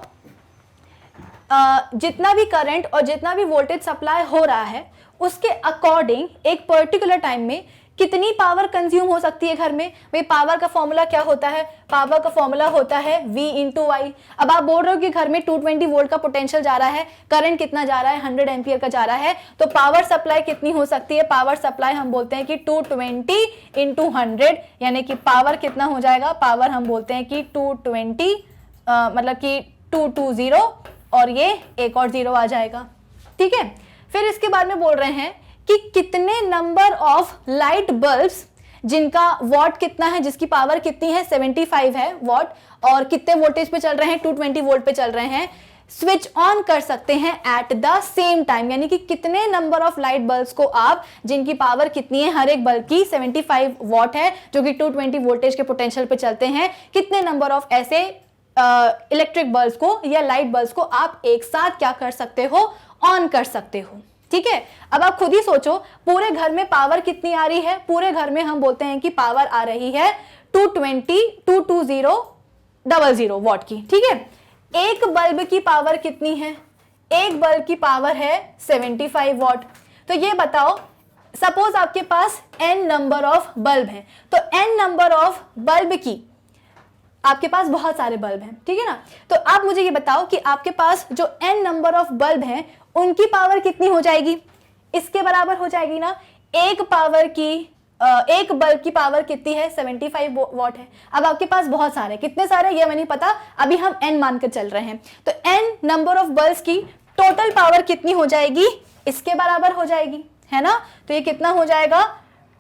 जितना भी करंट और जितना भी वोल्टेज सप्लाई हो रहा है उसके अकॉर्डिंग एक पर्टिकुलर टाइम में कितनी पावर कंज्यूम हो सकती है घर में। भाई पावर का फॉर्मूला क्या होता है, पावर का फॉर्मूला होता है V इंटू आई। अब आप बोल रहे हो कि घर में 220 वोल्ट का पोटेंशियल जा रहा है, करंट कितना जा रहा है, 100 एम्पियर का जा रहा है, तो पावर सप्लाई कितनी हो सकती है, पावर सप्लाई हम बोलते हैं कि 220 इंटू 100, यानी कि पावर कितना हो जाएगा, पावर हम बोलते हैं कि 220 मतलब कि 220 और ये एक और 0 आ जाएगा, ठीक है। फिर इसके बाद में बोल रहे हैं कि कितने नंबर ऑफ लाइट बल्ब्स जिनका वॉट कितना है, जिसकी पावर कितनी है, 75 है वॉट, और कितने वोल्टेज पे चल रहे हैं, 220 वोल्ट पे चल रहे हैं, स्विच ऑन कर सकते हैं एट द सेम टाइम। यानी कि कितने नंबर ऑफ लाइट बल्ब्स को आप, जिनकी पावर कितनी है, हर एक बल्ब की 75 वॉट है, जो कि 220 वोल्टेज के पोटेंशियल पे चलते हैं, कितने नंबर ऑफ ऐसे इलेक्ट्रिक बल्ब्स को या लाइट बल्ब्स को आप एक साथ क्या कर सकते हो, ऑन कर सकते हो, ठीक है। अब आप खुद ही सोचो, पूरे घर में पावर कितनी आ रही है, पूरे घर में हम बोलते हैं कि पावर आ रही है 220 वॉट की, ठीक है। एक बल्ब की पावर कितनी है? एक बल्ब की पावर है 75 वॉट। तो ये बताओ, सपोज आपके पास n नंबर ऑफ बल्ब हैं, तो n नंबर ऑफ बल्ब की, आपके पास बहुत सारे बल्ब हैं, ठीक है ना। तो आप मुझे ये बताओ कि आपके पास जो n नंबर ऑफ बल्ब हैं उनकी पावर कितनी हो जाएगी? इसके बराबर हो जाएगी ना, एक एक बल्ब की पावर कितनी है? 75 वॉट है। अब आपके पास बहुत सारे, कितने सारे ये मैं नहीं पता, अभी हम n मानकर चल रहे हैं। तो n नंबर ऑफ बल्ब्स की टोटल पावर कितनी हो जाएगी? इसके बराबर हो जाएगी, है ना। तो ये कितना हो जाएगा?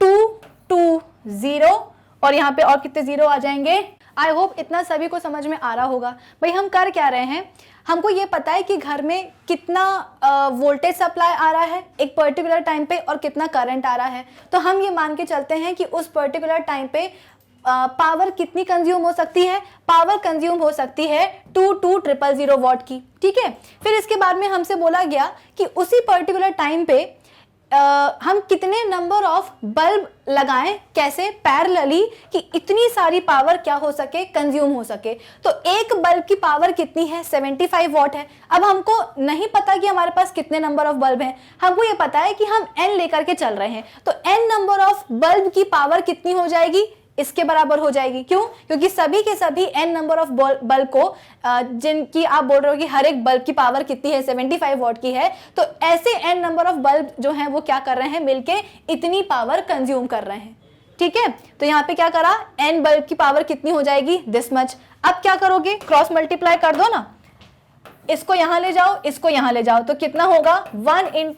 220, और यहाँ पे और कितने जीरो आ जाएंगे? आई होप इतना सभी को समझ में आ रहा होगा। भाई हम कर क्या रहे हैं, हमको ये पता है कि घर में कितना वोल्टेज सप्लाई आ रहा है एक पर्टिकुलर टाइम पे और कितना करंट आ रहा है। तो हम ये मान के चलते हैं कि उस पर्टिकुलर टाइम पे पावर कितनी कंज्यूम हो सकती है? पावर कंज्यूम हो सकती है 22000 वॉट की, ठीक है। फिर इसके बाद में हमसे बोला गया कि उसी पर्टिकुलर टाइम पे हम कितने नंबर ऑफ बल्ब लगाएं, कैसे पैरेलली, कि इतनी सारी पावर क्या हो सके? कंज्यूम हो सके। तो एक बल्ब की पावर कितनी है? 75 वॉट है। अब हमको नहीं पता कि हमारे पास कितने नंबर ऑफ बल्ब हैं, हमको ये पता है कि हम n लेकर के चल रहे हैं। तो n नंबर ऑफ बल्ब की पावर कितनी हो जाएगी? इसके बराबर हो जाएगी। क्यों? क्योंकि सभी के सभी n नंबर ऑफ बल्ब को, जिनकी आप बोल रहे हो कि हर एक बल्ब की पावर कितनी है? 75 वॉट की है। तो ऐसे n नंबर ऑफ बल्ब जो हैं वो क्या कर रहे हैं? मिलके इतनी पावर कंज्यूम कर रहे हैं, ठीक है। तो यहाँ पे क्या करा, n बल्ब की पावर कितनी हो जाएगी? This much. अब क्या करोगे? क्रॉस मल्टीप्लाई कर दो ना, इसको यहां ले जाओ, इसको यहां ले जाओ, तो कितना होगा? 1 ×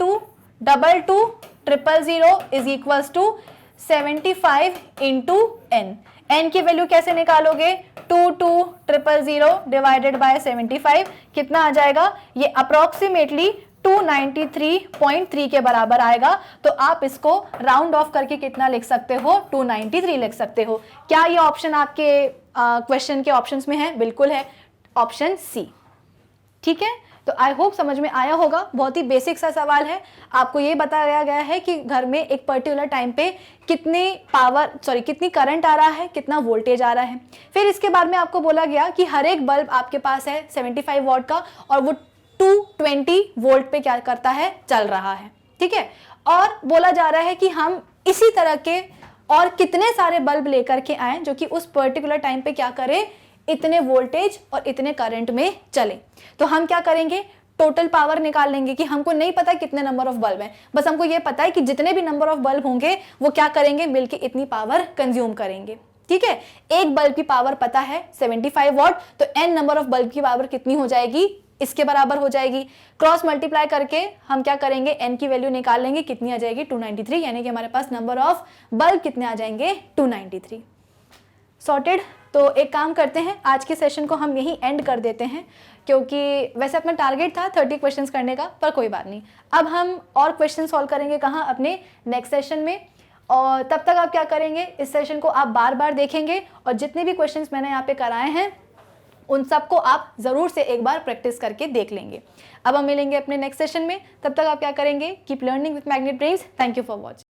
22200 is equals to 75 × n। n की वैल्यू कैसे निकालोगे? 22000 डिवाइडेड बाय 75, कितना आ जाएगा? ये अप्रोक्सीमेटली 293.3 के बराबर आएगा। तो आप इसको राउंड ऑफ करके कितना लिख सकते हो? 293 लिख सकते हो। क्या ये ऑप्शन आपके क्वेश्चन के ऑप्शंस में है? बिल्कुल है, ऑप्शन सी, ठीक है। तो आई होप समझ में आया होगा। बहुत ही बेसिक सा सवाल है। आपको ये बताया गया है कि घर में एक पर्टिकुलर टाइम पे कितनी करंट आ रहा है, कितना वोल्टेज आ रहा है। फिर इसके बाद में आपको बोला गया कि हर एक बल्ब आपके पास है 75 वॉट का, और वो 220 वोल्ट पे क्या करता है? चल रहा है, ठीक है। और बोला जा रहा है कि हम इसी तरह के और कितने सारे बल्ब लेकर के आए जो कि उस पर्टिकुलर टाइम पे क्या करे? इतने वोल्टेज और इतने करंट में चले। तो हम क्या करेंगे? टोटल पावर निकाल लेंगे कि हमको नहीं पता कितने नंबर ऑफ बल्ब हैं, बस हमको ये पता है कि जितने भी नंबर ऑफ बल्ब होंगे वो क्या करेंगे? मिलके इतनी पावर कंज्यूम करेंगे, ठीक है। एक बल्ब की पावर पता है 75 वॉट, तो n नंबर ऑफ बल्ब की पावर कितनी हो जाएगी? इसके बराबर हो जाएगी। क्रॉस मल्टीप्लाई करके हम क्या करेंगे? n की वैल्यू निकाल लेंगे, कितनी आ जाएगी? 293, यानी कि हमारे पास नंबर ऑफ बल्ब कितने आ जाएंगे? 293। सॉर्टेड। तो एक काम करते हैं, आज के सेशन को हम यहीं एंड कर देते हैं, क्योंकि वैसे अपना टारगेट था 30 क्वेश्चंस करने का, पर कोई बात नहीं। अब हम और क्वेश्चन सॉल्व करेंगे कहाँ? अपने नेक्स्ट सेशन में। और तब तक आप क्या करेंगे? इस सेशन को आप बार बार देखेंगे और जितने भी क्वेश्चंस मैंने यहाँ पे कराए हैं उन सबको आप ज़रूर से एक बार प्रैक्टिस करके देख लेंगे। अब हम मिलेंगे अपने नेक्स्ट सेशन में, तब तक आप क्या करेंगे? Keep learning with magnet brains. Thank you for watching.